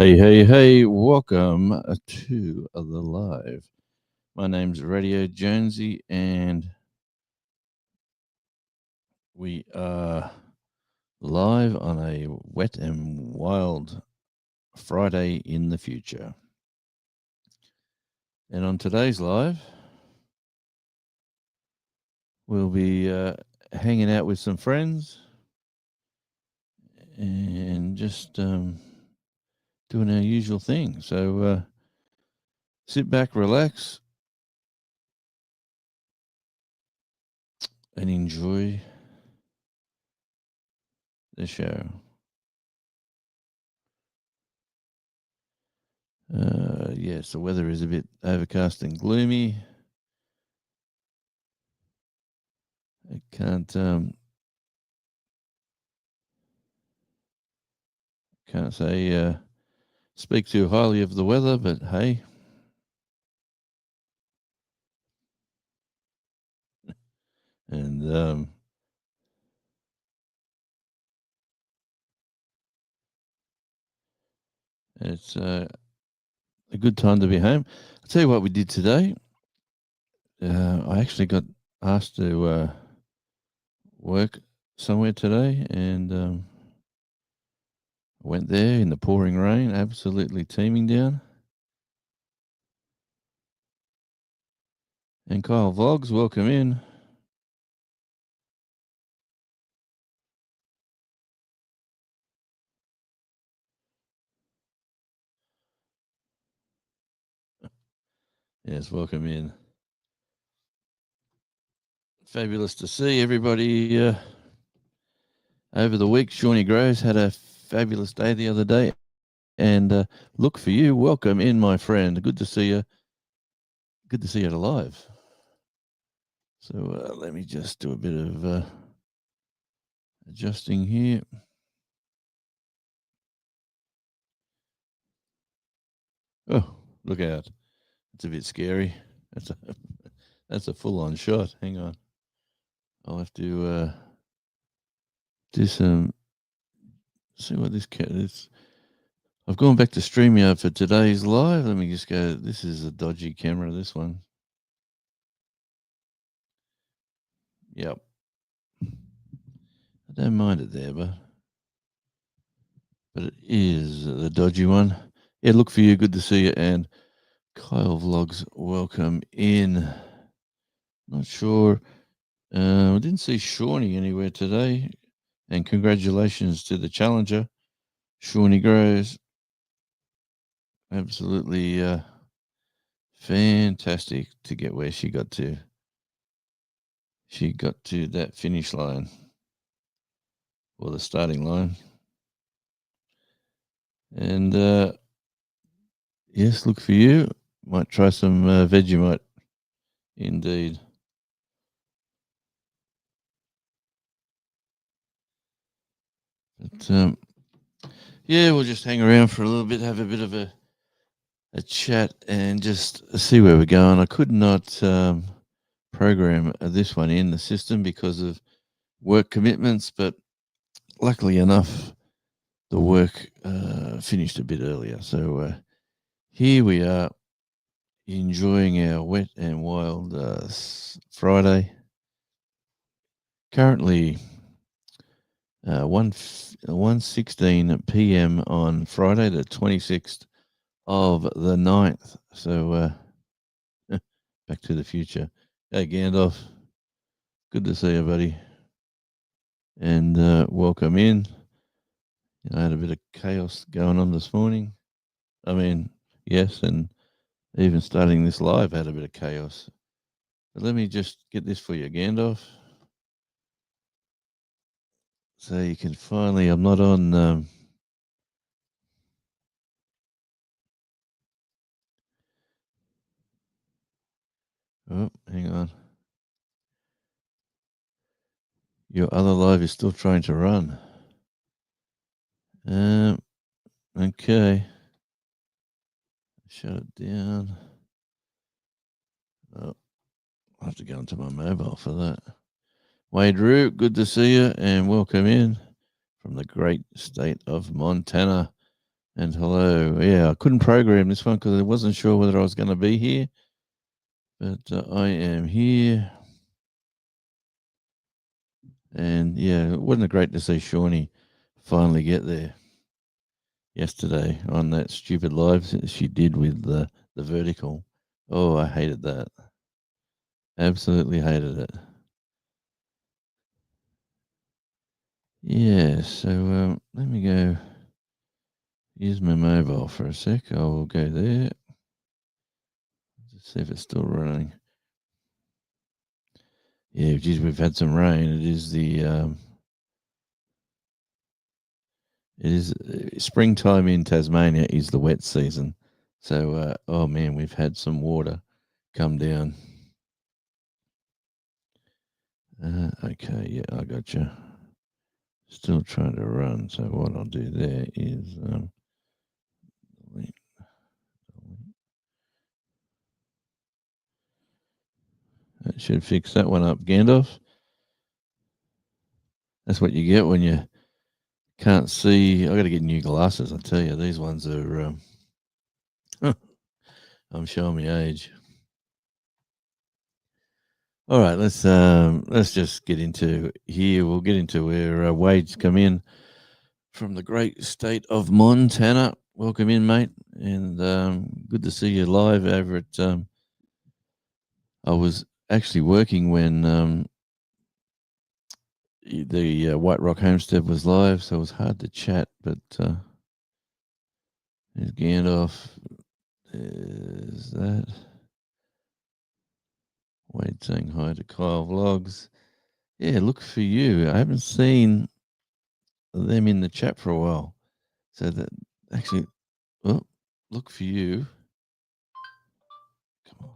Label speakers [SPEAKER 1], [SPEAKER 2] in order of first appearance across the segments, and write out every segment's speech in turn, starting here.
[SPEAKER 1] Hey, welcome to the live. My name's Radio Jonesy, and we are live on a wet and wild Friday in the future. And on today's live, we'll be hanging out with some friends and just doing our usual thing. So sit back, relax, and enjoy the show. Yes, the weather is a bit overcast and gloomy. I can't say speak too highly of the weather, but hey. And it's a good time to be home. I'll tell you what we did today. I actually got asked to work somewhere today, and went there in the pouring rain, absolutely teeming down. And Kyle Vlogs, welcome in. Yes, welcome in. Fabulous to see everybody over the week. Shawnee Groves had a fabulous day the other day. And look for you. Welcome in, my friend. Good to see you. Good to see you alive. So let me just do a bit of adjusting here. Oh, look out. It's a bit scary. That's a full-on shot. Hang on. I'll have to do some, see what this cat is. I've gone back to StreamYard for today's live. Let me just go. This is a dodgy camera, this one. Yep. I don't mind it there, but it is the dodgy one. Yeah, look for you. Good to see you. And Kyle Vlogs, welcome in. Not sure. I didn't see Shawnee anywhere today. And congratulations to the challenger, Shawnee Groves. Absolutely fantastic to get where she got to. She got to that finish line, or the starting line. And yes, look for you. Might try some Vegemite. Indeed. But yeah, we'll just hang around for a little bit, have a bit of a chat, and just see where we're going. I could not program this one in the system because of work commitments, but luckily enough, the work finished a bit earlier. So here we are, enjoying our wet and wild Friday. Currently 1:16 p.m. on Friday, the 26th of the 9th. So Back to the Future. Hey, Gandalf. Good to see you, buddy. And welcome in. I had a bit of chaos going on this morning. I mean, yes, and even starting this live had a bit of chaos. But let me just get this for you, Gandalf. So you can finally, I'm not on. Oh, hang on. Your other live is still trying to run. Okay. Shut it down. Oh, I'll have to go into my mobile for that. Wade Root, good to see you and welcome in from the great state of Montana. And hello. Yeah, I couldn't program this one because I wasn't sure whether I was going to be here. But I am here. And yeah, wasn't it great to see Shawnee finally get there yesterday on that stupid live she did with the vertical. Oh, I hated that. Absolutely hated it. Yeah, so let me go use my mobile for a sec. I will go there. Just see if it's still running. Yeah, geez, we've had some rain. It is springtime in Tasmania is the wet season. So, oh man, we've had some water come down. Okay, yeah, I got you. Still trying to run. So what I'll do there is that should fix that one up, Gandalf. That's what you get when you can't see. I got to get new glasses. I tell you, these ones are. I'm showing my age. All right, let's just get into here. We'll get into where Wade's come in from the great state of Montana. Welcome in, mate, and good to see you live over at. I was actually working when the White Rock Homestead was live, so it was hard to chat. But there's Gandalf. There's that. Wade saying hi to Kyle Vlogs. Yeah, look for you. I haven't seen them in the chat for a while. So that actually, oh, look for you. Come on.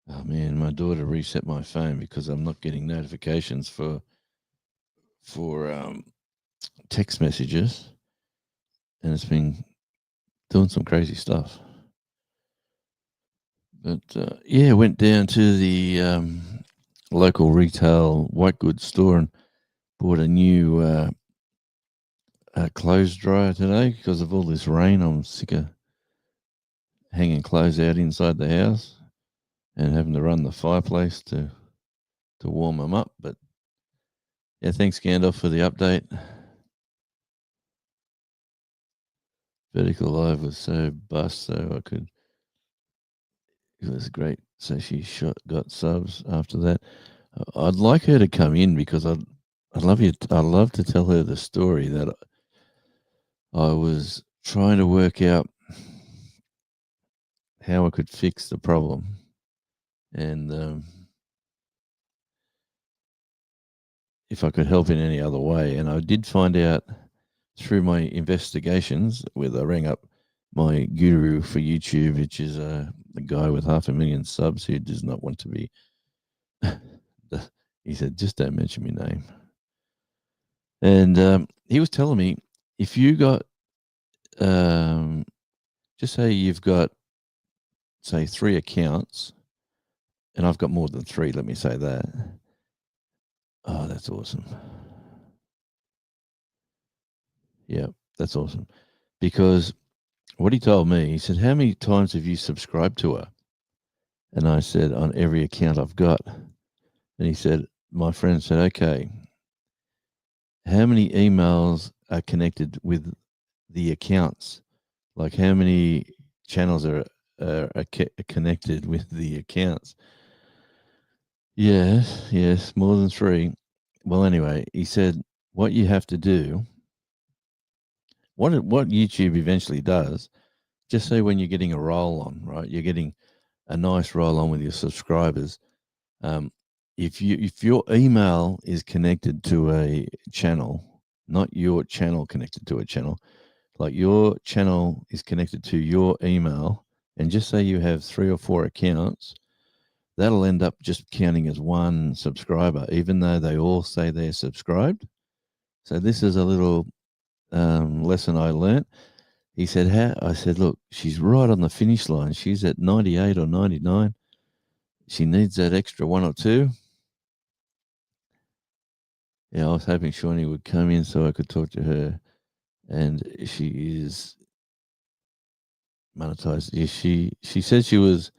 [SPEAKER 1] Oh man, my daughter reset my phone because I'm not getting notifications for text messages, and it's been doing some crazy stuff. But yeah, went down to the local retail white goods store and bought a new clothes dryer today because of all this rain. I'm sick of hanging clothes out inside the house and having to run the fireplace to warm them up. But yeah, thanks Gandalf for the update. Vertical Live was so bust, so I could. It was great. So she got subs after that. I'd like her to come in because I'd love you. I'd love to tell her the story that I was trying to work out how I could fix the problem, and if I could help in any other way. And I did find out through my investigations, where I rang up my guru for YouTube, which is a guy with 500,000 subs who does not want to be. He said, "Just don't mention my name." And he was telling me, if you got, just say you've got, say, 3 accounts, and I've got more than 3. Let me say that. Oh, that's awesome. Yeah, that's awesome. Because what he told me, he said, "How many times have you subscribed to her?" And I said, "On every account I've got." And he said, my friend said, "Okay, how many emails are connected with the accounts? Like how many channels are connected with the accounts?" Yes, more than 3. Well, anyway, he said, what you have to do, what YouTube eventually does, just say when you're getting a roll on, right? You're getting a nice roll on with your subscribers. If your email is connected to a channel, not your channel connected to a channel, like your channel is connected to your email, and just say you have 3 or 4 accounts, that'll end up just counting as one subscriber, even though they all say they're subscribed. So this is a little lesson I learnt. He said, "How?" I said, "Look, she's right on the finish line. She's at 98 or 99. She needs that extra 1 or 2." Yeah, I was hoping Shawnee would come in so I could talk to her. and she is monetized. She said she was.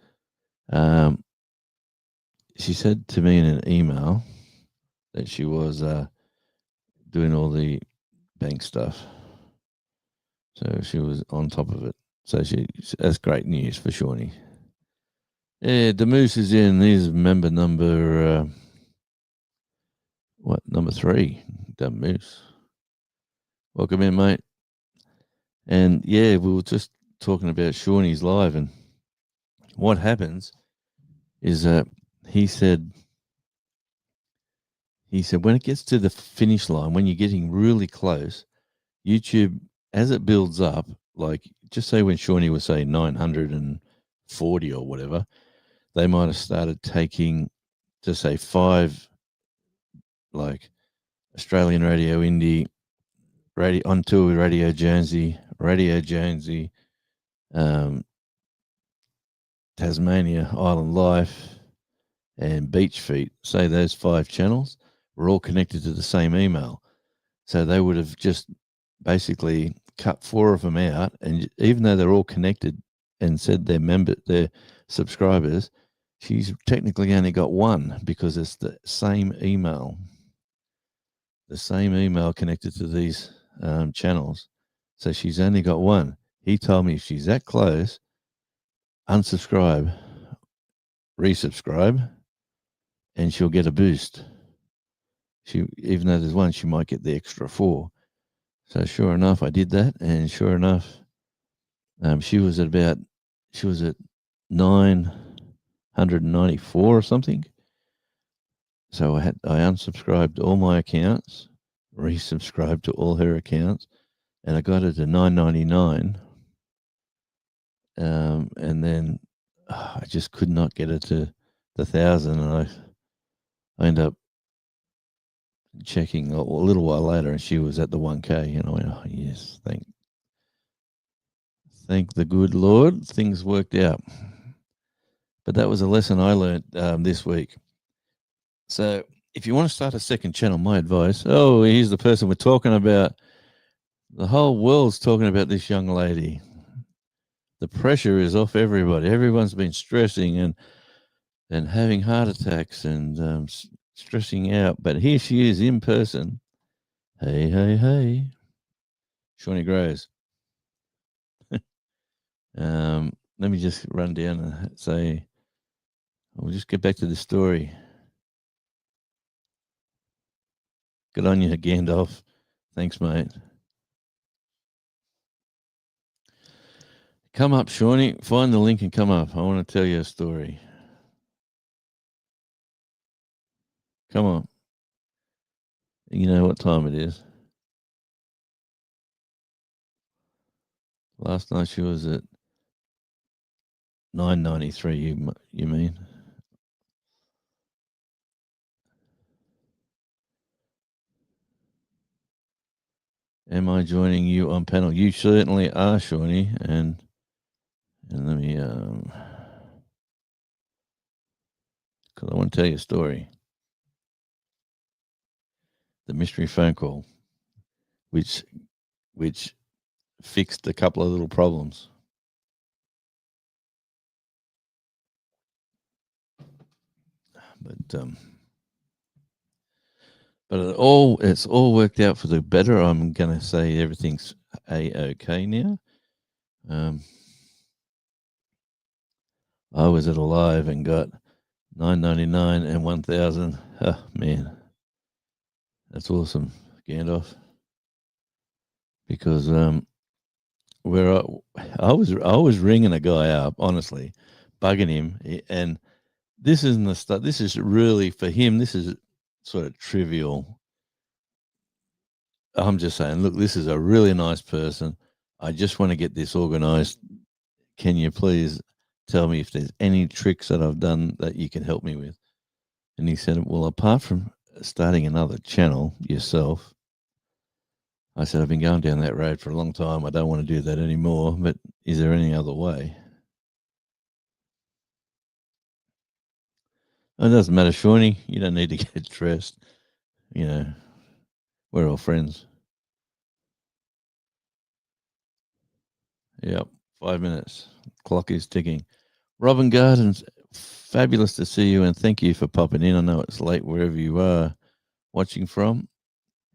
[SPEAKER 1] She said to me in an email that she was doing all the bank stuff, so she was on top of it. So that's great news for Shawnee. Yeah, the Moose is in. He's member number number 3. The Moose. Welcome in, mate. And yeah, we were just talking about Shawnee's live, and what happens is that he said when it gets to the finish line, when you're getting really close, YouTube, as it builds up, like just say when Shawnee was say 940 or whatever, they might have started taking, just say 5, like Australian Radio Indie, Radio on tour with Radio Jonesy, Tasmania Island Life, and Beach Feet. Say those 5 channels were all connected to the same email. So they would have just basically cut 4 of them out, and even though they're all connected and said they're subscribers, she's technically only got 1 because it's the same email connected to these channels. So she's only got 1. He told me if she's that close, unsubscribe, resubscribe, and she'll get a boost. Even though there's 1, she might get the extra 4. So sure enough, I did that, and sure enough, she was at 994 or something. So I unsubscribed all my accounts, resubscribed to all her accounts, and I got her to 999. And then I just could not get her to the 1,000, and I ended up checking a little while later, and she was at the 1K, and I went, oh yes, thank the good Lord, things worked out. But that was a lesson I learned this week. So if you want to start a second channel, my advice, here's the person we're talking about. The whole world's talking about this young lady. The pressure is off everybody. Everyone's been stressing and having heart attacks and stressing out. But here she is in person. Hey. Shawnee Grows. Let me just run down and say, we'll just get back to the story. Good on you, Gandalf. Thanks, mate. Come up, Shawnee. Find the link and come up. I want to tell you a story. Come on. You know what time it is. Last night she was at 993, you mean? Am I joining you on panel? You certainly are, Shawnee. And let me, because I want to tell you a story. The mystery phone call, which fixed a couple of little problems. But it's all worked out for the better. I'm going to say everything's A-OK now. I was at a live and got 999 and 1,000. Oh man, that's awesome, Gandalf. Because where I was ringing a guy up, honestly, bugging him, and this isn't the stuff. This is really for him. This is sort of trivial. I'm just saying, look, this is a really nice person. I just want to get this organized. Can you please tell me if there's any tricks that I've done that you can help me with? And he said, well, apart from starting another channel yourself, I said, I've been going down that road for a long time. I don't want to do that anymore, but is there any other way? It doesn't matter, Shawnee. You don't need to get dressed. You know, we're all friends. Yep, 5 minutes. Clock is ticking. Robin Gardens, fabulous to see you, and thank you for popping in. I know it's late wherever you are watching from.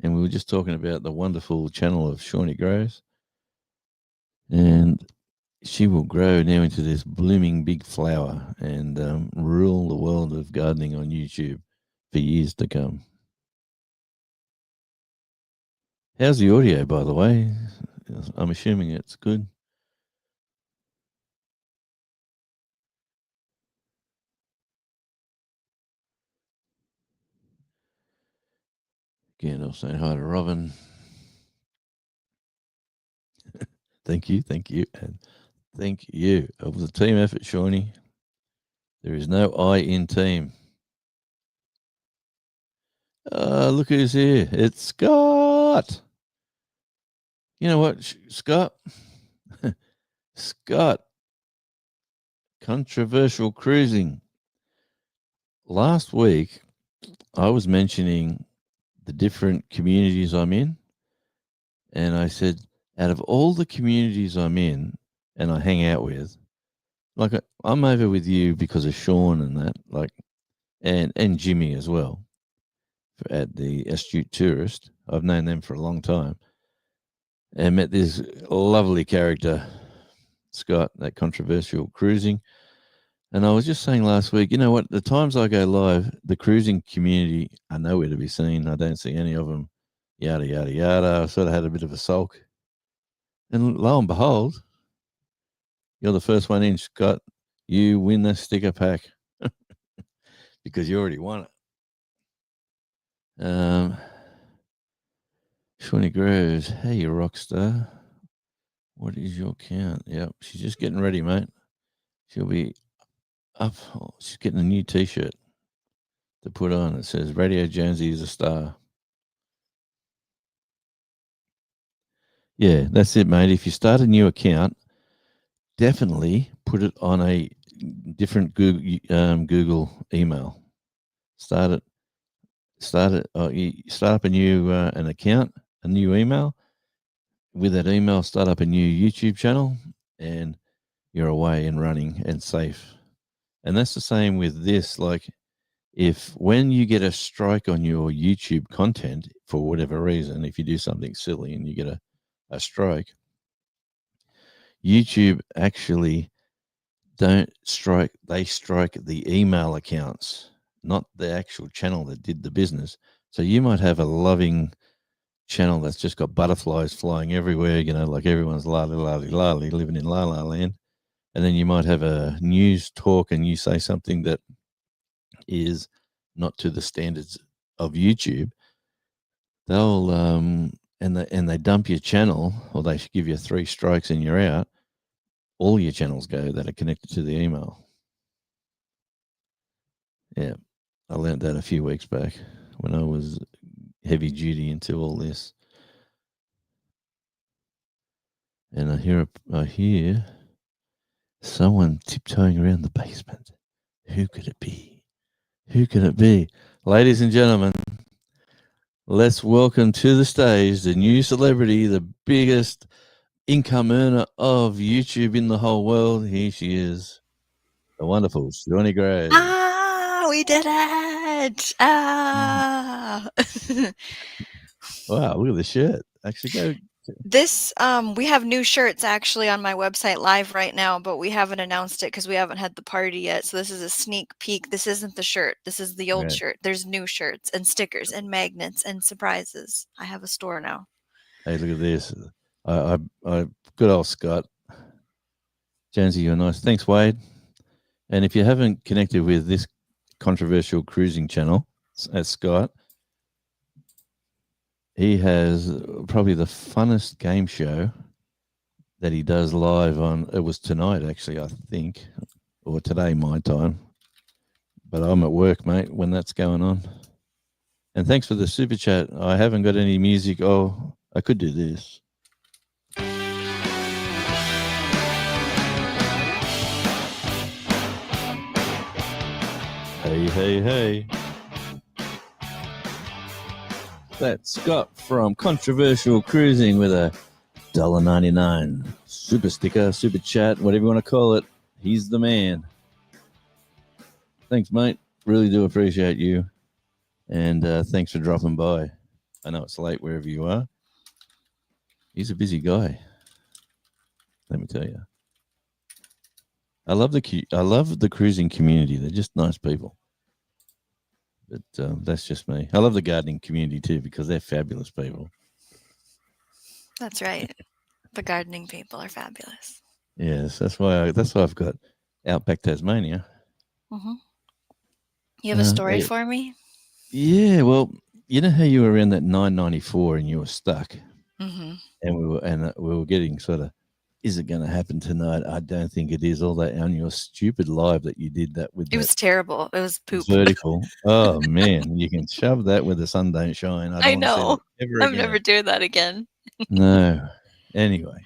[SPEAKER 1] And we were just talking about the wonderful channel of Shawnee Grows. And she will grow now into this blooming big flower and rule the world of gardening on YouTube for years to come. How's the audio, by the way? I'm assuming it's good. Again, I'll say hi to Robin. Thank you, and thank you. Of the team effort, Shawnee, there is no I in team. Look who's here. It's Scott. You know what, Scott? Scott, controversial cruising. Last week, I was mentioning the different communities I'm in. And I said, out of all the communities I'm in and I hang out with, like I'm over with you because of Sean and that, like, and Jimmy as well at the Astute Tourist. I've known them for a long time and met this lovely character, Scott, that controversial cruising. And I was just saying last week, you know what? The times I go live, the cruising community are nowhere to be seen. I don't see any of them. Yada, yada, yada. I sort of had a bit of a sulk. And lo and behold, you're the first one in, Scott. You win the sticker pack because you already won it. Shawnee Groves, hey, you rock star. What is your count? Yep, she's just getting ready, mate. She'll be up. Oh, she's getting a new T-shirt to put on. It says Radio Jonesy is a star. Yeah, that's it, mate. If you start a new account, definitely put it on a different Google email. Start it. You start up a new an account, a new email. With that email, start up a new YouTube channel, and you're away and running and safe. And that's the same with this. Like, if when you get a strike on your YouTube content for whatever reason, if you do something silly and you get a strike, YouTube actually don't strike. They strike the email accounts, not the actual channel that did the business. So you might have a loving channel that's just got butterflies flying everywhere, you know, like everyone's lolly living in la la land. And then you might have a news talk and you say something that is not to the standards of YouTube. They'll and they dump your channel, or they give you 3 strikes and you're out. All your channels go that are connected to the email. Yeah, I learned that a few weeks back when I was heavy duty into all this. And I hear someone tiptoeing around the basement. Who could it be? Who can it be? Ladies and gentlemen, let's welcome to the stage the new celebrity, the biggest income earner of YouTube in the whole world. Here she is, the wonderful Shawnee Groves.
[SPEAKER 2] We did it!
[SPEAKER 1] Wow, look at the shirt. Actually, go.
[SPEAKER 2] This, we have new shirts actually on my website live right now, but we haven't announced it because we haven't had the party yet. So this is a sneak peek. This isn't the shirt. This is the old shirt. There's new shirts and stickers and magnets and surprises. I have a store now.
[SPEAKER 1] Hey, look at this. I good old Scott. Jonesy, you're nice. Thanks, Wade. And if you haven't connected with this controversial cruising channel at Scott, he has probably the funnest game show that he does live on. It was tonight, actually, I think, or today, my time. But I'm at work, mate, when that's going on. And thanks for the super chat. I haven't got any music. Oh, I could do this. Hey, hey, hey. That's Scott from Controversial Cruising with a $1.99 super sticker, super chat, whatever you want to call it. He's the man. Thanks, mate. Really do appreciate you. And thanks for dropping by. I know it's late wherever you are. He's a busy guy. Let me tell you. I love the cruising community. They're just nice people. But that's just me. I love the gardening community too because they're fabulous people.
[SPEAKER 2] That's right. The gardening people are fabulous.
[SPEAKER 1] Yes, that's why I've got Outback Tasmania.
[SPEAKER 2] Mm-hmm. You have a story for me?
[SPEAKER 1] Yeah, well, you know how you were around that 994 and you were stuck,
[SPEAKER 2] mm-hmm.
[SPEAKER 1] and we were getting sort of, is it going to happen tonight? I don't think it is. All that on your stupid live that you did that with.
[SPEAKER 2] It was terrible. It was poop.
[SPEAKER 1] Vertical. Oh man, you can shove that where the sun don't shine.
[SPEAKER 2] I know.
[SPEAKER 1] I'm
[SPEAKER 2] never doing that again.
[SPEAKER 1] No. Anyway,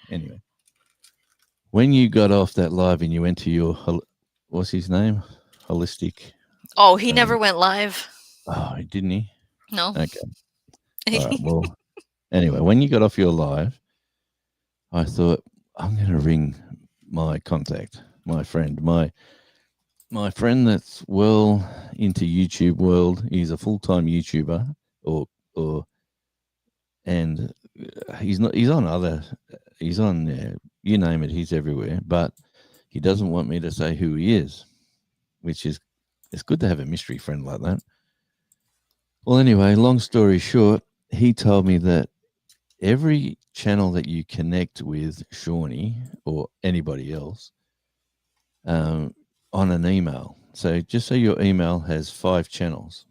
[SPEAKER 1] when you got off that live and you went to your, what's his name? Holistic.
[SPEAKER 2] Oh, he never went live.
[SPEAKER 1] Oh, didn't he?
[SPEAKER 2] No.
[SPEAKER 1] Okay. All right. Well, anyway, when you got off your live, I thought I'm going to ring my contact, my friend, my friend that's well into YouTube world. He's a full-time YouTuber, and he's on you name it, he's everywhere, but he doesn't want me to say who he is, which is, it's good to have a mystery friend like that. Well, anyway, long story short, he told me that every channel that you connect with Shawnee or anybody else on an email, so just say your email has 5 channels,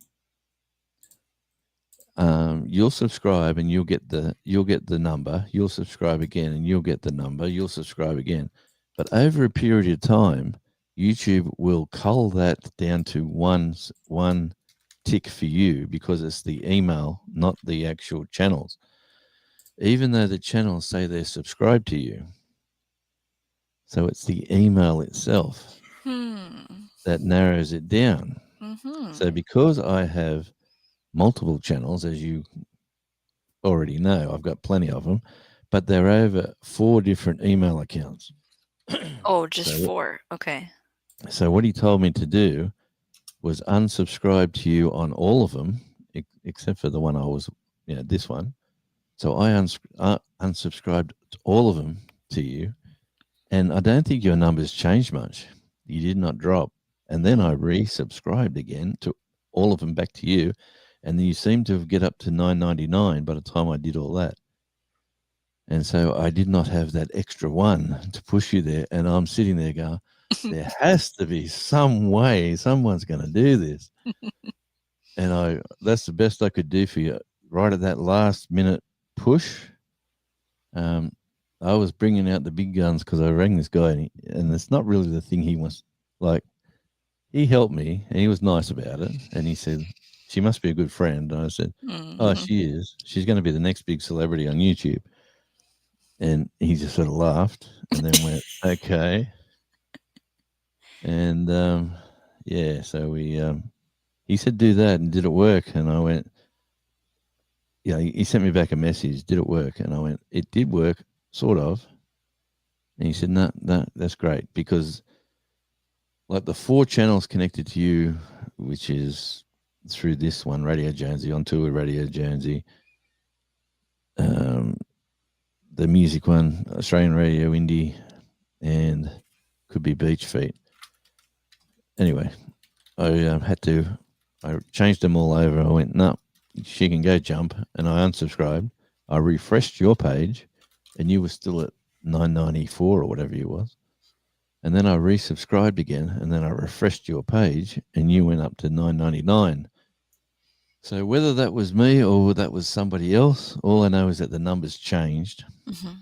[SPEAKER 1] you'll subscribe and you'll get the number. You'll subscribe again and you'll get the number. You'll subscribe again, but over a period of time, YouTube will cull that down to one tick for you because it's the email, not the actual channels. Even though the channels say they're subscribed to you, so it's the email itself that narrows it down.
[SPEAKER 2] Mm-hmm.
[SPEAKER 1] So because I have multiple channels, as you already know, I've got plenty of them, but they're over 4 different email accounts.
[SPEAKER 2] Oh, just 4. Okay.
[SPEAKER 1] So what he told me to do was unsubscribe to you on all of them, except for the one I was, this one. So I unsubscribed to all of them to you, and I don't think your numbers changed much. You did not drop. And then I resubscribed again to all of them back to you, and then you seem to get up to $9.99 by the time I did all that. And so I did not have that extra one to push you there, and I'm sitting there going, there has to be some way someone's going to do this. And that's the best I could do for you. Right at that last minute push, I was bringing out the big guns because I rang this guy, and it's not really the thing he wants. Like, he helped me, and he was nice about it, and he said, she must be a good friend. And I said, oh, she is. She's going to be the next big celebrity on YouTube. And he just sort of laughed and then went, okay. And so he said, do that, and did it work? And I went, he sent me back a message, did it work? And I went, it did work, sort of. And he said, no, that's great, because like the 4 channels connected to you, which is through this one, Radio Jonesy, on tour with Radio Jonesy, the music one, Australian Radio Indie, and could be Beach Feet. Anyway, I changed them all over. I went, no, she can go jump, and I unsubscribed. I refreshed your page, and you were still at 994 or whatever you was. And then I resubscribed again, and then I refreshed your page, and you went up to 999. So whether that was me or that was somebody else, all I know is that the numbers changed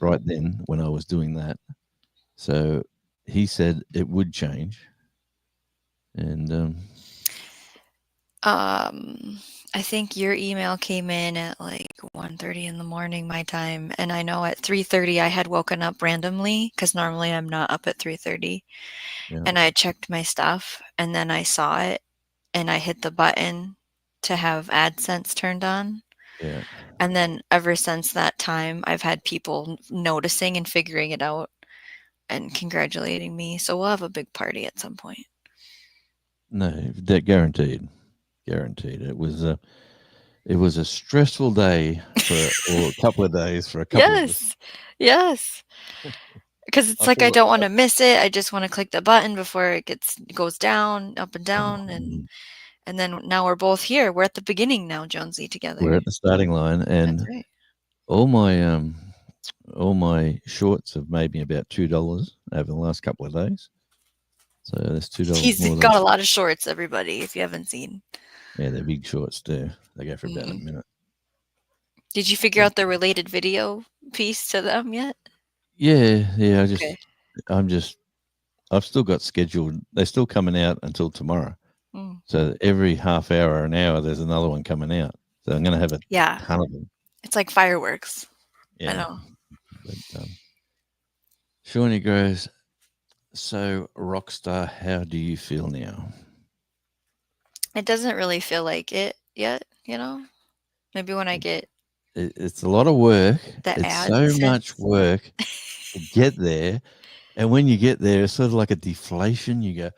[SPEAKER 1] right then when I was doing that. So he said it would change. And
[SPEAKER 2] I think your email came in at like 1:30 in the morning my time, and I know at 3:30 I had woken up randomly because normally I'm not up at 3:30, and I checked my stuff, and then I saw it, and I hit the button to have AdSense turned on. And then ever since that time, I've had people noticing and figuring it out. and congratulating me. So we'll have a big party at some point.
[SPEAKER 1] No, that guaranteed. Guaranteed. It was a stressful day or a couple of days for a couple of us.
[SPEAKER 2] Yes. Yes. Because it's
[SPEAKER 1] I
[SPEAKER 2] like I
[SPEAKER 1] feel
[SPEAKER 2] don't want to miss it. I just want to click the button before it goes down, up and down,
[SPEAKER 1] Mm.
[SPEAKER 2] and then now we're both here. We're at the beginning now, Jonesy, together.
[SPEAKER 1] We're at the starting line,
[SPEAKER 2] That's
[SPEAKER 1] and
[SPEAKER 2] right.
[SPEAKER 1] all my shorts have made me about $2 over the last couple of days. So that's $2
[SPEAKER 2] He's
[SPEAKER 1] more than
[SPEAKER 2] got a lot of shorts, everybody, if you haven't seen.
[SPEAKER 1] yeah, they're big shorts too. They go for about a minute.
[SPEAKER 2] Did you figure out the related video piece to them yet?
[SPEAKER 1] Yeah.
[SPEAKER 2] Okay.
[SPEAKER 1] I've still got scheduled. They're still coming out until tomorrow.
[SPEAKER 2] Mm.
[SPEAKER 1] So every half hour or an hour, there's another one coming out. So I'm going to have a ton of them.
[SPEAKER 2] It's like fireworks.
[SPEAKER 1] Yeah.
[SPEAKER 2] I know.
[SPEAKER 1] But, Shawnee goes, so Rockstar, how do you feel now?
[SPEAKER 2] It doesn't really feel like it yet, Maybe when I get
[SPEAKER 1] It's a lot of work.
[SPEAKER 2] the
[SPEAKER 1] It's so much work to get there. And when you get there, it's sort of like a deflation. You go,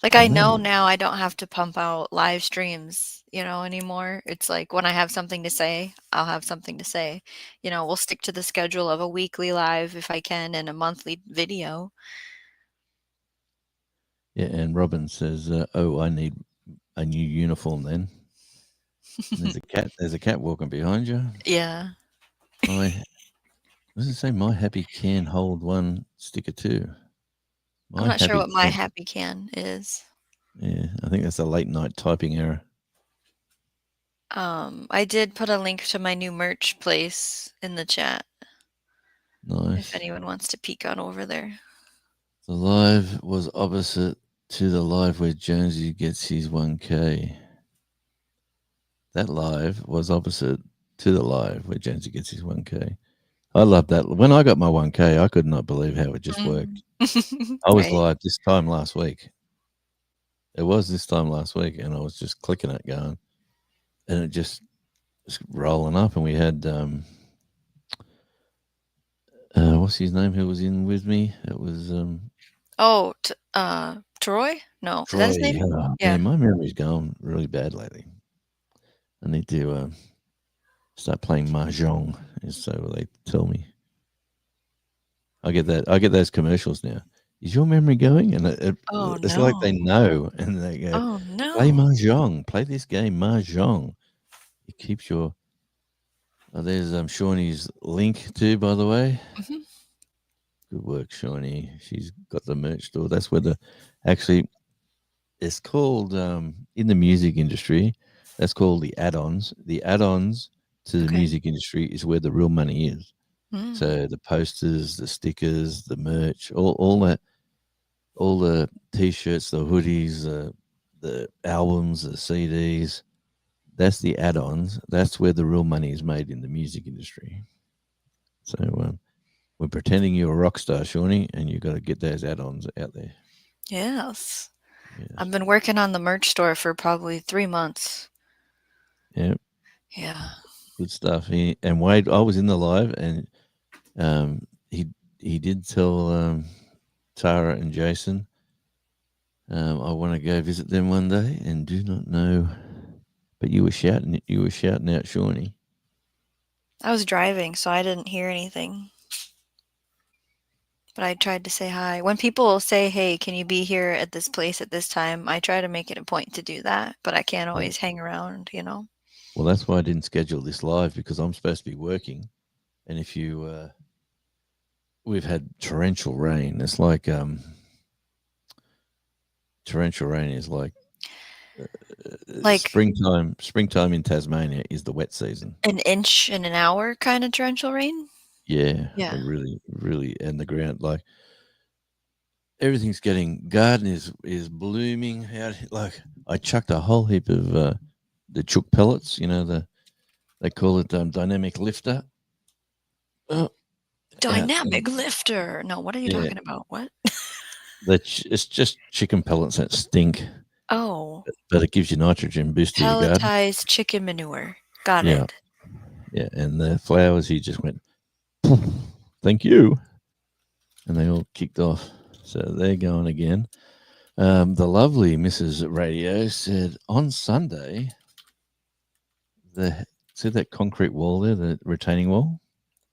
[SPEAKER 2] like, I know now I don't have to pump out live streams, anymore. It's like when I have something to say, I'll have something to say. We'll stick to the schedule of a weekly live if I can and a monthly video.
[SPEAKER 1] Yeah, and Robin says, "Oh, I need a new uniform then." And there's a cat walking behind you.
[SPEAKER 2] Yeah.
[SPEAKER 1] What does it say? My happy can hold one sticker too.
[SPEAKER 2] I'm not sure what my happy can is.
[SPEAKER 1] Yeah, I think that's a late night typing error.
[SPEAKER 2] I did put a link to my new merch place in the chat.
[SPEAKER 1] Nice.
[SPEAKER 2] If anyone wants to peek on over there.
[SPEAKER 1] The live was opposite to the live where Jonesy gets his 1K. That live was opposite to the live where Jonesy gets his 1K. I love that. When I got my 1K, I could not believe how it just worked. I was live this time last week. It was this time last week, and I was just clicking it, going, and it just was rolling up. And we had what's his name? Who was in with me? It was
[SPEAKER 2] Troy? No,
[SPEAKER 1] Troy.
[SPEAKER 2] Is that his name?
[SPEAKER 1] Yeah, my memory's going really bad lately. I need to start playing mahjong, so they tell me. I get those commercials now. Is your memory going? And it's like they know, and they go,
[SPEAKER 2] "Oh no,
[SPEAKER 1] play mahjong, play this game mahjong. It keeps your. Oh, there's Shawnee's link too, by the way.
[SPEAKER 2] Mm-hmm.
[SPEAKER 1] Good work, Shawnee. She's got the merch store. That's where it's called in the music industry. That's called the add-ons. The add-ons to the music industry is where the real money is.
[SPEAKER 2] Mm.
[SPEAKER 1] So the posters, the stickers, the merch, all that, all the T-shirts, the hoodies, the albums, the CDs. That's the add-ons. That's where the real money is made in the music industry. So we're pretending you're a rock star, Shawnee, and you've got to get those add-ons out there.
[SPEAKER 2] Yes. I've been working on the merch store for probably 3 months.
[SPEAKER 1] Yeah.
[SPEAKER 2] Yeah.
[SPEAKER 1] Good stuff. And Wade, I was in the live, and he did tell Tara and Jason, I want to go visit them one day, and do not know. But you were shouting out, Shawnee.
[SPEAKER 2] I was driving, so I didn't hear anything. But I tried to say hi. When people say, hey, can you be here at this place at this time, I try to make it a point to do that, but I can't always hang around,
[SPEAKER 1] Well, that's why I didn't schedule this live, because I'm supposed to be working. And if you, we've had torrential rain. It's like, torrential rain is like springtime in Tasmania is the wet season.
[SPEAKER 2] An inch in an hour kind of torrential rain?
[SPEAKER 1] Yeah. Really, really. And the ground, like, everything's garden is blooming out. Like, I chucked a whole heap of the chook pellets, they call it dynamic lifter.
[SPEAKER 2] Dynamic lifter. No, what are you talking about? What?
[SPEAKER 1] It's just chicken pellets that stink.
[SPEAKER 2] Oh.
[SPEAKER 1] But it gives you nitrogen, boosts your garden.
[SPEAKER 2] Pelletized chicken manure. Got it.
[SPEAKER 1] Yeah, and the flowers, he just went, thank you. And they all kicked off. So they're going again. The lovely Mrs. Radio said on Sunday, see that concrete wall there, the retaining wall?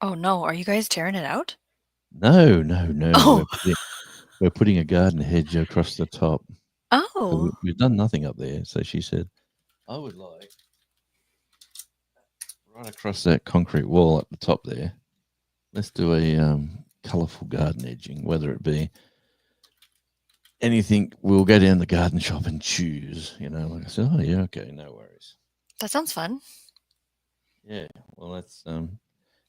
[SPEAKER 2] Oh no, are you guys tearing it out?
[SPEAKER 1] No.
[SPEAKER 2] Oh.
[SPEAKER 1] We're putting a garden hedge across the top. So
[SPEAKER 2] Oh.
[SPEAKER 1] we've done nothing up there. So she said, I would like right across that concrete wall at the top there. Let's do a colourful garden edging, whether it be anything. We'll go down the garden shop and choose. Like I said, oh yeah, okay, no worries.
[SPEAKER 2] That sounds fun.
[SPEAKER 1] Yeah, well that's and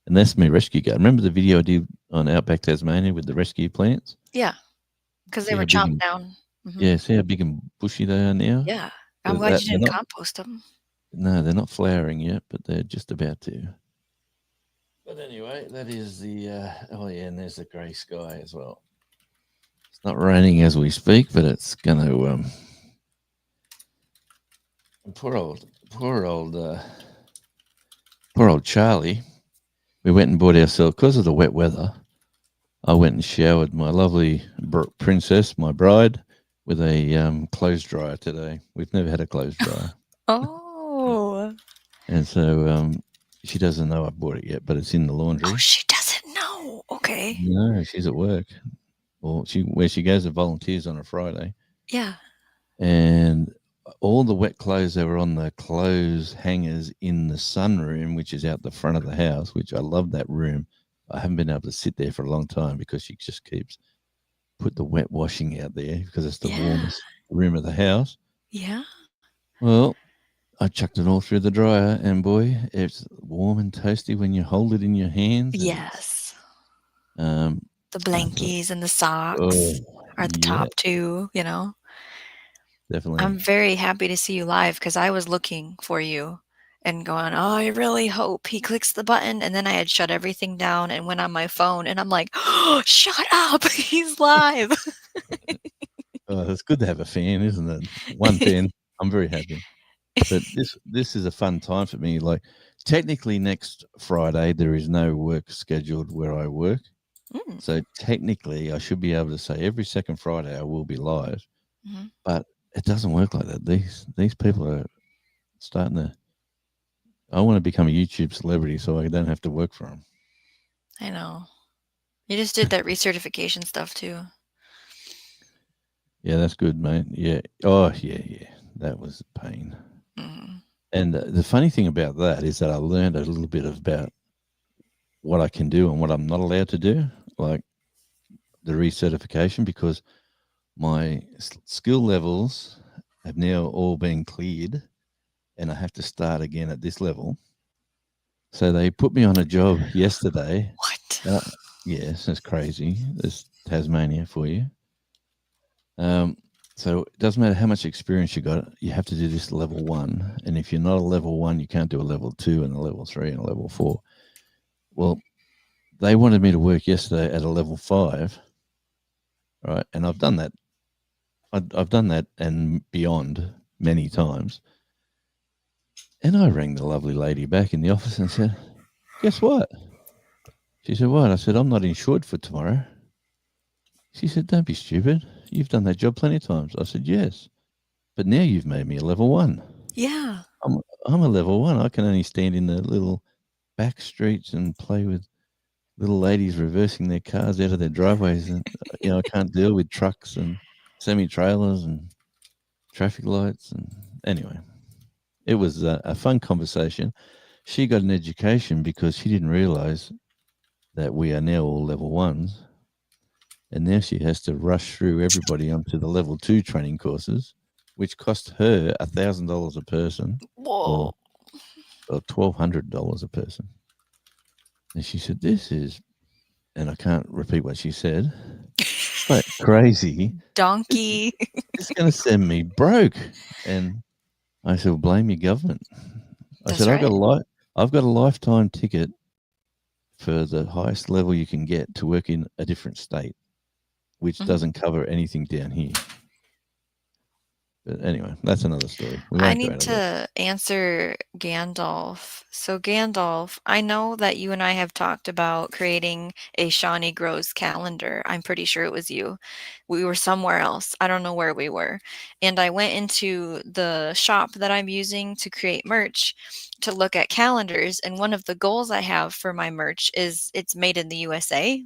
[SPEAKER 1] that's my rescue garden. Remember the video I did on Outback Tasmania with the rescue plants?
[SPEAKER 2] Yeah, because they were chopped down.
[SPEAKER 1] Mm-hmm. Yeah, see how big and bushy they are now?
[SPEAKER 2] Yeah, I'm glad you didn't compost them.
[SPEAKER 1] No, they're not flowering yet, but they're just about to. But anyway, that is the and there's the grey sky as well. It's not raining as we speak, but it's going to. Poor old Charlie. We went and bought ourselves, because of the wet weather, I went and showered my lovely princess, my bride, with a clothes dryer today. We've never had a clothes dryer.
[SPEAKER 2] Oh.
[SPEAKER 1] And so she doesn't know I bought it yet, but it's in the laundry.
[SPEAKER 2] Oh, she doesn't know. Okay.
[SPEAKER 1] No, she's at work. Well, where she goes to volunteers on a Friday.
[SPEAKER 2] Yeah.
[SPEAKER 1] And all the wet clothes that were on the clothes hangers in the sunroom, which is out the front of the house, which I love that room. I haven't been able to sit there for a long time because she just keeps put the wet washing out there because it's the warmest room of the house.
[SPEAKER 2] Yeah.
[SPEAKER 1] Well, I chucked it all through the dryer, and boy, it's warm and toasty when you hold it in your hands.
[SPEAKER 2] Yes. The blankies and the socks are the top two,
[SPEAKER 1] Definitely.
[SPEAKER 2] I'm very happy to see you live because I was looking for you and going, oh, I really hope he clicks the button. And then I had shut everything down and went on my phone and I'm like, oh, shut up. He's live.
[SPEAKER 1] It's good to have a fan, isn't it? One fan. I'm very happy. But this is a fun time for me. Like, technically next Friday, there is no work scheduled where I work. So technically I should be able to say every second Friday I will be live. Mm-hmm. But it doesn't work like that. These people are starting to. I want to become a YouTube celebrity so I don't have to work for them.
[SPEAKER 2] I know. You just did that recertification stuff too.
[SPEAKER 1] Yeah, that's good, mate. Yeah. Oh, yeah. That was a pain. Mm-hmm. And the funny thing about that is that I learned a little bit about what I can do and what I'm not allowed to do, like the recertification, because my skill levels have now all been cleared and I have to start again at this level. So they put me on a job yesterday.
[SPEAKER 2] What?
[SPEAKER 1] Yes, that's crazy. There's Tasmania for you. So it doesn't matter how much experience you got, you have to do this level 1. And if you're not a level 1, you can't do a level 2 and a level 3 and a level 4. Well, they wanted me to work yesterday at a level 5. Right. And I've done that. I've done that and beyond many times. And I rang the lovely lady back in the office and said, guess what? She said, what? I said, I'm not insured for tomorrow. She said, don't be stupid. You've done that job plenty of times. I said, yes. But now you've made me a level 1.
[SPEAKER 2] Yeah.
[SPEAKER 1] I'm a level 1. I can only stand in the little back streets and play with little ladies reversing their cars out of their driveways. And, I can't deal with trucks and semi-trailers and traffic lights. And anyway, it was a fun conversation. She got an education because she didn't realize that we are now all level 1s. And now she has to rush through everybody onto the level 2 training courses, which cost her $1,000 a person.
[SPEAKER 2] Whoa.
[SPEAKER 1] Or $1,200 a person. And she said, this is, and I can't repeat what she said, but crazy.
[SPEAKER 2] Donkey.
[SPEAKER 1] It's going to send me broke. And I said, well, blame your government. I said, right. I've got a lifetime ticket for the highest level you can get to work in a different state, which doesn't cover anything down here. But anyway, that's another story. We
[SPEAKER 2] I
[SPEAKER 1] won't go
[SPEAKER 2] need
[SPEAKER 1] into that.
[SPEAKER 2] to answer Gandalf. So Gandalf, I know that you and I have talked about creating a Shawnee Grows calendar. I'm pretty sure it was you. We were somewhere else. I don't know where we were. And I went into the shop that I'm using to create merch to look at calendars. And one of the goals I have for my merch is it's made in the USA.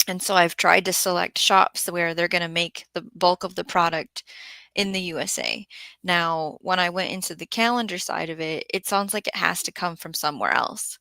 [SPEAKER 2] And so I've tried to select shops where they're going to make the bulk of the product in the USA. Now, when I went into the calendar side of it, it sounds like it has to come from somewhere else.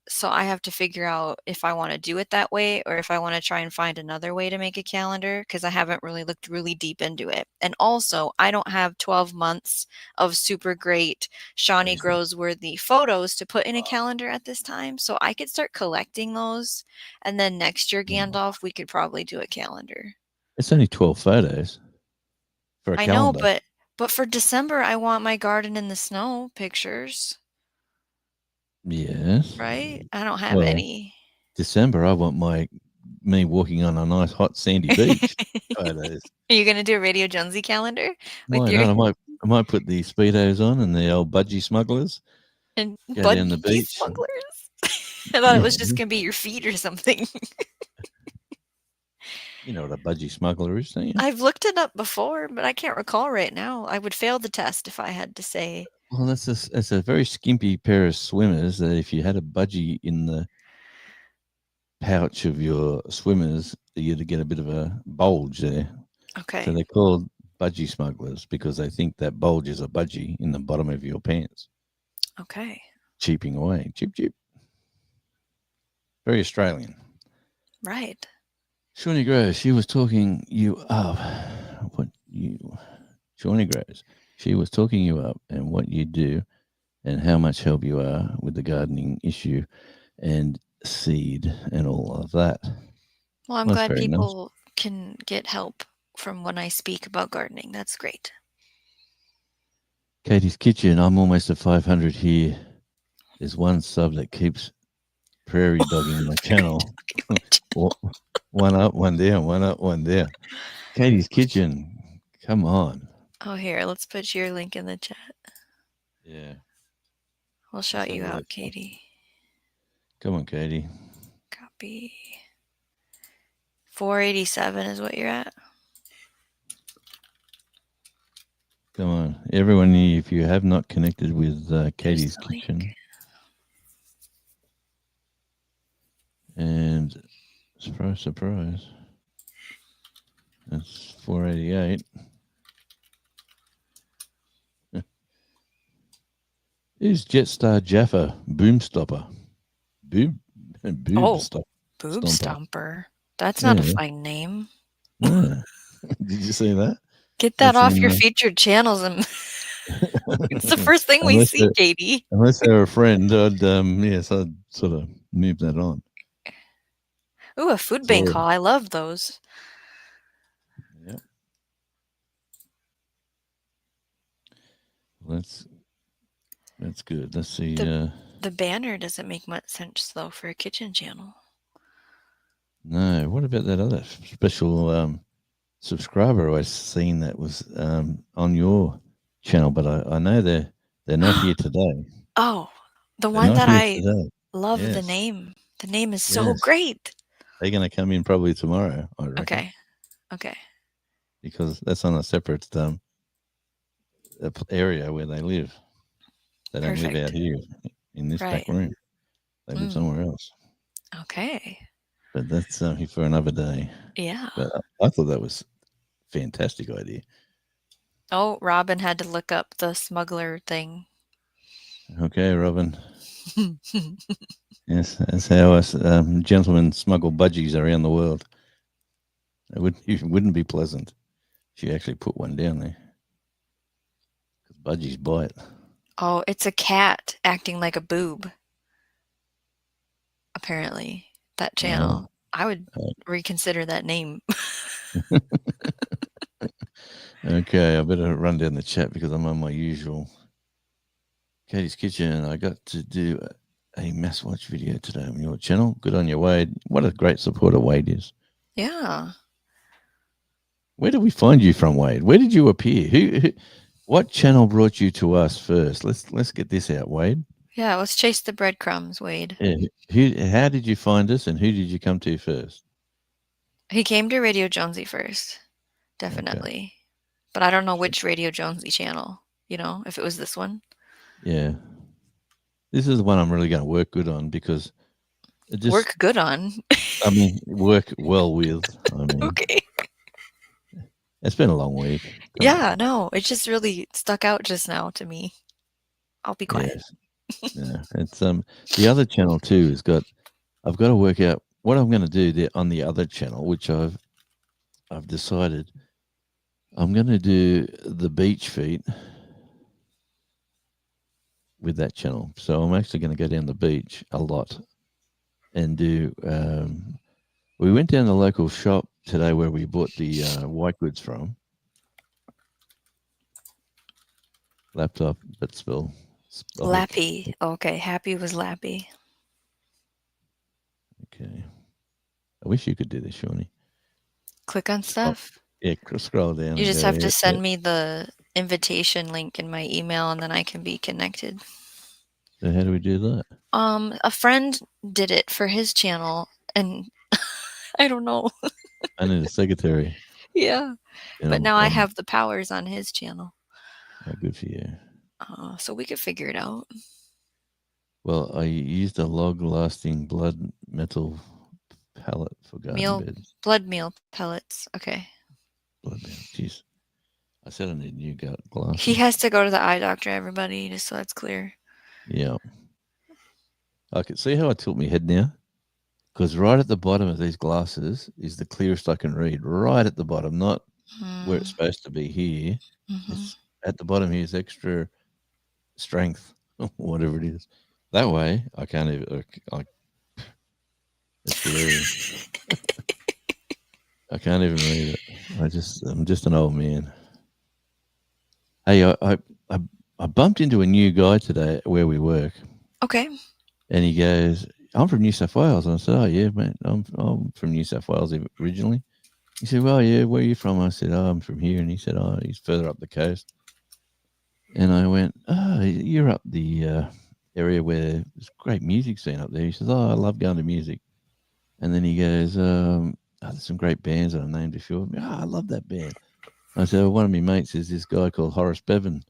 [SPEAKER 2] So I have to figure out if I want to do it that way or if I want to try and find another way to make a calendar because I haven't really looked really deep into it. And also, I don't have 12 months of super great Shawnee Grows worthy photos to put in a calendar at this time. So I could start collecting those. And then next year, Gandalf, we could probably do a calendar.
[SPEAKER 1] It's only 12 photos for a
[SPEAKER 2] I know,
[SPEAKER 1] calendar.
[SPEAKER 2] but for December, I want my garden in the snow pictures,
[SPEAKER 1] Yes.
[SPEAKER 2] right? I don't have
[SPEAKER 1] Well,
[SPEAKER 2] any.
[SPEAKER 1] December, I want me walking on a nice hot sandy beach photos.
[SPEAKER 2] Are you gonna do a Radio Jonesy calendar with
[SPEAKER 1] Why
[SPEAKER 2] your
[SPEAKER 1] not? I might put the speedos on and the old budgie smugglers.
[SPEAKER 2] and
[SPEAKER 1] Go down the
[SPEAKER 2] budgie
[SPEAKER 1] beach.
[SPEAKER 2] smugglers? I thought it was
[SPEAKER 1] Yeah.
[SPEAKER 2] just gonna be your feet or something.
[SPEAKER 1] You know what a budgie smuggler is, don't you?
[SPEAKER 2] I've looked it up before, but I can't recall right now. I would fail the test if I had to say.
[SPEAKER 1] Well, that's a very skimpy pair of swimmers that if you had a budgie in the pouch of your swimmers, you'd get a bit of a bulge there.
[SPEAKER 2] Okay.
[SPEAKER 1] So they're called budgie smugglers because they think that bulge is a budgie in the bottom of your pants.
[SPEAKER 2] Okay.
[SPEAKER 1] Cheaping away. Cheap, cheap. Very Australian.
[SPEAKER 2] Right.
[SPEAKER 1] Shawnee Grows, she was talking you up. Shawnee Grows, she was talking you up and what you do and how much help you are with the gardening issue and seed and all of that.
[SPEAKER 2] Well, I'm
[SPEAKER 1] That's
[SPEAKER 2] glad
[SPEAKER 1] very nice.
[SPEAKER 2] people can get help from when I speak about gardening. That's great.
[SPEAKER 1] Katie's Kitchen, I'm almost at 500 here. There's one sub that keeps prairie dogging my channel. One up, one down, one up, one down. Katie's Kitchen, come on.
[SPEAKER 2] Oh, here, let's put your link in the chat.
[SPEAKER 1] Yeah.
[SPEAKER 2] We'll shout you out, Katie.
[SPEAKER 1] Come on, Katie.
[SPEAKER 2] Copy. 487 is what you're at.
[SPEAKER 1] Come on. Everyone, if you have not connected with Katie's Kitchen. And surprise, surprise. That's 488. Is Jetstar Jaffa Boomstopper? Boob
[SPEAKER 2] Stomper. Boob Stomper. That's not a fine name.
[SPEAKER 1] Yeah. Did you see that?
[SPEAKER 2] Get that off your featured channels. And it's the first thing we see, Katie.
[SPEAKER 1] Unless they're a friend, I'd sort of move that on.
[SPEAKER 2] Ooh, a food bank haul. I love those.
[SPEAKER 1] Yep. That's good. Let's see.
[SPEAKER 2] The banner doesn't make much sense though for a kitchen channel.
[SPEAKER 1] No. What about that other special subscriber I seen that was on your channel? But I know they're not here today.
[SPEAKER 2] Oh, the one that I love the name. The name is so great.
[SPEAKER 1] They're going to come in probably tomorrow, I reckon.
[SPEAKER 2] Okay.
[SPEAKER 1] Because that's on a separate area where they live. They don't live out here in this back room. They live somewhere else.
[SPEAKER 2] Okay.
[SPEAKER 1] But that's for another day.
[SPEAKER 2] Yeah.
[SPEAKER 1] But I thought that was a fantastic idea.
[SPEAKER 2] Oh, Robin had to look up the smuggler thing.
[SPEAKER 1] Okay, Robin. Yes, that's how us gentlemen smuggle budgies around the world. It wouldn't be pleasant if you actually put one down there. Because budgies bite.
[SPEAKER 2] Oh, it's a cat acting like a boob. Apparently, that channel. I would reconsider that name.
[SPEAKER 1] Okay, I better run down the chat because I'm on my usual. Katie's Kitchen. I got to do a mass watch video today on your channel. Good on you, Wade. What a great supporter Wade is.
[SPEAKER 2] Yeah.
[SPEAKER 1] Where did we find you from, Wade? Where did you appear? What channel brought you to us first? Let's get this out, Wade.
[SPEAKER 2] Yeah, let's chase the breadcrumbs, Wade.
[SPEAKER 1] Yeah, how did you find us, and who did you come to first?
[SPEAKER 2] He came to Radio Jonesy first, definitely. Okay. But I don't know which Radio Jonesy channel, if it was this one.
[SPEAKER 1] Yeah. This is the one I'm really going to work good on because
[SPEAKER 2] work good on?
[SPEAKER 1] I mean, work well with.
[SPEAKER 2] Okay.
[SPEAKER 1] It's been a long week.
[SPEAKER 2] Yeah, no, it just really stuck out just now to me. I'll be quiet.
[SPEAKER 1] Yes. Yeah, it's the other channel too I've got to work out what I'm going to do there on the other channel, which I've decided I'm going to do the beach feet with that channel. So I'm actually going to go down the beach a lot and do. We went down the local shop today where we bought the white goods from. Laptop, but spill.
[SPEAKER 2] Lappy. Okay, Happy was Lappy.
[SPEAKER 1] Okay. I wish you could do this, Shawnee.
[SPEAKER 2] Click on stuff?
[SPEAKER 1] Yeah, scroll down.
[SPEAKER 2] You just have to send me the invitation link in my email and then I can be connected.
[SPEAKER 1] So how do we do that?
[SPEAKER 2] A friend did it for his channel and I don't know.
[SPEAKER 1] I need a secretary.
[SPEAKER 2] Yeah. But now I have the powers on his channel.
[SPEAKER 1] Oh, good for you.
[SPEAKER 2] So we could figure it out.
[SPEAKER 1] Well, I used a log-lasting blood metal pellet for garden beds.
[SPEAKER 2] Blood meal pellets. Okay.
[SPEAKER 1] Blood meal. Jeez. I said I need new glasses.
[SPEAKER 2] He has to go to the eye doctor, everybody, just so that's clear.
[SPEAKER 1] Yeah. I can see how I tilt my head now. Because right at the bottom of these glasses is the clearest I can read. Right at the bottom, not where it's supposed to be here. It's at the bottom here is extra strength, whatever it is. That way, I can't even. It's hilarious. I can't even read it. I'm just an old man. Hey, I bumped into a new guy today where we work.
[SPEAKER 2] Okay.
[SPEAKER 1] And he goes, "I'm from New South Wales." And I said, "Oh yeah, mate, I'm from New South Wales originally." He said, "Well, yeah, where are you from?" I said, "Oh, I'm from here." And he said, "Oh, he's further up the coast." And I went, "Oh, you're up the area where there's great music scene up there." He says, "Oh, I love going to music." And then he goes, "There's some great bands that I named a few of them." "Oh, I love that band." I said, "Well, one of my mates is this guy called Horace Bevan."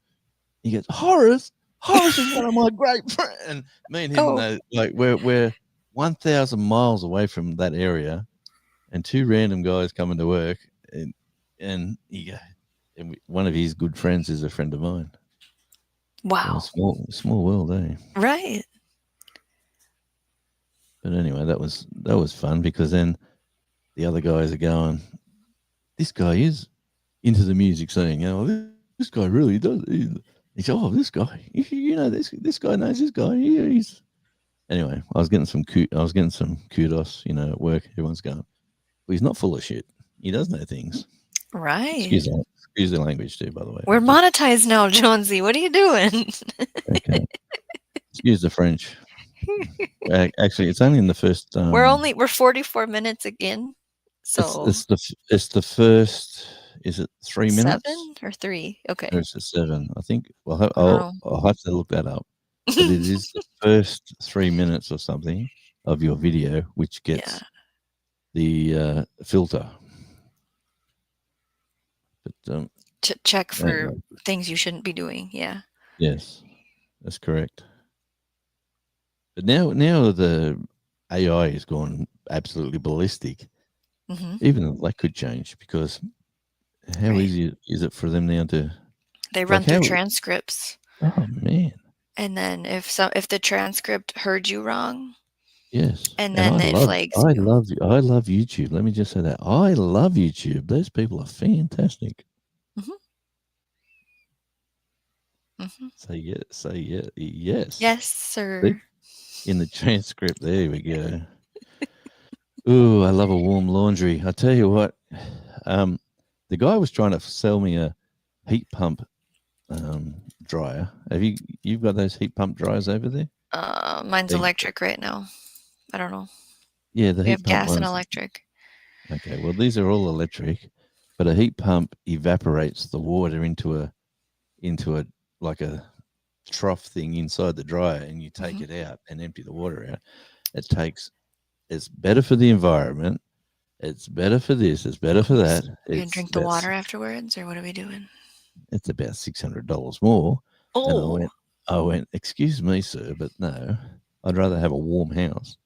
[SPEAKER 1] He goes, Horace is one of my great friends. And me and him, like we're 1,000 miles away from that area, and two random guys coming to work, and he goes, and one of his good friends is a friend of mine.
[SPEAKER 2] Wow.
[SPEAKER 1] So small world, eh?
[SPEAKER 2] Right.
[SPEAKER 1] But anyway, that was fun because then the other guys are going, this guy is into the music scene. This guy really does. He said, "Oh, this guy, this guy knows this guy." He's anyway. I was getting some kudos, at work. Everyone's going, "Well, he's not full of shit. He does know things."
[SPEAKER 2] Right.
[SPEAKER 1] Excuse the language too, by the way.
[SPEAKER 2] We're monetized now, Jonesy. What are you doing?
[SPEAKER 1] Okay. Excuse the French. Actually, it's only in the first.
[SPEAKER 2] We're 44 minutes again. So
[SPEAKER 1] it's the first. Is it 3 minutes?
[SPEAKER 2] 7 or 3? Okay.
[SPEAKER 1] Or is it 7? I think. Well, I'll have to look that up. But it is the first 3 minutes or something of your video, which gets the filter. But
[SPEAKER 2] to check for things you shouldn't be doing. Yeah.
[SPEAKER 1] Yes, that's correct. But now the AI is gone absolutely ballistic. Even that could change because how easy is it for them now to?
[SPEAKER 2] They run through transcripts.
[SPEAKER 1] Oh man!
[SPEAKER 2] And then if the transcript heard you wrong,
[SPEAKER 1] yes,
[SPEAKER 2] and then it flags.
[SPEAKER 1] I love YouTube. Let me just say that I love YouTube. Those people are fantastic. Say yes.
[SPEAKER 2] Yes, sir.
[SPEAKER 1] In the transcript, there we go. Ooh, I love a warm laundry. I tell you what, the guy was trying to sell me a heat pump dryer. You've got those heat pump dryers over there?
[SPEAKER 2] Mine's electric right now. I don't know.
[SPEAKER 1] Yeah, we
[SPEAKER 2] have gas and electric.
[SPEAKER 1] Okay, well these are all electric, but a heat pump evaporates the water into a like a trough thing inside the dryer, and you take
[SPEAKER 2] Mhm.
[SPEAKER 1] it out and empty the water out. It's better for the environment. It's better for this. It's better for that.
[SPEAKER 2] We're gonna drink the water afterwards, or what are we doing?
[SPEAKER 1] It's about $600 more. And
[SPEAKER 2] Oh,
[SPEAKER 1] I went, excuse me, sir, but no, I'd rather have a warm house.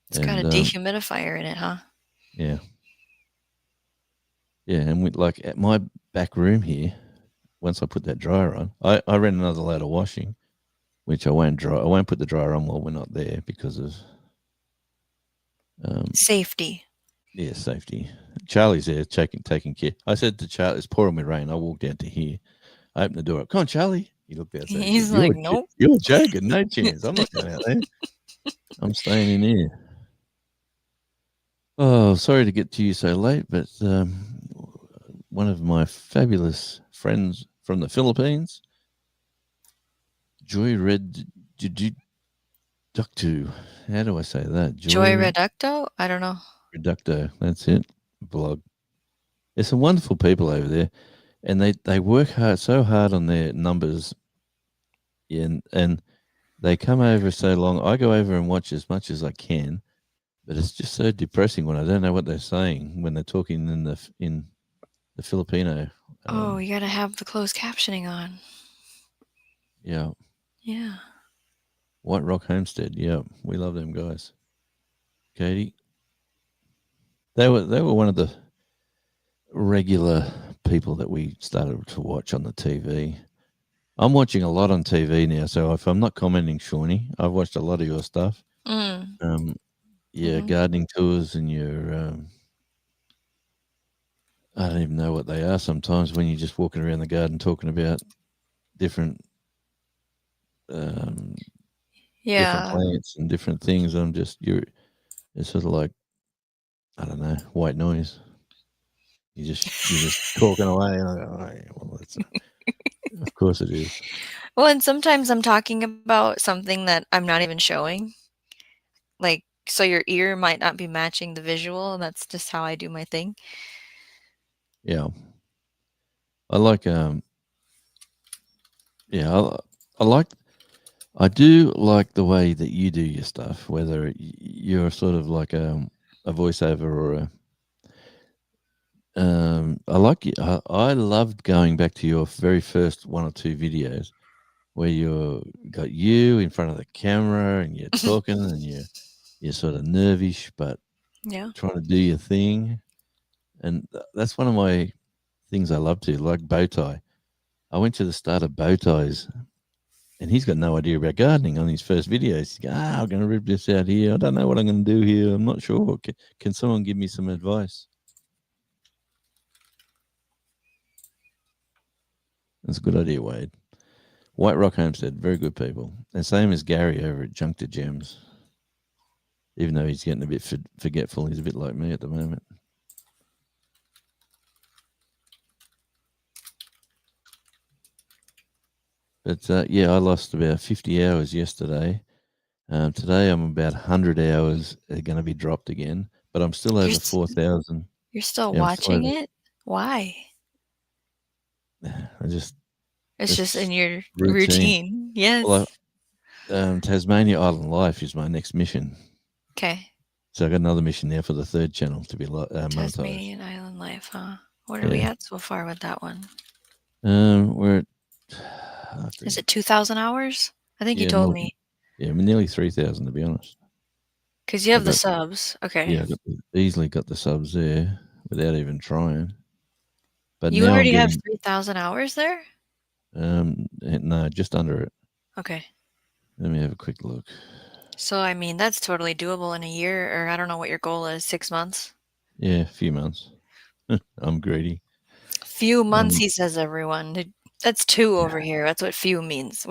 [SPEAKER 2] it's got a dehumidifier in it, huh?
[SPEAKER 1] Yeah. Yeah, and with like at my back room here, once I put that dryer on, I ran another load of washing, which I won't put the dryer on while we're not there because of
[SPEAKER 2] Safety.
[SPEAKER 1] yeah, safety. Charlie's there taking care. I said to Charlie, it's pouring with rain. I walked out to here. I opened the door. Come on, Charlie. He looked outside.
[SPEAKER 2] He's like, nope.
[SPEAKER 1] You're joking. No chance. I'm not going out there. I'm staying in here. Oh, sorry to get to you so late, but one of my fabulous friends from the Philippines, Joy Reducto. How do I say that?
[SPEAKER 2] Joy Reducto? I don't know.
[SPEAKER 1] Reducto. That's it. Blog. There's some wonderful people over there, and they work so hard on their numbers, and they come over so long. I go over and watch as much as I can, but it's just so depressing when I don't know what they're saying when they're talking in the Filipino.
[SPEAKER 2] You gotta have the closed captioning on.
[SPEAKER 1] Yeah.
[SPEAKER 2] Yeah.
[SPEAKER 1] White Rock Homestead. Yeah, we love them guys. Katie. They were one of the regular people that we started to watch on the TV. I'm watching a lot on TV now, so if I'm not commenting, Shawnee, I've watched a lot of your stuff. Gardening tours and your I don't even know what they are sometimes when you're just walking around the garden talking about different different plants and different things. It's sort of like, I don't know, white noise. You're just talking away. And I go, oh, yeah, well, that's of course it is.
[SPEAKER 2] Well, and sometimes I'm talking about something that I'm not even showing. Like, so your ear might not be matching the visual, and that's just how I do my thing.
[SPEAKER 1] Yeah. I like I do like the way that you do your stuff, whether you're sort of like a voiceover or I loved going back to your very first one or two videos where got you in front of the camera and you're talking and you're sort of nervous but trying to do your thing, and that's one of my things I love to, like Bowtie. I went to the start of Bowtie's and he's got no idea about gardening on his first videos. He's going, I'm going to rip this out here. I don't know what I'm going to do here. I'm not sure. Can someone give me some advice? That's a good idea, Wade. White Rock Homestead, very good people. And same as Gary over at Junk to Gems. Even though he's getting a bit forgetful, he's a bit like me at the moment. But I lost about 50 hours yesterday. Today I'm about 100 hours are going to be dropped again, but I'm still over 4,000.
[SPEAKER 2] You're still watching it? Why?
[SPEAKER 1] It's
[SPEAKER 2] just in your routine. Yes.
[SPEAKER 1] Well, Tasmania Island Life is my next mission.
[SPEAKER 2] Okay.
[SPEAKER 1] So I got another mission there for the third channel to be monetized.
[SPEAKER 2] Tasmanian Island Life, huh? What are we at so far with that one?
[SPEAKER 1] We're at,
[SPEAKER 2] is it 2,000 hours? I think you told me.
[SPEAKER 1] Yeah, we're nearly 3,000 to be honest.
[SPEAKER 2] Because you have the subs. Okay.
[SPEAKER 1] Yeah, easily got the subs there without even trying. But
[SPEAKER 2] you already have 3,000 hours there?
[SPEAKER 1] No, just under it.
[SPEAKER 2] Okay.
[SPEAKER 1] Let me have a quick look.
[SPEAKER 2] So, I mean, that's totally doable in a year, or I don't know what your goal is, 6 months?
[SPEAKER 1] Yeah, a few months. I'm greedy.
[SPEAKER 2] Few months, he says, everyone. That's 2 over here. That's what few means.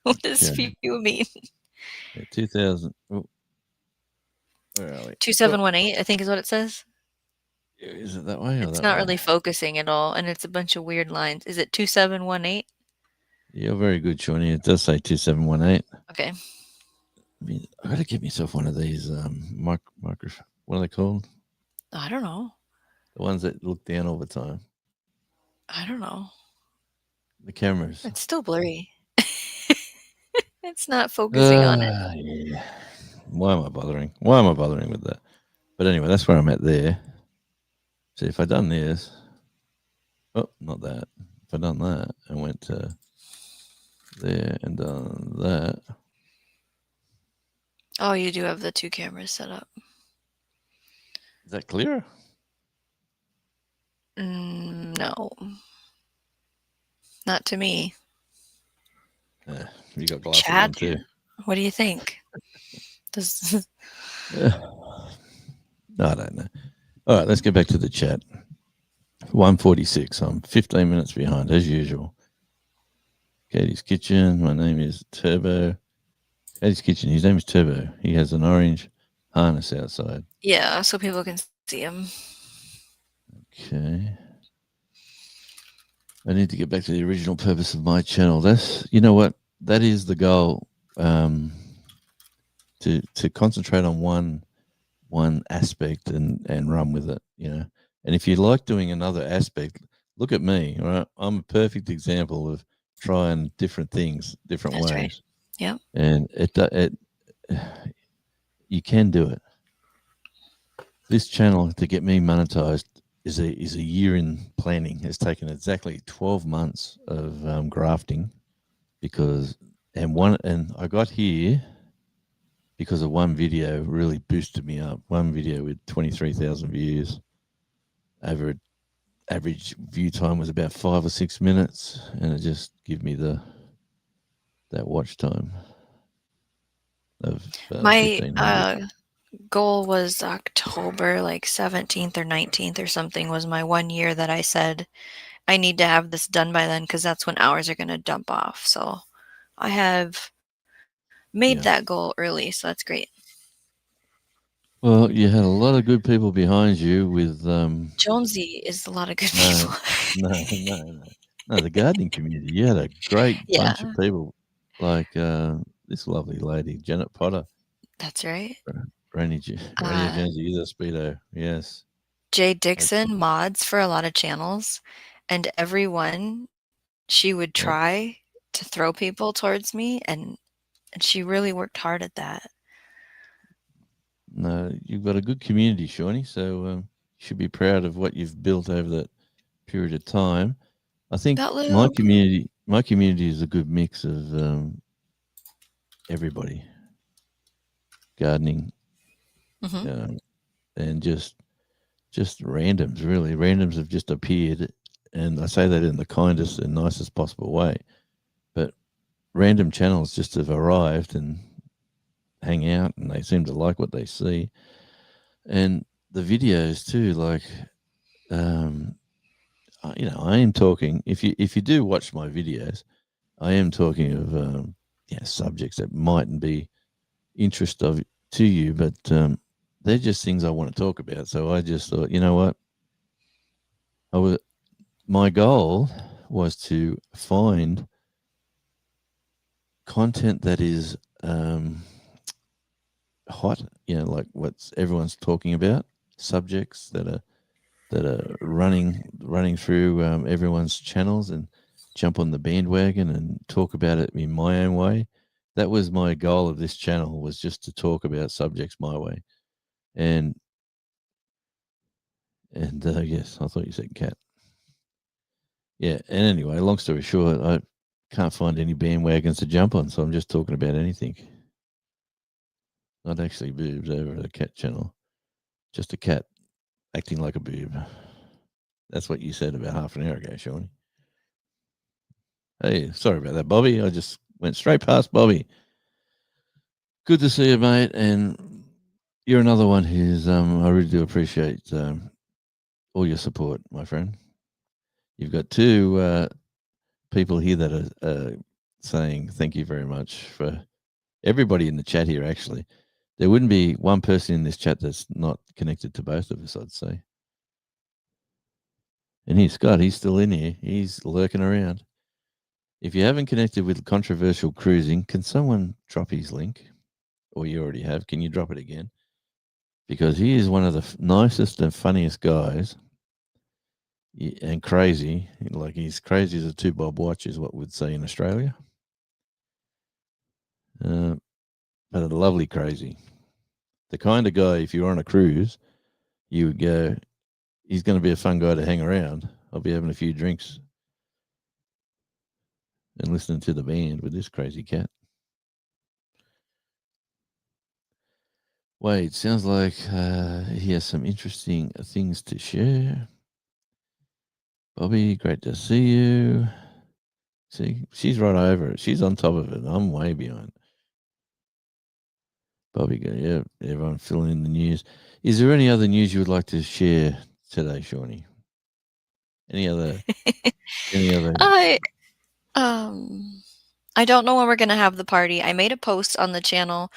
[SPEAKER 2] What does few mean?
[SPEAKER 1] Yeah, 2,000. Oh, where are we?
[SPEAKER 2] 2718, I think is what it says.
[SPEAKER 1] Is it that way?
[SPEAKER 2] It's not really focusing at all, and it's a bunch of weird lines. Is it 2718?
[SPEAKER 1] You're very good, Shawnee. It does say 2718.
[SPEAKER 2] Okay.
[SPEAKER 1] I got to get myself one of these micro. What are they called?
[SPEAKER 2] I don't know.
[SPEAKER 1] The ones that look down all the time.
[SPEAKER 2] I don't know.
[SPEAKER 1] The cameras.
[SPEAKER 2] It's still blurry. It's not focusing on it.
[SPEAKER 1] Yeah. Why am I bothering? Why am I bothering with that? But anyway, that's where I'm at there. See, if I'd done this, oh, not that. If I'd done that and went to there and done that.
[SPEAKER 2] Oh, you do have the 2 cameras set up.
[SPEAKER 1] Is that clearer?
[SPEAKER 2] No. Not to me.
[SPEAKER 1] You got glasses
[SPEAKER 2] Chad,
[SPEAKER 1] on too.
[SPEAKER 2] what do you think? Does
[SPEAKER 1] I don't know. All right, let's get back to the chat. 1:46. I'm 15 minutes behind as usual. Katie's Kitchen. My name is Turbo. Katie's Kitchen. His name is Turbo. He has an orange harness outside.
[SPEAKER 2] Yeah, so people can see him.
[SPEAKER 1] Okay. I need to get back to the original purpose of my channel. That's, you know what? That is the goal. To concentrate on one aspect and run with it, you know. And if you like doing another aspect, look at me, right? I'm a perfect example of trying different things, different
[SPEAKER 2] That's
[SPEAKER 1] ways.
[SPEAKER 2] right. Yeah.
[SPEAKER 1] And it you can do it. This channel, to get me monetized, is a year in planning. It's taken exactly 12 months of grafting, and I got here because of one video really boosted me up. One video with 23,000 views. Average view time was about 5 or 6 minutes, and it just gave me that watch time of
[SPEAKER 2] my goal was October like 17th or 19th or something was my 1 year that I said I need to have this done by then because that's when hours are going to dump off. So I have made that goal early, so that's great.
[SPEAKER 1] Well, you had a lot of good people behind you with
[SPEAKER 2] Jonesy is a lot of good people.
[SPEAKER 1] No, the gardening community. You had a great bunch of people, like this lovely lady, Janet Potter.
[SPEAKER 2] That's right.
[SPEAKER 1] Radio Jonesy, user Speedo, yes.
[SPEAKER 2] Jay Dixon mods for a lot of channels, and everyone she would try to throw people towards me, and she really worked hard at that.
[SPEAKER 1] No, you've got a good community, Shawnee, so you should be proud of what you've built over that period of time. I think my community is a good mix of everybody. Gardening, and just randoms, really. Randoms have just appeared, and I say that in the kindest and nicest possible way. But random channels just have arrived and hang out, and they seem to like what they see. And the videos too, like, you know, I am talking. If you do watch my videos, I am talking of subjects that mightn't be interest to you, but they're just things I want to talk about. So I just thought, you know what, my goal was to find content that is hot, you know, like what everyone's talking about, subjects that are running through everyone's channels, and jump on the bandwagon and talk about it in my own way. That was my goal of this channel, was just to talk about subjects my way. And yes, I thought you said cat. Yeah, and anyway, long story short, I can't find any bandwagons to jump on, so I'm just talking about anything. Not actually boobs over the cat channel, just a cat acting like a boob. That's what you said about half an hour ago, Shawnee. Hey, sorry about that, Bobby. I just went straight past Bobby. Good to see you, mate. And you're another one who's I really do appreciate all your support, my friend. You've got two people here that are saying thank you very much. For everybody in the chat here, actually. There wouldn't be one person in this chat that's not connected to both of us, I'd say. And here's Scott. He's still in here. He's lurking around. If you haven't connected with Controversial Cruising, can someone drop his link? Or you already have. Can you drop it again? Because he is one of the nicest and funniest guys and crazy. Like he's crazy as a 2-bob watch is what we'd say in Australia. But a lovely crazy. The kind of guy, if you're on a cruise, you would go, he's going to be a fun guy to hang around. I'll be having a few drinks and listening to the band with this crazy cat. Wade, sounds like he has some interesting things to share. Bobby, great to see you. See, she's right over it. She's on top of it. I'm way behind. Bobby, yeah, everyone filling in the news. Is there any other news you would like to share today, Shawnee? Any other?
[SPEAKER 2] I don't know when we're gonna have the party. I made a post on the channel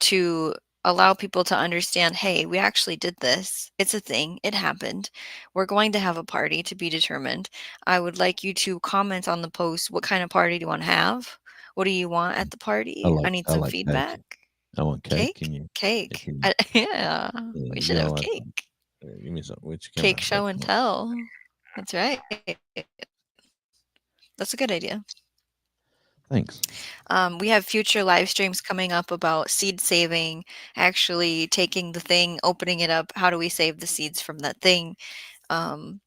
[SPEAKER 2] to allow people to understand, hey, we actually did this. It's a thing. It happened. We're going to have a party to be determined. I would like you to comment on the post. What kind of party do you want to have? What do you want at the party? I need some
[SPEAKER 1] like
[SPEAKER 2] feedback.
[SPEAKER 1] Cake. I want cake.
[SPEAKER 2] Cake?
[SPEAKER 1] Cake.
[SPEAKER 2] Yeah, we should have cake.
[SPEAKER 1] Give me some. Which
[SPEAKER 2] cake show and tell. That's right. That's a good idea.
[SPEAKER 1] Thanks.
[SPEAKER 2] We have future live streams coming up about seed saving, actually taking the thing, opening it up. How do we save the seeds from that thing? I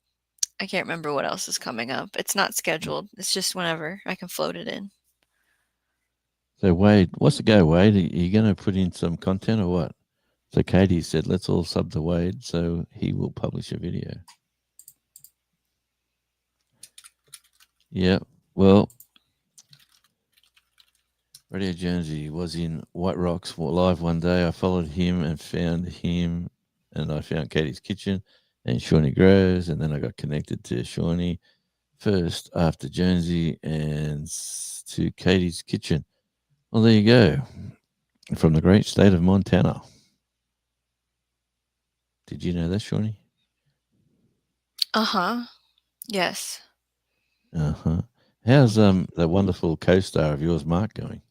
[SPEAKER 2] can't remember what else is coming up. It's not scheduled. It's just whenever I can float it in.
[SPEAKER 1] So Wade, what's the go, Wade? Are you going to put in some content or what? So Katie said, let's all sub to Wade so he will publish a video. Yeah, well, Radio Jonesy was in White Rocks live one day. I followed him and found him, and I found Katie's Kitchen and Shawnee Groves, and then I got connected to Shawnee first after Jonesy and to Katie's Kitchen. Well, there you go. From the great state of Montana. Did you know that, Shawnee?
[SPEAKER 2] Uh-huh. Yes.
[SPEAKER 1] Uh-huh. How's that wonderful co-star of yours, Mark, going?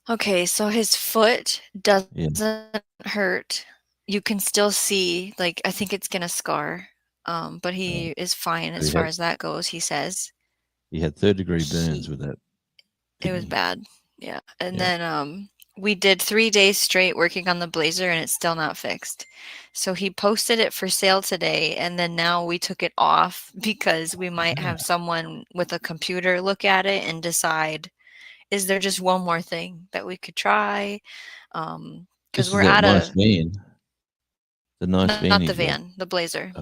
[SPEAKER 2] Okay, so his foot doesn't hurt. You can still see, like, I think it's gonna scar. But he is fine as far as that goes, he says.
[SPEAKER 1] He had third-degree burns with that.
[SPEAKER 2] It was bad. Yeah. And then we did 3 days straight working on the Blazer and it's still not fixed. So he posted it for sale today, and then now we took it off because we might have someone with a computer look at it and decide, is there just one more thing that we could try? Because we're at
[SPEAKER 1] nice van. The nice van.
[SPEAKER 2] Not the van, the Blazer.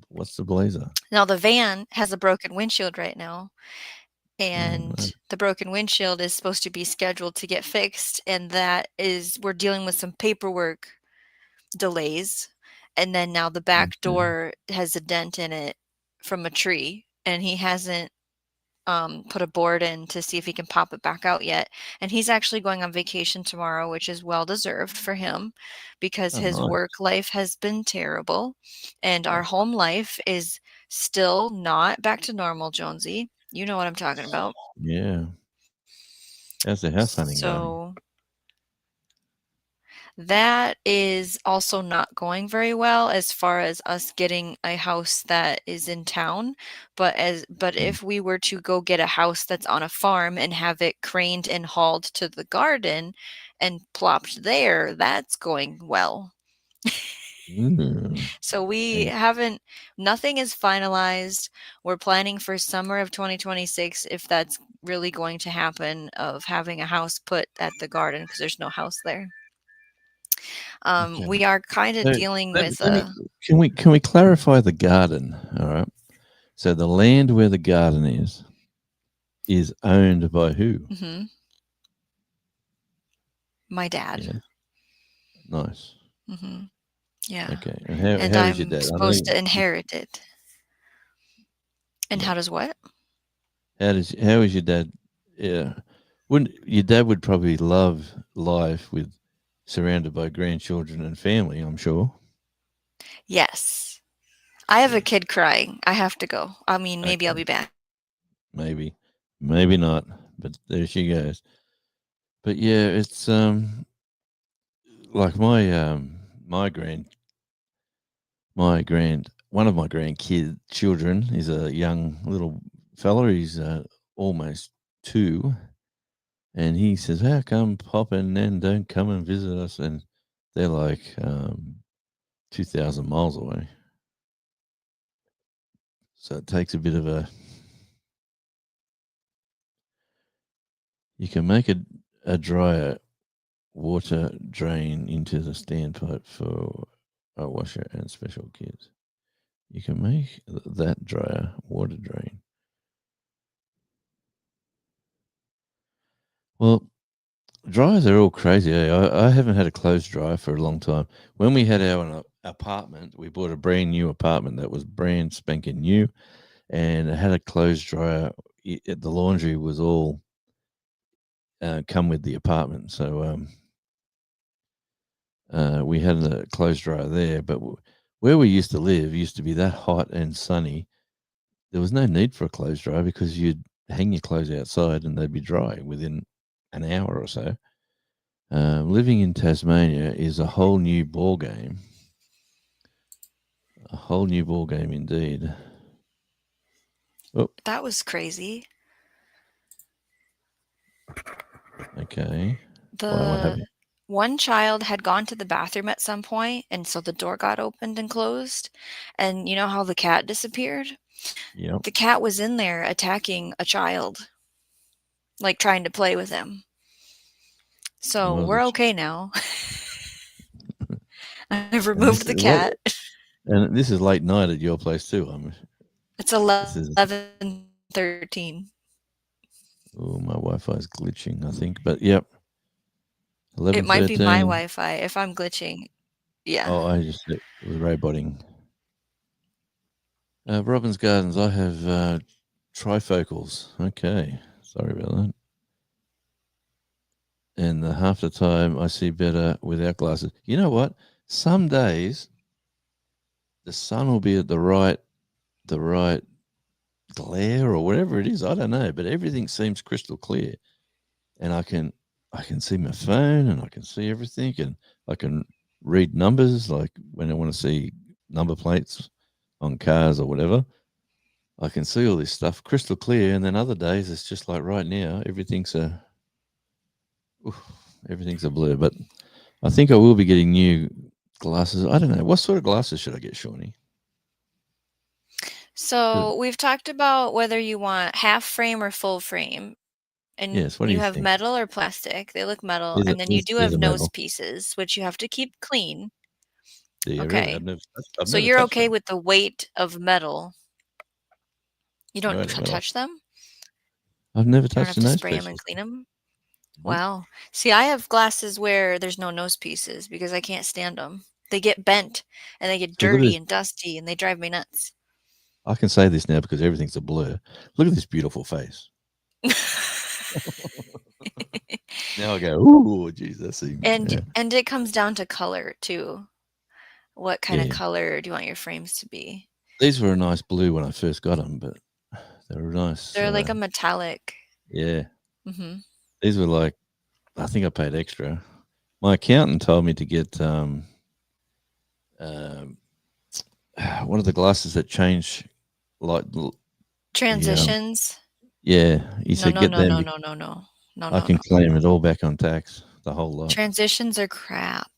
[SPEAKER 1] What's the Blazer?
[SPEAKER 2] Now the van has a broken windshield right now. And the broken windshield is supposed to be scheduled to get fixed, and we're dealing with some paperwork delays. And then now the back door has a dent in it from a tree, and he hasn't put a board in to see if he can pop it back out yet. And he's actually going on vacation tomorrow, which is well deserved for him because his work life has been terrible, and our home life is still not back to normal, Jonesy. You know what I'm talking about.
[SPEAKER 1] Yeah. How's the house hunting going?
[SPEAKER 2] So that is also not going very well as far as us getting a house that is in town. But if we were to go get a house that's on a farm and have it craned and hauled to the garden and plopped there, that's going well. So we nothing is finalized. We're planning for summer of 2026, if that's really going to happen, of having a house put at the garden because there's no house there. We are kind of dealing with
[SPEAKER 1] Can we clarify the garden? All right. So the land where the garden is owned by who?
[SPEAKER 2] Mm-hmm. My dad.
[SPEAKER 1] Yeah. Nice.
[SPEAKER 2] Mm-hmm. Yeah.
[SPEAKER 1] Okay. And how is your dad?
[SPEAKER 2] I'm supposed to inherit it. And how does what?
[SPEAKER 1] How is your dad? Yeah. Your dad would probably love life surrounded by grandchildren and family, I'm sure.
[SPEAKER 2] Yes. I have a kid crying. I have to go. I mean, maybe I'll be back.
[SPEAKER 1] Maybe not, but there she goes. But yeah, it's like my one of my children is a young little fella. He's almost 2, and he says, "How come Pop and Nan don't come and visit us?" And they're like 2,000 miles away, so it takes a bit of a. You can make a dryer water drain into the standpipe for a washer and special kids. You can make that dryer water drain. Well, dryers are all crazy. I haven't had a clothes dryer for a long time. When we had our apartment, we bought a brand new apartment that was brand spanking new, and it had a clothes dryer. The laundry was all come with the apartment, so we had a clothes dryer there. But where we used to live used to be that hot and sunny. There was no need for a clothes dryer because you'd hang your clothes outside and they'd be dry within an hour or so. Living in Tasmania is a whole new ball game. A whole new ball game indeed. Oh,
[SPEAKER 2] That was crazy.
[SPEAKER 1] okay. Why am I
[SPEAKER 2] The
[SPEAKER 1] having?
[SPEAKER 2] one child had gone to the bathroom at some point, and so the door got opened and closed. And you know how the cat disappeared?
[SPEAKER 1] Yep.
[SPEAKER 2] The cat was in there attacking a child, like trying to play with him. So
[SPEAKER 1] Well,
[SPEAKER 2] we're okay now. I've
[SPEAKER 1] and this
[SPEAKER 2] removed the
[SPEAKER 1] what?
[SPEAKER 2] cat.
[SPEAKER 1] And this is late night at your place too.
[SPEAKER 2] It's
[SPEAKER 1] This is.
[SPEAKER 2] 11:13.
[SPEAKER 1] Oh, my Wi-Fi is glitching, I think. But yep,
[SPEAKER 2] It might be my
[SPEAKER 1] 11:13.
[SPEAKER 2] Wi-Fi if I'm glitching. Yeah.
[SPEAKER 1] Oh, it was roboting. Robin's Gardens. I have trifocals. Okay, sorry about that. And half the time I see better without glasses. You know what? Some days the sun will be at the right glare or whatever it is. I don't know, but everything seems crystal clear, and I can see my phone and I can see everything, and I can read numbers like when I want to see number plates on cars or whatever. I can see all this stuff crystal clear, and then other days it's just like right now oof, everything's a blur. But I think I will be getting new glasses. I don't know what sort of glasses should I get, Shawnee?
[SPEAKER 2] So we've talked about whether you want half frame or full frame. And
[SPEAKER 1] Yes. What do
[SPEAKER 2] you
[SPEAKER 1] you
[SPEAKER 2] have
[SPEAKER 1] think?
[SPEAKER 2] metal or plastic. They look metal. And then you do
[SPEAKER 1] These
[SPEAKER 2] have
[SPEAKER 1] are
[SPEAKER 2] nose
[SPEAKER 1] metal.
[SPEAKER 2] pieces, which you have to keep clean.
[SPEAKER 1] Yeah, really.
[SPEAKER 2] Okay.
[SPEAKER 1] I've
[SPEAKER 2] So
[SPEAKER 1] never
[SPEAKER 2] you're
[SPEAKER 1] touched
[SPEAKER 2] okay
[SPEAKER 1] them.
[SPEAKER 2] with the weight of metal. You don't
[SPEAKER 1] Right. Well,
[SPEAKER 2] touch them?
[SPEAKER 1] I've never
[SPEAKER 2] You don't
[SPEAKER 1] touched
[SPEAKER 2] have
[SPEAKER 1] the
[SPEAKER 2] to
[SPEAKER 1] nose
[SPEAKER 2] spray them and
[SPEAKER 1] pieces.
[SPEAKER 2] clean them?
[SPEAKER 1] Nope.
[SPEAKER 2] Wow. See, I have glasses where there's no nose pieces because I can't stand them. They get bent and they get
[SPEAKER 1] See, look at
[SPEAKER 2] dirty
[SPEAKER 1] this.
[SPEAKER 2] and dusty and they drive me nuts.
[SPEAKER 1] I can say this now because everything's a blur. Look at this beautiful face. Now I go, ooh, geez, that's yeah,
[SPEAKER 2] and it comes down to color too. What kind of
[SPEAKER 1] yeah.
[SPEAKER 2] color do you want your frames to be?
[SPEAKER 1] These were a nice blue when I first got them, but they were nice.
[SPEAKER 2] They're like a metallic.
[SPEAKER 1] Yeah,
[SPEAKER 2] Mhm.
[SPEAKER 1] these were like I think I paid extra. My accountant told me to get um, what are the glasses that change like the
[SPEAKER 2] Transitions?
[SPEAKER 1] yeah. He
[SPEAKER 2] No,
[SPEAKER 1] said
[SPEAKER 2] no,
[SPEAKER 1] get
[SPEAKER 2] no,
[SPEAKER 1] them.
[SPEAKER 2] no, no, no, no. No,
[SPEAKER 1] I
[SPEAKER 2] no,
[SPEAKER 1] can
[SPEAKER 2] no.
[SPEAKER 1] claim it all back on tax, the whole lot.
[SPEAKER 2] Transitions are crap.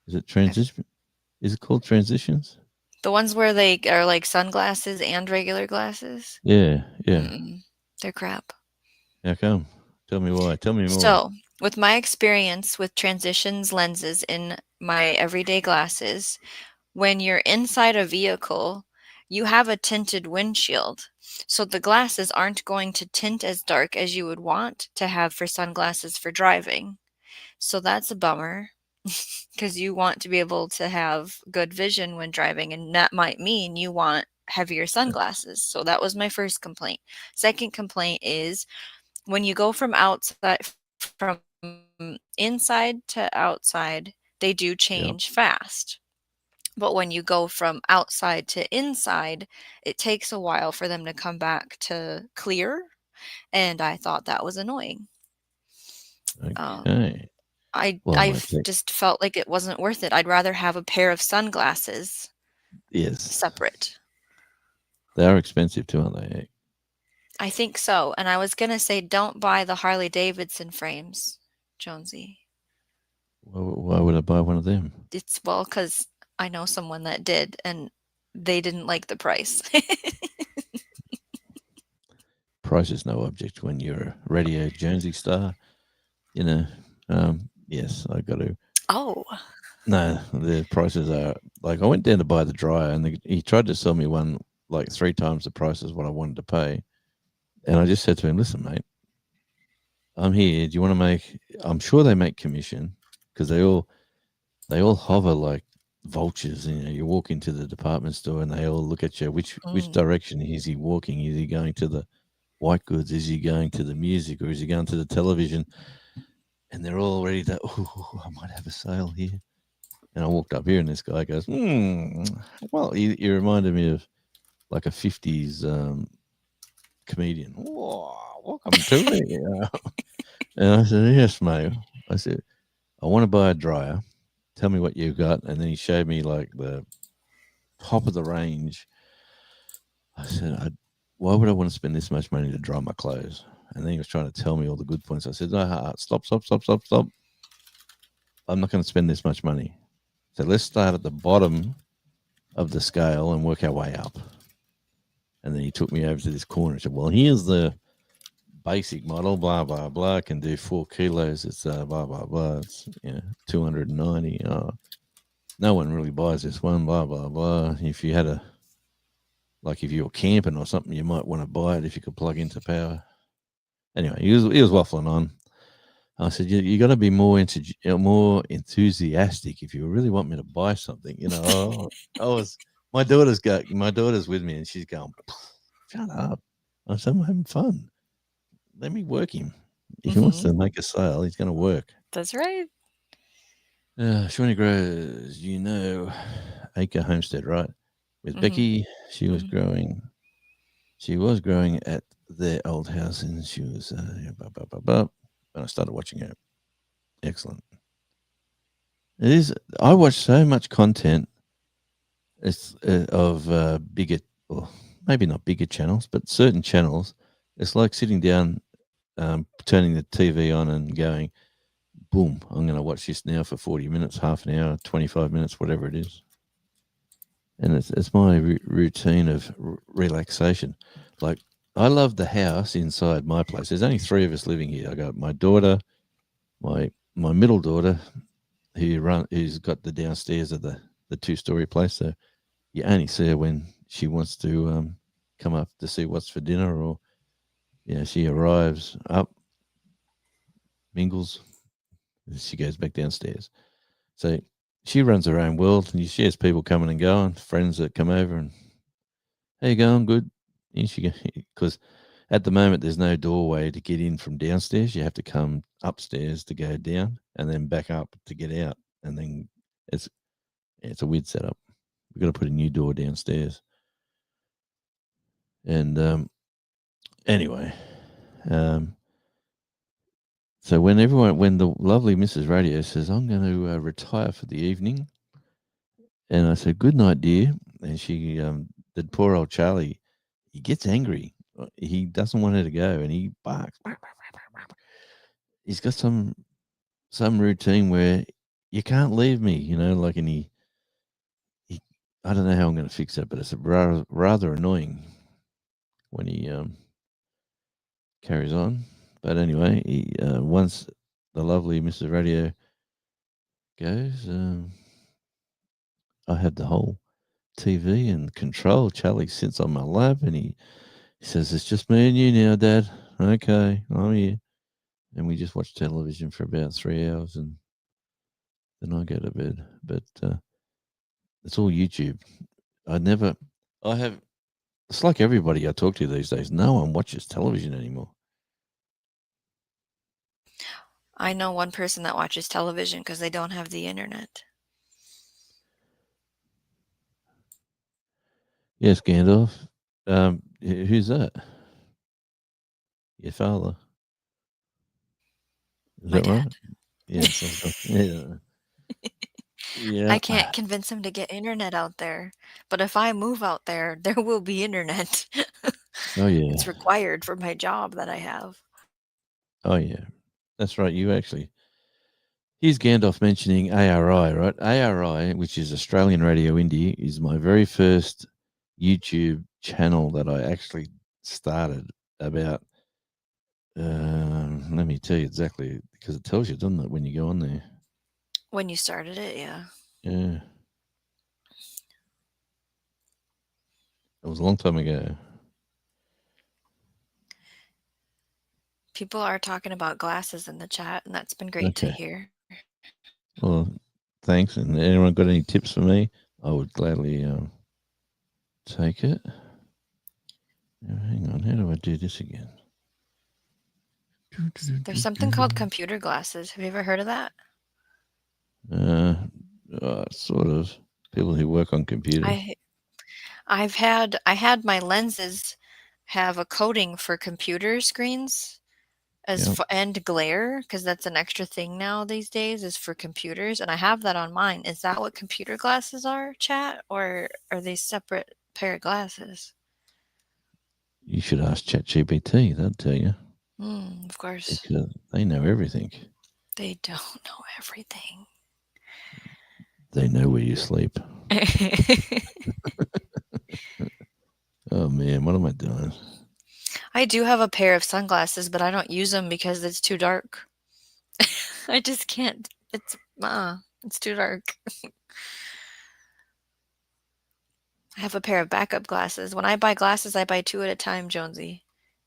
[SPEAKER 1] Is it
[SPEAKER 2] I've
[SPEAKER 1] transition? Is it called transitions?
[SPEAKER 2] the ones where they are like sunglasses and regular glasses?
[SPEAKER 1] Yeah, yeah.
[SPEAKER 2] Mm-mm, they're crap.
[SPEAKER 1] How come? Tell me why. Tell me more.
[SPEAKER 2] So, with my experience with transitions lenses in my everyday glasses, when you're inside a vehicle, you have a tinted windshield. So the glasses aren't going to tint as dark as you would want to have for sunglasses for driving. So that's a bummer because you want to be able to have good vision when driving, and that might mean you want heavier sunglasses. So that was my first complaint. Second complaint is when you go from inside to outside, they do
[SPEAKER 1] Yep.
[SPEAKER 2] change fast. But when you go from outside to inside, it takes a while for them to come back to clear, and I thought that was annoying. Um,
[SPEAKER 1] Okay. Well, my
[SPEAKER 2] I've just felt like it wasn't worth it. I'd rather have a pair of sunglasses
[SPEAKER 1] yes,
[SPEAKER 2] separate.
[SPEAKER 1] they are expensive too, aren't they?
[SPEAKER 2] I think so, and I was gonna say don't buy the Harley Davidson frames, Jonesy.
[SPEAKER 1] Why would I buy one of them?
[SPEAKER 2] It's well, 'cause I know someone that did, and they didn't like the price.
[SPEAKER 1] Price is no object when you're a Radio Jonesy star. You know, yes, I got to.
[SPEAKER 2] Oh.
[SPEAKER 1] No, the prices are like I went down to buy the dryer, and he tried to sell me one like 3 times the price as what I wanted to pay, and I just said to him, "Listen, mate, I'm here. Do you want to make? I'm sure they make commission because they all hover like vultures. You know, you walk into the department store and they all look at you. Which direction is he walking? Is he going to the white goods? Is he going to the music, or is he going to the television?" And they're all ready to. Oh, I might have a sale here. And I walked up here, and this guy goes, well, he reminded me of like a 50s comedian. Whoa, welcome to me. And I said, yes, mate. I said, I want to buy a dryer. Tell me what you've got. And then he showed me like the top of the range. I said, why would I want to spend this much money to dry my clothes? And then he was trying to tell me all the good points. I said, no, stop. I'm not going to spend this much money. So let's start at the bottom of the scale and work our way up. And then he took me over to this corner and said, well, here's the basic model, blah, blah, blah, can do 4 kilos. It's blah, blah, blah. It's 290. No one really buys this one, blah, blah, blah. If you had if you were camping or something, you might want to buy it if you could plug into power. Anyway, he was waffling on. I said, you got to be more enthusiastic if you really want me to buy something. My daughter's with me and she's going, shut up. I said, I'm having fun. Let me work him. If he wants to make a sale, he's going to work.
[SPEAKER 2] That's right.
[SPEAKER 1] Shawnee grows, Acre Homestead, right? With Becky, she was growing. She was growing at their old house, and she was and I started watching her. Excellent. It is. I watch so much content. It's of bigger, or maybe not bigger channels, but certain channels. It's like sitting down, turning the TV on, and going, "Boom! I'm going to watch this now for 40 minutes, half an hour, 25 minutes, whatever it is." And it's my routine of relaxation. Like, I love the house inside my place. There's only 3 of us living here. I got my daughter, my middle daughter, who's got the downstairs of the 2-story place. So you only see her when she wants to come up to see what's for dinner, or she arrives up, mingles, and she goes back downstairs. So she runs her own world, and she has people coming and going, friends that come over and, how you going? Good. And she go, because at the moment there's no doorway to get in from downstairs. You have to come upstairs to go down, and then back up to get out. And then it's a weird setup. We've got to put a new door downstairs. And anyway, so when the lovely Mrs. Radio says, I'm going to retire for the evening, and I said, good night, dear. And she, the poor old Charlie, he gets angry. He doesn't want her to go, and he barks. He's got some routine where you can't leave me, and he I don't know how I'm going to fix that, but it's rather annoying when he carries on. But anyway, he once the lovely Mrs. Radio goes, I have the whole TV and control. Charlie sits on my lap, and he says, it's just me and you now, Dad. Okay, I'm here. And we just watch television for about 3 hours, and then I go to bed. But it's all YouTube. It's like everybody I talk to these days. No one watches television anymore.
[SPEAKER 2] I know one person that watches television because they don't have the internet.
[SPEAKER 1] Yes, Gandalf. Who's that? Your father. Is
[SPEAKER 2] My
[SPEAKER 1] that right?
[SPEAKER 2] dad.
[SPEAKER 1] Yes, yeah, yeah.
[SPEAKER 2] I can't convince him to get internet out there, but if I move out there, there will be internet.
[SPEAKER 1] Oh yeah,
[SPEAKER 2] It's required for my job that I have.
[SPEAKER 1] oh yeah. That's right. Here's Gandalf mentioning ARI, right? ARI, which is Australian Radio Indie, is my very first YouTube channel that I actually started about. Let me tell you exactly because it tells you, doesn't it, when you go on there?
[SPEAKER 2] When you started it, yeah.
[SPEAKER 1] Yeah, it was a long time ago.
[SPEAKER 2] People are talking about glasses in the chat, and that's been great to
[SPEAKER 1] Okay.
[SPEAKER 2] hear.
[SPEAKER 1] Well, thanks. And anyone got any tips for me? I would gladly take it. Now, hang on. How do I do this again?
[SPEAKER 2] There's something called computer glasses. Have you ever heard of that?
[SPEAKER 1] Sort of. People who work on computers.
[SPEAKER 2] I had my lenses have a coating for computer screens
[SPEAKER 1] Yeah.
[SPEAKER 2] and glare, because that's an extra thing now these days is for computers, and I have that on mine. Is that what computer glasses are, chat, or are they separate pair of glasses?
[SPEAKER 1] You should ask ChatGPT. They'll tell you
[SPEAKER 2] Of course.
[SPEAKER 1] because they know everything.
[SPEAKER 2] They don't know everything.
[SPEAKER 1] They know where you sleep. Oh man, what am I doing?
[SPEAKER 2] I do have a pair of sunglasses, but I don't use them because it's too dark. I just can't. It's too dark. I have a pair of backup glasses. When I buy glasses, I buy 2 at a time, Jonesy,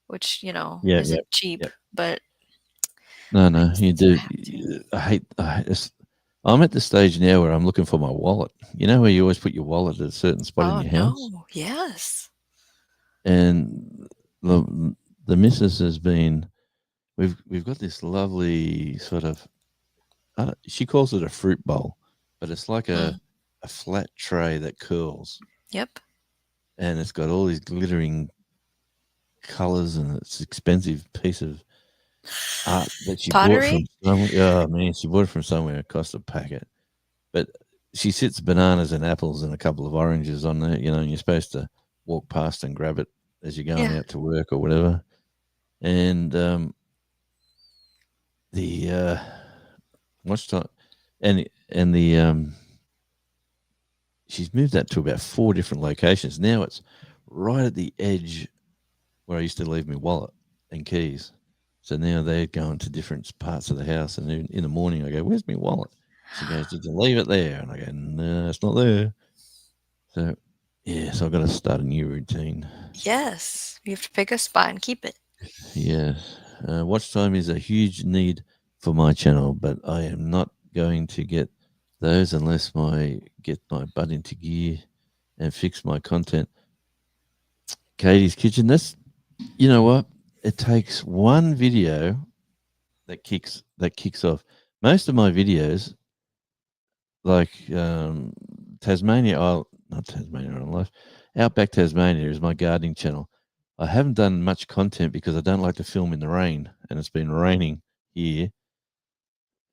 [SPEAKER 2] which,
[SPEAKER 1] Yeah, yeah,
[SPEAKER 2] isn't cheap,
[SPEAKER 1] yeah.
[SPEAKER 2] but
[SPEAKER 1] No,
[SPEAKER 2] I
[SPEAKER 1] no, you
[SPEAKER 2] just
[SPEAKER 1] do.
[SPEAKER 2] have to.
[SPEAKER 1] I'm at the stage now where I'm looking for my wallet. You know where you always put your wallet at a certain spot in
[SPEAKER 2] Oh,
[SPEAKER 1] your house,
[SPEAKER 2] no. Yes.
[SPEAKER 1] and the missus has been. We've got this lovely sort of. She calls it a fruit bowl, but it's like
[SPEAKER 2] Mm.
[SPEAKER 1] a flat tray that curls,
[SPEAKER 2] Yep.
[SPEAKER 1] and it's got all these glittering colors, and it's an expensive piece of art that she bought from
[SPEAKER 2] Pottery?
[SPEAKER 1] somewhere. Oh man, she bought it from somewhere. It cost a packet, but she sits bananas and apples and a couple of oranges on there, and you're supposed to walk past and grab it as you're going
[SPEAKER 2] Yeah.
[SPEAKER 1] out to work or whatever. And the what's time and the she's moved that to about 4 different locations. Now it's right at the edge where I used to leave my wallet and keys. So now they're going to different parts of the house. And in the morning, I go, "Where's my wallet?" She goes, "Did you leave it there?" And I go, "No, it's not there." So, yeah, so I've got to start a new routine.
[SPEAKER 2] Yes. You have to pick a spot and keep it.
[SPEAKER 1] Yeah. Watch time is a huge need for my channel, but I am not going to get those unless I get my butt into gear and fix my content. Katie's Kitchen. You know what? It takes one video that kicks off. Most of my videos, like Tasmania Island, not Tasmania Island Life, Outback Tasmania is my gardening channel. I haven't done much content because I don't like to film in the rain, and it's been raining here.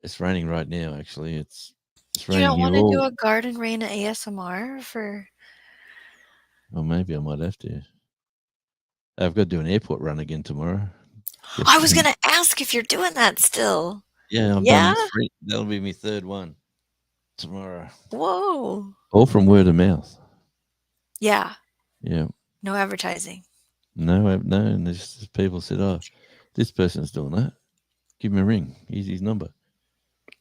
[SPEAKER 1] It's raining right now. Actually, it's
[SPEAKER 2] You
[SPEAKER 1] raining
[SPEAKER 2] don't
[SPEAKER 1] here
[SPEAKER 2] wanna do
[SPEAKER 1] all.
[SPEAKER 2] a garden rain ASMR for
[SPEAKER 1] Well, maybe I might have to. I've got to do an airport run again tomorrow. Get
[SPEAKER 2] I was
[SPEAKER 1] some.
[SPEAKER 2] gonna ask if you're doing that still.
[SPEAKER 1] Yeah, I've
[SPEAKER 2] Yeah?
[SPEAKER 1] done 3. That'll be my third one tomorrow.
[SPEAKER 2] Whoa.
[SPEAKER 1] All from word of mouth.
[SPEAKER 2] Yeah.
[SPEAKER 1] Yeah.
[SPEAKER 2] No advertising.
[SPEAKER 1] No, and there's just people said, "Oh, this person's doing that. Give him a ring. Here's his number."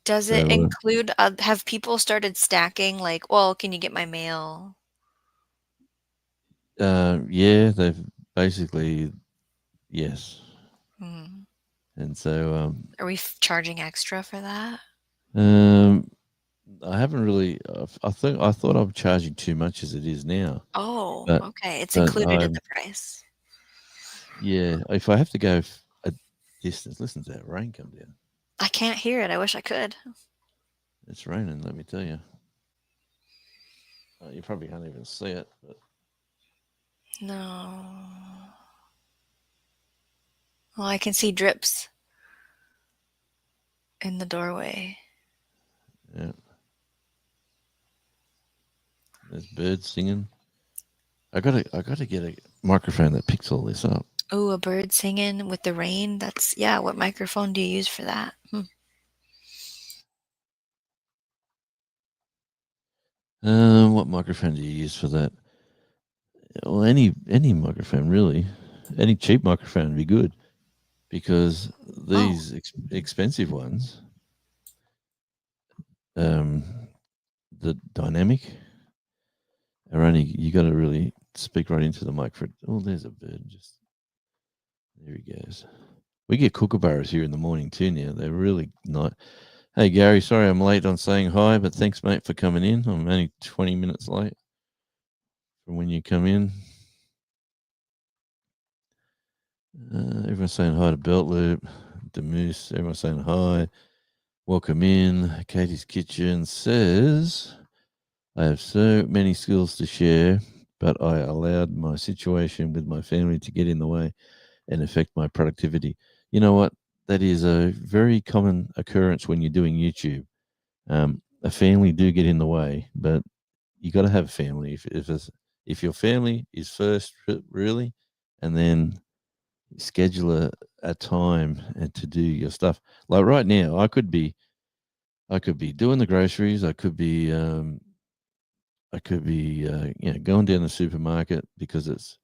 [SPEAKER 2] Does it
[SPEAKER 1] So,
[SPEAKER 2] include, have people started stacking, like, "Well, can you get my mail?"
[SPEAKER 1] yeah, they've basically yes,
[SPEAKER 2] Hmm.
[SPEAKER 1] and so
[SPEAKER 2] Are we charging extra for that?
[SPEAKER 1] um, I haven't really. I thought I'm charging too much as it is now,
[SPEAKER 2] Oh,
[SPEAKER 1] but
[SPEAKER 2] okay, it's
[SPEAKER 1] but
[SPEAKER 2] included in the price.
[SPEAKER 1] yeah, if I have to go a distance, listen to that rain come down.
[SPEAKER 2] I can't hear it, I wish I could.
[SPEAKER 1] It's raining. Let me tell you. You probably can't even see it, but
[SPEAKER 2] No. Well, I can see drips. in the doorway.
[SPEAKER 1] Yeah. There's birds singing. I gotta get a microphone that picks all this up.
[SPEAKER 2] Oh, a bird singing with the rain. That's, yeah. What microphone do you use for that?
[SPEAKER 1] What microphone do you use for that? Well, any microphone really. Any cheap microphone would be good, because these expensive ones, the dynamic, are only, you got to really speak right into the mic for it. Oh, there's a bird. Just there he goes. We get kookaburras here in the morning too now. They're really not. Hey Gary, sorry I'm late on saying hi, but thanks mate for coming in. I'm only 20 minutes late from when you come in. Everyone's saying hi to Belt Loop, the Moose. Everyone's saying hi. Welcome in. Katie's Kitchen says, I have so many skills to share, but I allowed my situation with my family to get in the way and affect my productivity. You know what? That is a very common occurrence when you're doing YouTube. A family do get in the way, but you got to have a family. If your family is first, really, and then schedule a time and to do your stuff. Like right now, I could be doing the groceries. I could be going down the supermarket because it's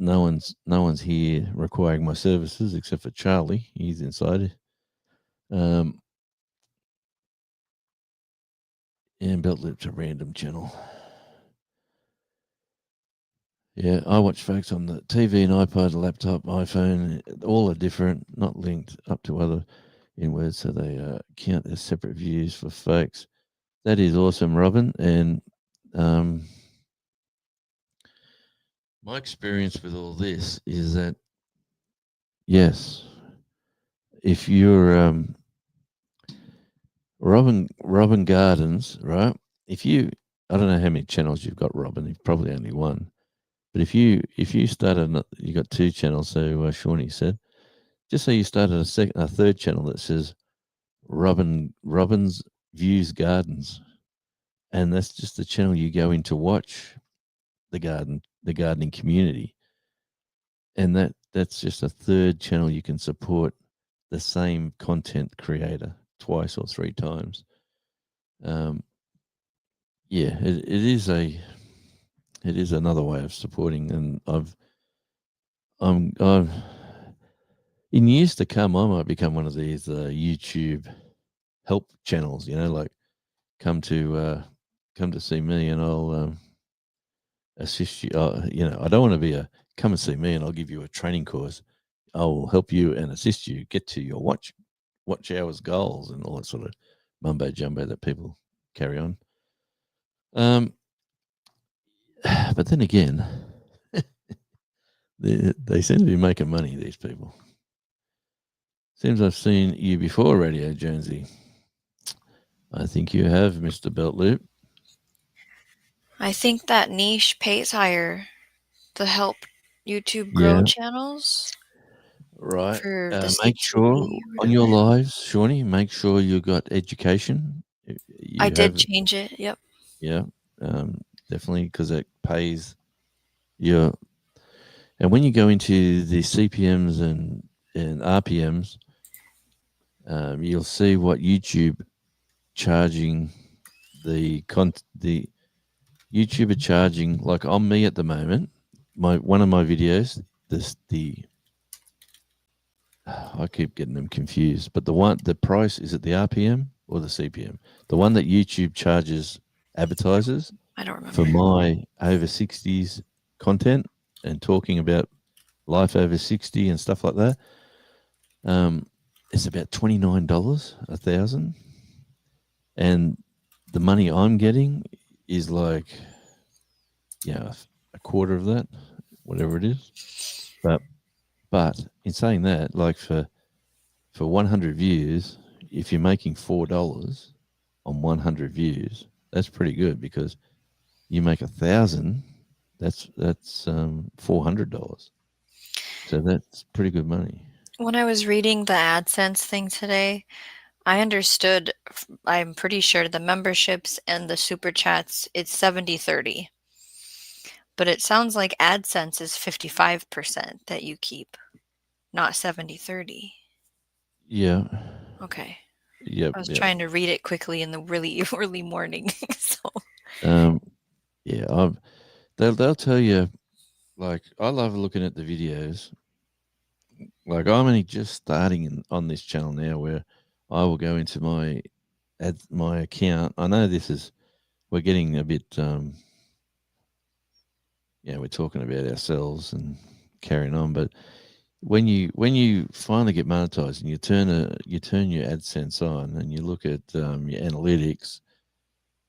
[SPEAKER 1] no one's here requiring my services except for Charlie. He's inside. And Belt Loop's a random channel. Yeah, I watch folks on the TV and iPod, laptop, iPhone. All are different, not linked up to other inwards, so they count as separate views for folks. That is awesome, Robin. And my experience with all this is that, yes, if you're Robin Gardens, right? If you, I don't know how many channels you've got, Robin. You've probably only one. But if you started, you got two channels. So Shawnee said, just say you started a third channel that says Robin's Views Gardens, and that's just the channel you go in to watch the gardening community, and that's just a third channel you can support the same content creator twice or three times. Yeah, it is another way of supporting, and I'm in years to come, I might become one of these YouTube help channels. Like come to see me, and I'll assist you. I don't want to be a come and see me, and I'll give you a training course. I'll help you and assist you get to your watch hours goals and all that sort of mumbo jumbo that people carry on. But then again, they seem to be making money, these people. Seems I've seen you before, Radio Jonesy. I think you have, Mr. Belt Loop.
[SPEAKER 2] I think that niche pays higher to help YouTube grow channels.
[SPEAKER 1] Right.
[SPEAKER 2] For the
[SPEAKER 1] Make sure
[SPEAKER 2] CTV
[SPEAKER 1] on your lives, Shawnee, make sure you got education.
[SPEAKER 2] I did change it. Yep.
[SPEAKER 1] Yeah, definitely, because it pays your. And when you go into the CPMs and RPMs, you'll see what YouTube charging the YouTuber charging. Like on me at the moment, one of my videos, I keep getting them confused, but the price is it the RPM or the CPM? The one that YouTube charges advertisers,
[SPEAKER 2] I don't remember,
[SPEAKER 1] for my over 60s content and talking about life over 60 and stuff like that. It's about $29 a thousand, and the money I'm getting is like, a quarter of that, whatever it is. But in saying that, like for 100 views, if you're making $4 on 100 views, that's pretty good, because you make 1,000, that's $400. So that's pretty good money.
[SPEAKER 2] when I was reading the AdSense thing today, I understood. I'm pretty sure the memberships and the super chats, it's 70/30. But it sounds like AdSense is 55% that you keep, not 70/30.
[SPEAKER 1] Yeah.
[SPEAKER 2] Okay.
[SPEAKER 1] Yep.
[SPEAKER 2] I was
[SPEAKER 1] Yep.
[SPEAKER 2] trying to read it quickly in the really early morning. So
[SPEAKER 1] Yeah. They'll tell you. Like, I love looking at the videos. Like, I'm only just starting on this channel now, where I will go into my account. I know we're getting a bit we're talking about ourselves and carrying on, but when you finally get monetized and you turn your AdSense on and you look at your analytics,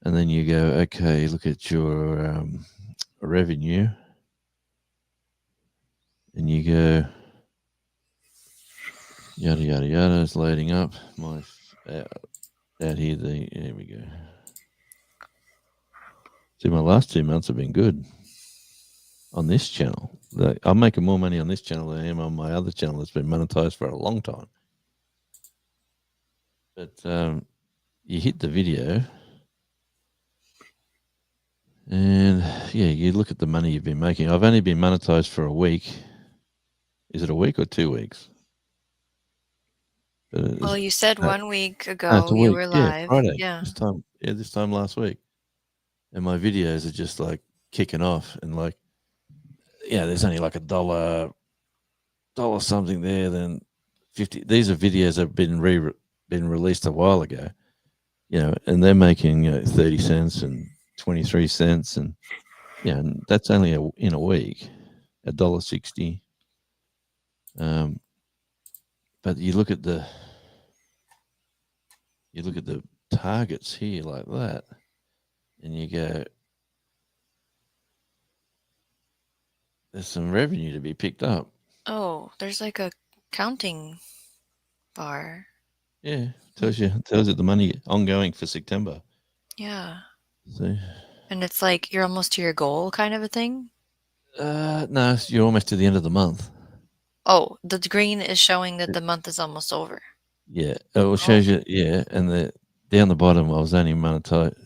[SPEAKER 1] and then you go, okay, look at your revenue, and you go yada yada yada. It's loading up. Out here, here we go. See, my last 2 months have been good on this channel. I'm making more money on this channel than I am on my other channel that's been monetized for a long time. But you hit the video, and you look at the money you've been making. I've only been monetized for a week. Is it a week or 2 weeks?
[SPEAKER 2] well, you said
[SPEAKER 1] No,
[SPEAKER 2] 1 week
[SPEAKER 1] no, it's
[SPEAKER 2] ago
[SPEAKER 1] a
[SPEAKER 2] you
[SPEAKER 1] week.
[SPEAKER 2] were
[SPEAKER 1] Yeah,
[SPEAKER 2] live.
[SPEAKER 1] Friday.
[SPEAKER 2] Yeah.
[SPEAKER 1] This time last week. And my videos are just like kicking off, and like, there's only like $1 something there. Then 50. These are videos that have been released a while ago, and they're making 30 cents and 23 cents, and and that's only in a week, $1.60. But you look at the targets here like that, and you go, there's some revenue to be picked up.
[SPEAKER 2] Oh, there's like a counting bar.
[SPEAKER 1] Yeah, tells you the money ongoing for September.
[SPEAKER 2] Yeah.
[SPEAKER 1] See,
[SPEAKER 2] And it's like you're almost to your goal kind of a thing?
[SPEAKER 1] no, you're almost to the end of the month.
[SPEAKER 2] Oh, the green is showing that the month is almost over.
[SPEAKER 1] Yeah, it shows you. Yeah, and down the bottom, I was only monetized.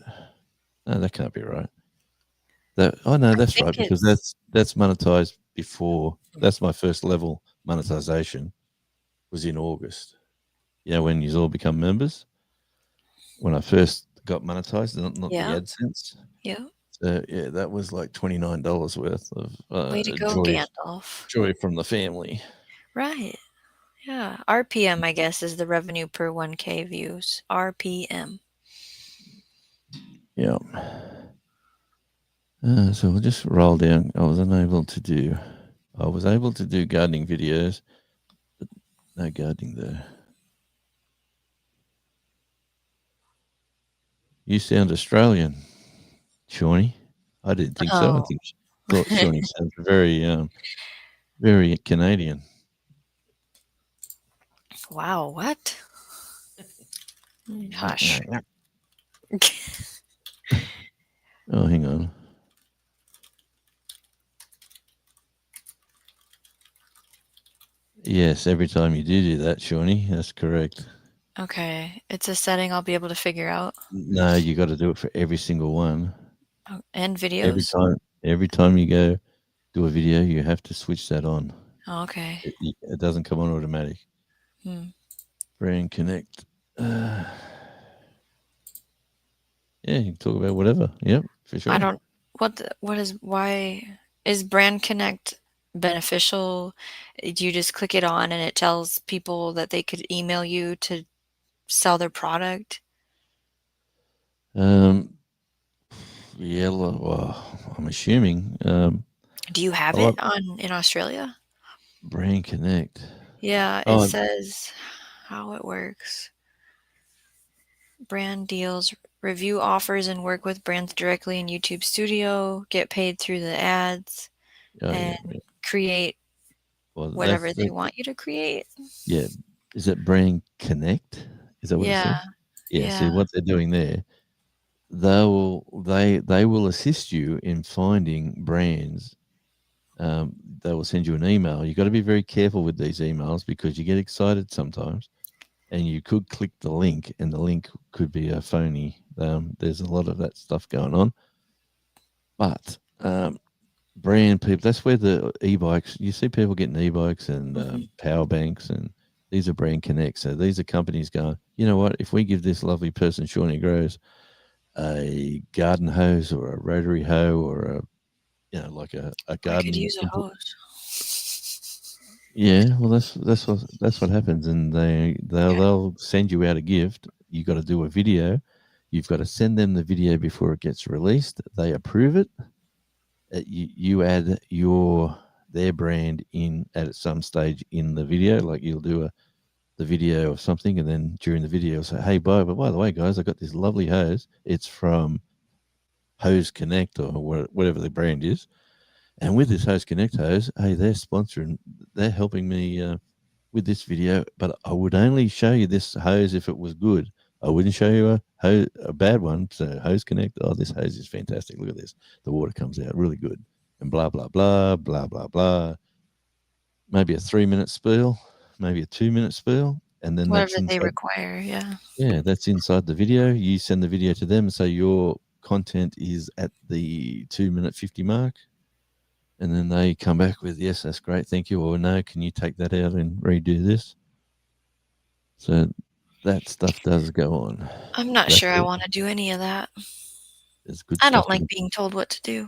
[SPEAKER 1] No, that can't be right. No, that's right, because that's monetized before. That's my first level monetization was in August. When you all become members. When I first got monetized, not the
[SPEAKER 2] Yeah.
[SPEAKER 1] AdSense.
[SPEAKER 2] Yeah.
[SPEAKER 1] So that was like $29 worth of
[SPEAKER 2] Way to go, Gandalf.
[SPEAKER 1] joy from the family.
[SPEAKER 2] Right. Yeah. RPM, I guess, is the revenue per 1K views. RPM.
[SPEAKER 1] Yeah. So we'll just roll down. I was able to do gardening videos, but no gardening there. You sound Australian, Shawnee. I didn't think so. I thought Shawnee sounds very Canadian.
[SPEAKER 2] Wow, what? Hush.
[SPEAKER 1] Oh, hang on. Yes, every time you do that, Shawnee, that's correct.
[SPEAKER 2] Okay. It's a setting I'll be able to figure out.
[SPEAKER 1] No, you got to do it for every single one.
[SPEAKER 2] Oh, and videos?
[SPEAKER 1] Every time you go do a video, you have to switch that on.
[SPEAKER 2] Oh, okay.
[SPEAKER 1] It doesn't come on automatic. Brand Connect. Yeah, you can talk about whatever. Yep, for sure.
[SPEAKER 2] Why is Brand Connect beneficial? Do you just click it on and it tells people that they could email you to sell their product?
[SPEAKER 1] Yeah, well, I'm assuming.
[SPEAKER 2] Do you have it in Australia?
[SPEAKER 1] Brand Connect.
[SPEAKER 2] Yeah, it says how it works. Brand deals, review offers and work with brands directly in YouTube Studio, get paid through the ads, and create whatever they want you to create.
[SPEAKER 1] Yeah. Is it Brand Connect? Is that what it says? Yeah. See what they're doing there. They will assist you in finding brands. They will send you an email. You got to be very careful with these emails because you get excited sometimes. and you could click the link, and the link could be a phony. There's a lot of that stuff going on, but brand people. That's where the e-bikes. You see people getting e-bikes and power banks, and these are brand connects. So these are companies going, you know what? If we give this lovely person, Shawnee Grows, a garden hose or a rotary hoe or like a
[SPEAKER 2] I
[SPEAKER 1] garden
[SPEAKER 2] could use a
[SPEAKER 1] simple.
[SPEAKER 2] hose.
[SPEAKER 1] Yeah, well, that's what happens, and they'll send you out a gift. You got to do a video. You've got to send them the video before it gets released. They approve it. You add their brand in at some stage in the video, like you'll do the video of something, and then during the video, say, "Hey, by the way, guys, I got this lovely hose. It's from Hose Connect or whatever the brand is." And with this Hose Connect hose, hey, they're sponsoring, they're helping me with this video, but I would only show you this hose if it was good. I wouldn't show you a bad one. So Hose Connect, oh, this hose is fantastic. Look at this. The water comes out really good. And blah, blah, blah, blah, blah, blah. Maybe a 3-minute spiel, maybe a 2-minute spiel. And then
[SPEAKER 2] Whatever
[SPEAKER 1] that's inside.
[SPEAKER 2] they require, yeah.
[SPEAKER 1] Yeah, that's inside the video. You send the video to them. So your content is at the 2-minute 50 mark. And then they come back with, yes, that's great, thank you, or no, can you take that out and redo this? So that stuff does go on.
[SPEAKER 2] I'm not sure I want to do any of that.
[SPEAKER 1] It's good
[SPEAKER 2] I
[SPEAKER 1] stuff.
[SPEAKER 2] don't like being told what to do.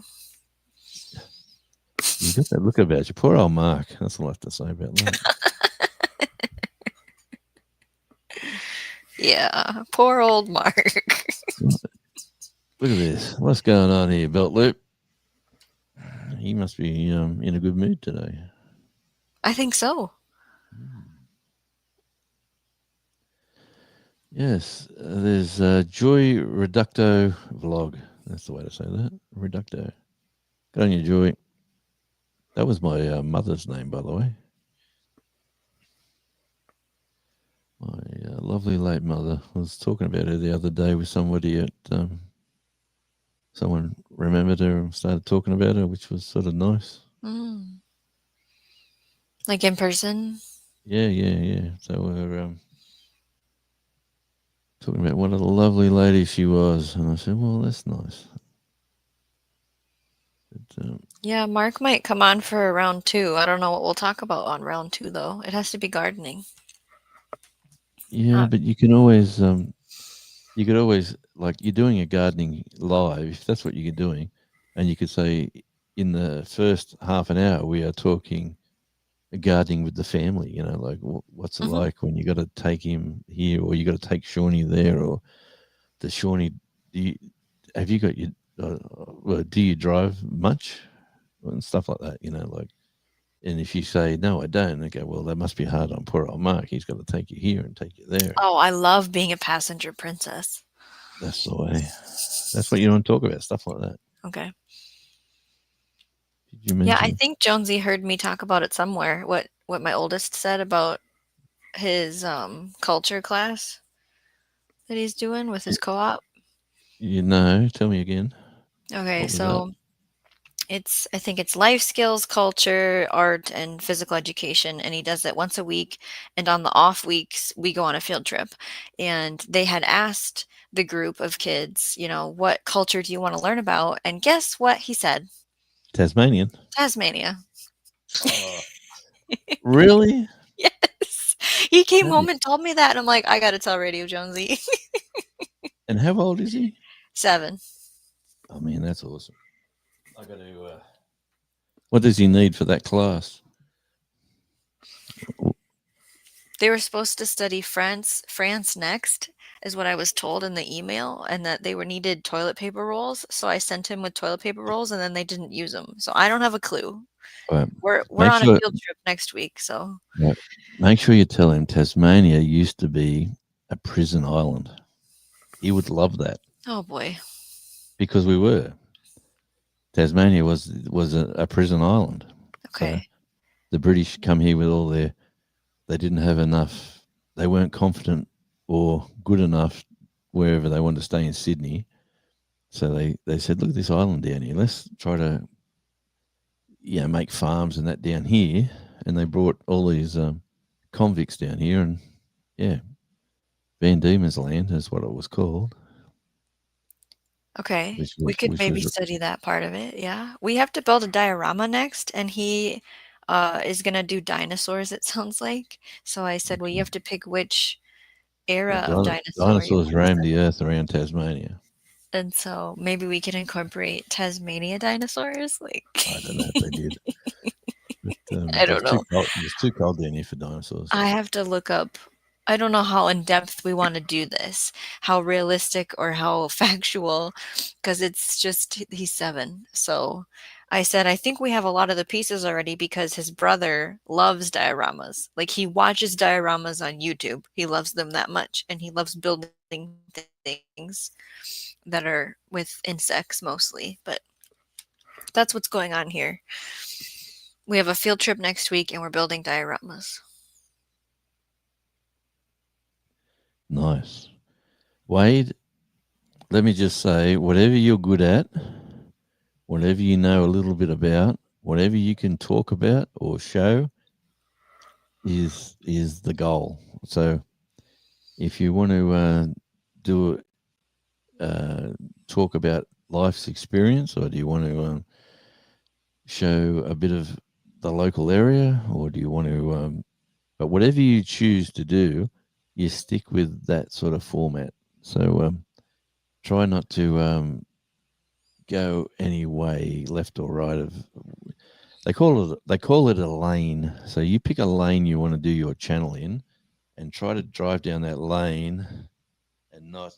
[SPEAKER 1] You got that look about you. Poor old Mark. That's all I have to say about that.
[SPEAKER 2] Yeah, poor old Mark.
[SPEAKER 1] Look at this. What's going on here, Belt Loop? He must be in a good mood today.
[SPEAKER 2] I think so.
[SPEAKER 1] Yes, there's Joy Reducto vlog. That's the way to say that. Reducto. Good on you, Joy. That was my mother's name, by the way. My lovely late mother. I was talking about her the other day with somebody at someone remembered her and started talking about her, which was sort of nice.
[SPEAKER 2] Like in person?
[SPEAKER 1] Yeah. So we're talking about what a lovely lady she was. And I said, well, that's nice. But,
[SPEAKER 2] yeah, Mark might come on for round 2. I don't know what we'll talk about on round 2, though. It has to be gardening.
[SPEAKER 1] Yeah, but you can always you could always, like, you're doing a gardening live, if that's what you're doing, and you could say in the first half an hour we are talking gardening with the family, like what's it like when you got to take him here, or you got to take Shawnee there, or the Shawnee, have you got your do you drive much and stuff like that, like, and if you say no I don't, they go, well, that must be hard on poor old Mark, he's got to take you here and take you there.
[SPEAKER 2] Oh, I love being a passenger princess.
[SPEAKER 1] That's the way. That's what you want to talk about, stuff like that.
[SPEAKER 2] Okay.
[SPEAKER 1] Did you mention?
[SPEAKER 2] Yeah, I think Jonesy heard me talk about it somewhere, what my oldest said about his culture class that he's doing with his co-op.
[SPEAKER 1] Tell me again.
[SPEAKER 2] Okay, so I think it's life skills, culture, art, and physical education, and he does it once a week, and on the off weeks we go on a field trip. And they had asked the group of kids, what culture do you want to learn about? And guess what he said?
[SPEAKER 1] Tasmania.
[SPEAKER 2] Oh.
[SPEAKER 1] Really?
[SPEAKER 2] Yes. He came home and told me that, and I'm like, I gotta tell Radio Jonesy.
[SPEAKER 1] And how old is he?
[SPEAKER 2] 7.
[SPEAKER 1] Oh man, that's awesome. I got to. What does he need for that class?
[SPEAKER 2] They were supposed to study France next, is what I was told in the email, and that they needed toilet paper rolls. So I sent him with toilet paper rolls, and then they didn't use them. So I don't have a clue. We're on a field trip next week, so.
[SPEAKER 1] Yeah. Make sure you tell him Tasmania used to be a prison island. He would love that.
[SPEAKER 2] Oh boy.
[SPEAKER 1] Because we were. Tasmania was a prison island.
[SPEAKER 2] Okay.
[SPEAKER 1] So the British come here with all they didn't have enough, they weren't confident or good enough wherever they wanted to stay in Sydney. So they said, look at this island down here. Let's try to make farms and that down here. And they brought all these convicts down here, and Van Diemen's Land is what it was called.
[SPEAKER 2] Okay,
[SPEAKER 1] Which
[SPEAKER 2] we
[SPEAKER 1] was
[SPEAKER 2] could
[SPEAKER 1] which
[SPEAKER 2] maybe
[SPEAKER 1] was
[SPEAKER 2] study that part of it, yeah. We have to build a diorama next, and he, is gonna do dinosaurs, it sounds like. So I said, "Well, you have to pick which era of dinosaur you
[SPEAKER 1] dinosaurs
[SPEAKER 2] wanna
[SPEAKER 1] roamed
[SPEAKER 2] study."
[SPEAKER 1] the earth around Tasmania.
[SPEAKER 2] And so maybe we can incorporate Tasmania dinosaurs, like
[SPEAKER 1] I don't know if they did, but
[SPEAKER 2] I don't know.
[SPEAKER 1] It was too cold down here for dinosaurs.
[SPEAKER 2] I have to look up. I don't know how in depth we want to do this, how realistic or how factual, because it's just he's 7. So I said, I think we have a lot of the pieces already because his brother loves dioramas. Like he watches dioramas on YouTube. He loves them that much, and he loves building things that are with insects mostly. But that's what's going on here. We have a field trip next week, and we're building dioramas.
[SPEAKER 1] Nice. Wade, let me just say, whatever you're good at, whatever you know a little bit about, whatever you can talk about or show is the goal. So if you want to do talk about life's experience, or do you want to show a bit of the local area, or do you want to but whatever you choose to do, you stick with that sort of format. So try not to go any way left or right of. They call it a lane. So you pick a lane you want to do your channel in, and try to drive down that lane, and not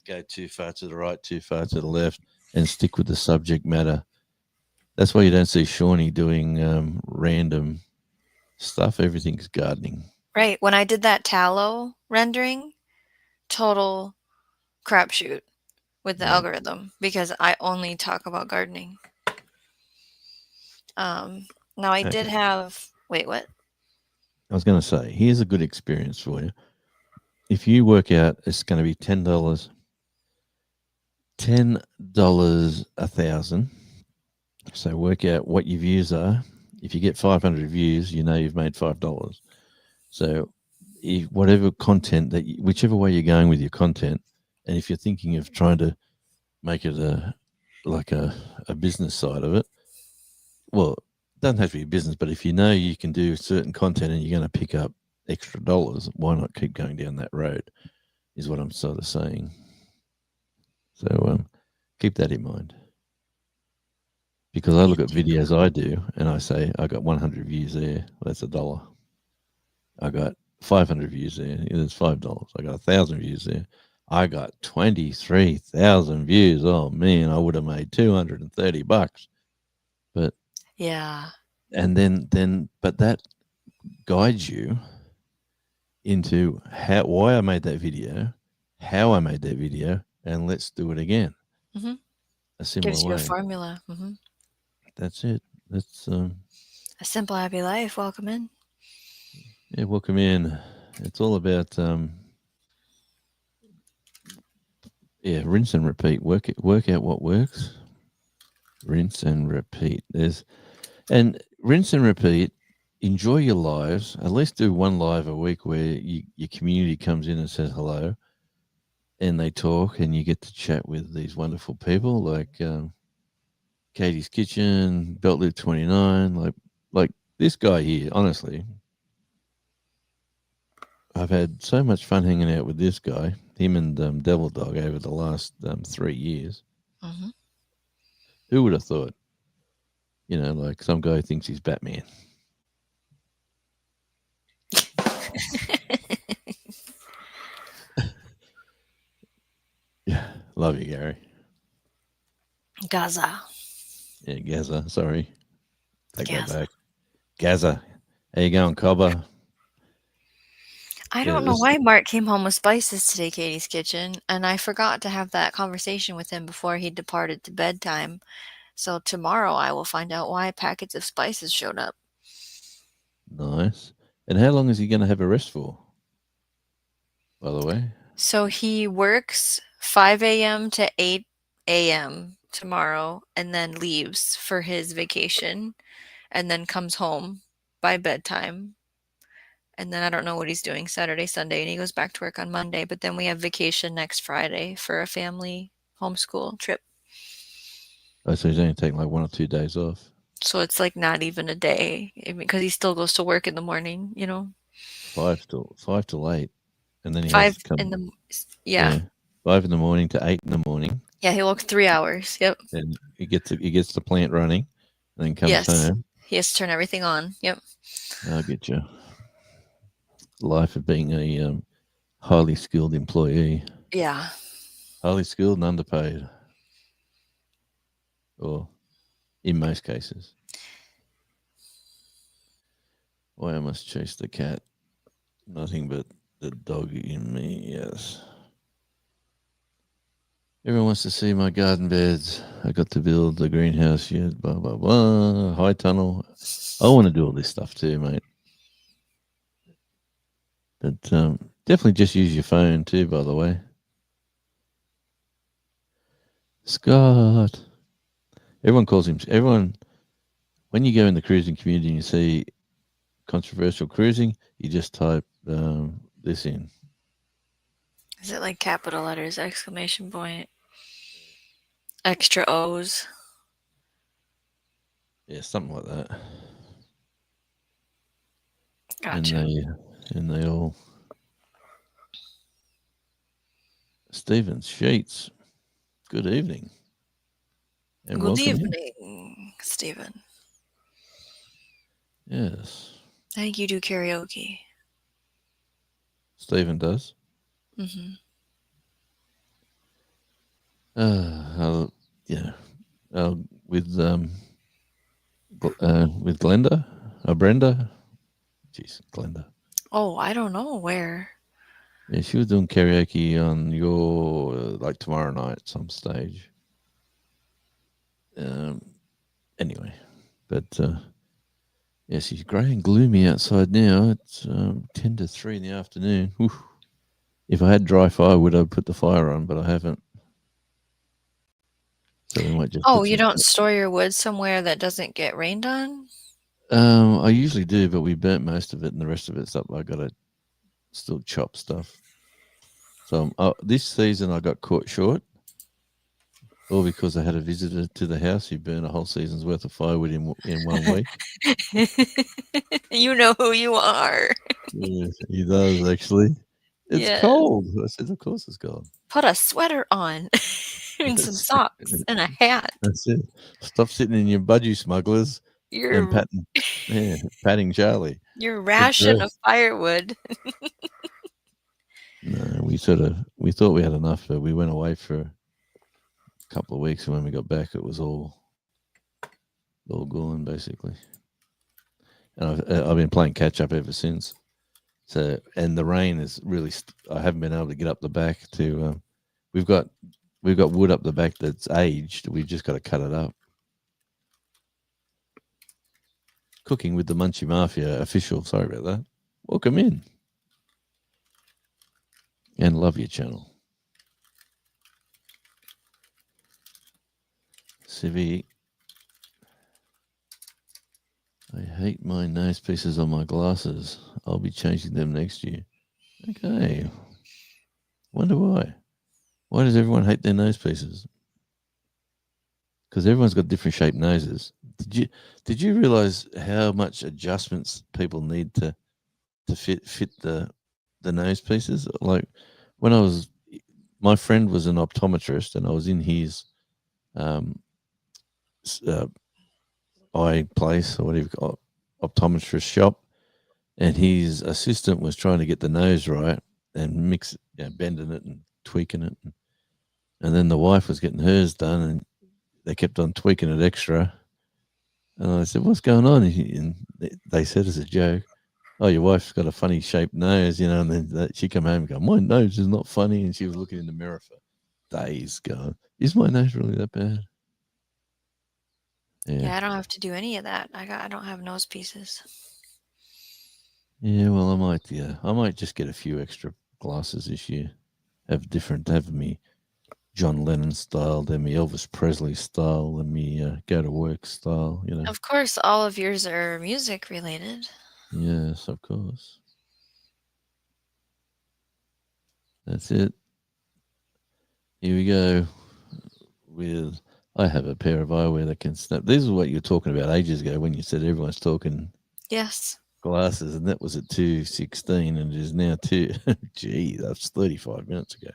[SPEAKER 1] go too far to the right, too far to the left, and stick with the subject matter. That's why you don't see Shawnee doing random stuff. Everything's gardening.
[SPEAKER 2] Right. When I did that tallow rendering, total crapshoot with the
[SPEAKER 1] Yeah.
[SPEAKER 2] algorithm because I only talk about gardening. Now I did
[SPEAKER 1] Okay.
[SPEAKER 2] have wait, what?
[SPEAKER 1] I was going to say, here's a good experience for you. If you work out, it's going to be $10, a thousand. So work out what your views are. If you get 500 views, you know you've made $5. So whatever content whichever way you're going with your content, and if you're thinking of trying to make it a business side of it, well, it doesn't have to be a business, but if you know you can do certain content and you're going to pick up extra dollars, why not keep going down that road? Is what I'm sort of saying. So keep that in mind. Because I look at videos I do and I say, I got 100 views there, well, that's $1. I got 500 views there, there's $5. I got 1,000 views there. I got 23,000 views. Oh man, I would have made $230. But
[SPEAKER 2] Yeah.
[SPEAKER 1] and then but that guides you into why I made that video, how I made that video, and let's do it again.
[SPEAKER 2] Mm-hmm.
[SPEAKER 1] A similar
[SPEAKER 2] Gives you a
[SPEAKER 1] way.
[SPEAKER 2] formula. Mm-hmm.
[SPEAKER 1] That's it. That's
[SPEAKER 2] A simple, happy life. Welcome in.
[SPEAKER 1] yeah, welcome in. It's all about rinse and repeat. Work out what works. Rinse and repeat. And rinse and repeat. Enjoy your lives. At least do one live a week where your community comes in and says hello, and they talk, and you get to chat with these wonderful people like Katie's Kitchen, Belt Loop 29, like this guy here. Honestly, I've had so much fun hanging out with this guy, him and Devil Dog, over the last 3 years.
[SPEAKER 2] Mm-hmm.
[SPEAKER 1] Who would have thought? Like some guy thinks he's Batman. Yeah, love you, Gary.
[SPEAKER 2] Gaza.
[SPEAKER 1] Yeah, Gaza. Sorry, take that
[SPEAKER 2] Gaza.
[SPEAKER 1] back. Gaza. How you going, Cobber?
[SPEAKER 2] I
[SPEAKER 1] Yeah,
[SPEAKER 2] don't know
[SPEAKER 1] this.
[SPEAKER 2] why Mark came home with spices today, Katie's Kitchen, and I forgot to have that conversation with him before he departed to bedtime. So tomorrow I will find out why packets of spices showed up.
[SPEAKER 1] Nice. And how long is he going to have a rest for? By the way.
[SPEAKER 2] So he works 5 a.m. to 8 a.m. tomorrow and then leaves for his vacation and then comes home by bedtime And then I don't know what he's doing Saturday, Sunday, and he goes back to work on Monday. But then we have vacation next Friday for a family homeschool trip.
[SPEAKER 1] Oh, so he's only taking like 1 or 2 days off.
[SPEAKER 2] So it's like not even a day because he still goes to work in the morning,
[SPEAKER 1] 5 till 8, and then he has
[SPEAKER 2] 5
[SPEAKER 1] to come.
[SPEAKER 2] in the yeah.
[SPEAKER 1] 5 in the morning to 8 in the morning.
[SPEAKER 2] Yeah, he works 3 hours. Yep.
[SPEAKER 1] And he gets the plant running, and then comes
[SPEAKER 2] Yes.
[SPEAKER 1] home.
[SPEAKER 2] He has to turn everything on. Yep.
[SPEAKER 1] I'll get you. Life of being a highly skilled employee.
[SPEAKER 2] Yeah.
[SPEAKER 1] Highly skilled and underpaid. Or in most cases. Why I must chase the cat. Nothing but the dog in me, yes. Everyone wants to see my garden beds. I got to build the greenhouse yet, blah, blah, blah. High tunnel. I want to do all this stuff too, mate. But definitely just use your phone too, by the way. Scott. Everyone, when you go in the cruising community and you see controversial cruising, you just type this in.
[SPEAKER 2] Is it like capital letters, exclamation point, extra O's?
[SPEAKER 1] Yeah, something like that.
[SPEAKER 2] Gotcha.
[SPEAKER 1] And they all. Stephen Sheets. Good evening. And
[SPEAKER 2] Good
[SPEAKER 1] welcome
[SPEAKER 2] evening, Stephen.
[SPEAKER 1] Yes.
[SPEAKER 2] I think you do karaoke.
[SPEAKER 1] Stephen does.
[SPEAKER 2] Mm-hmm.
[SPEAKER 1] With Glenda, Brenda. Jeez, Glenda.
[SPEAKER 2] Oh, I don't know where.
[SPEAKER 1] Yeah, she was doing karaoke on your like tomorrow night at some stage. Anyway, but yeah, she's grey and gloomy outside now. It's 10 to 3 in the afternoon. Whew. If I had dry firewood, I'd put the fire on, but I haven't. So we might just.
[SPEAKER 2] Oh, you don't store your wood somewhere that doesn't get rained on?
[SPEAKER 1] I usually do, but we burnt most of it, and the rest of it's up. I got to still chop stuff. So this season I got caught short, all because I had a visitor to the house who burned a whole season's worth of firewood in 1 week.
[SPEAKER 2] You know who you are.
[SPEAKER 1] Yes, he does actually. It's cold. I said, of course it's cold.
[SPEAKER 2] Put a sweater on and some socks and a hat.
[SPEAKER 1] That's it. Stop sitting in your budgie, smugglers. And patting Charlie.
[SPEAKER 2] Your ration of firewood.
[SPEAKER 1] No, we thought we had enough, but we went away for a couple of weeks, and when we got back, it was all gone basically. And I've been playing catch up ever since. So, and the rain is really. I haven't been able to get up the back to. We've got wood up the back that's aged. We've just got to cut it up. Cooking with the Munchie Mafia official. Sorry about that. Welcome in. And love your channel. Civi. I hate my nose pieces on my glasses. I'll be changing them next year. Okay. Wonder why. Why does everyone hate their nose pieces? Because everyone's got different shaped noses. Did you realize how much adjustments people need to fit the nose pieces? Like when my friend was an optometrist, and I was in his eye place, or whatever you call it, optometrist shop, and his assistant was trying to get the nose right and bending it and tweaking it, and then the wife was getting hers done, and they kept on tweaking it extra. And I said, "What's going on?" And they said as a joke, "Oh, your wife's got a funny shaped nose, you know." And then she came home and go, "My nose is not funny," and she was looking in the mirror for days, going, "Is my nose really that bad?"
[SPEAKER 2] Yeah, I don't have to do any of that. I don't have nose pieces.
[SPEAKER 1] Yeah, well, I might just get a few extra glasses this year. Have me John Lennon style, then me Elvis Presley style, then me go to work style, you know.
[SPEAKER 2] Of course, all of yours are music related.
[SPEAKER 1] Yes, of course. That's it. Here we go. I have a pair of eyewear that can snap. This is what you were talking about ages ago when you said everyone's talking
[SPEAKER 2] Yes.
[SPEAKER 1] glasses, and that was at 2:16, and it is now 2. Gee, that's 35 minutes ago.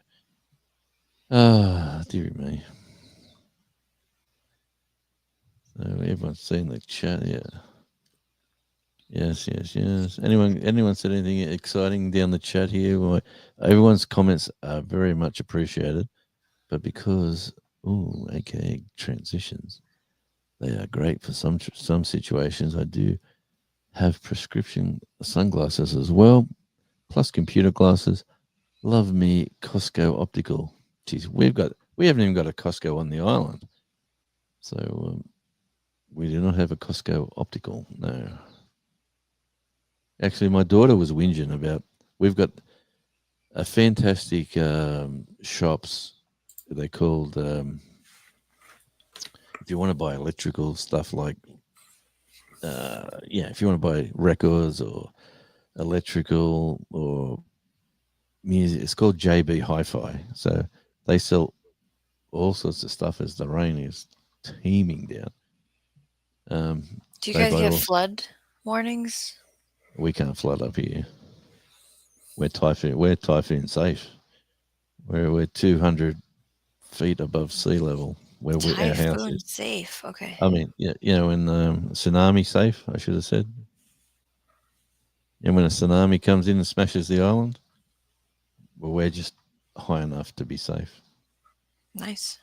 [SPEAKER 1] Ah, dearie me. So everyone's seen the chat, yeah. Yes. Anyone said anything exciting down the chat here? Well, everyone's comments are very much appreciated, but because aka transitions, they are great for some situations. I do have prescription sunglasses as well, plus computer glasses. Love me Costco Optical. Geez, we haven't even got a Costco on the island, so we do not have a Costco Optical. No. Actually, my daughter was whinging about. We've got a fantastic shops. They called. If you want to buy electrical stuff like, if you want to buy records or electrical or music, it's called JB Hi-Fi. So they sell all sorts of stuff as the rain is teeming down.
[SPEAKER 2] Do you guys get flood warnings?
[SPEAKER 1] We can't flood up here. We're typhoon safe. We're 200 feet above sea level where our house is.
[SPEAKER 2] Safe. Okay.
[SPEAKER 1] I mean, in tsunami safe, I should have said. And when a tsunami comes in and smashes the island, well, we're just high enough to be safe.
[SPEAKER 2] Nice.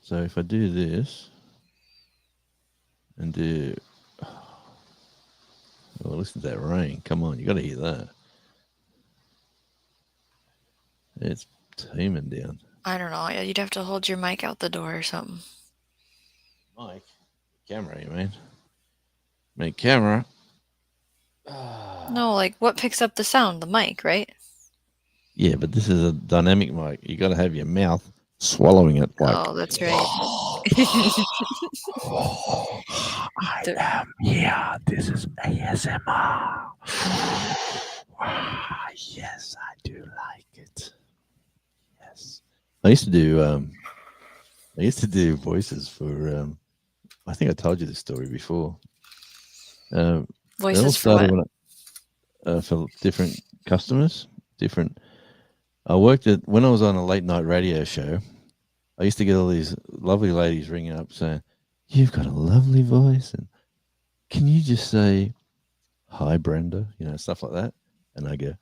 [SPEAKER 1] So if I do this and do, listen to that rain. Come on, you got to hear that. It's teeming down.
[SPEAKER 2] I don't know. You'd have to hold your mic out the door or something.
[SPEAKER 1] Mic? Camera, you mean? Make camera.
[SPEAKER 2] No, like what picks up the sound? The mic, right?
[SPEAKER 1] Yeah, but this is a dynamic mic. You got to have your mouth swallowing it. Like,
[SPEAKER 2] oh, that's right.
[SPEAKER 1] I am here. This is ASMR. Yes, I do like it. Yes, I used to do voices for. I think I told you this story before.
[SPEAKER 2] Voices for what?
[SPEAKER 1] For different customers, different. I worked when I was on a late night radio show. I used to get all these lovely ladies ringing up saying, "You've got a lovely voice, and can you just say, 'Hi, Brenda,' stuff like that?" And I go,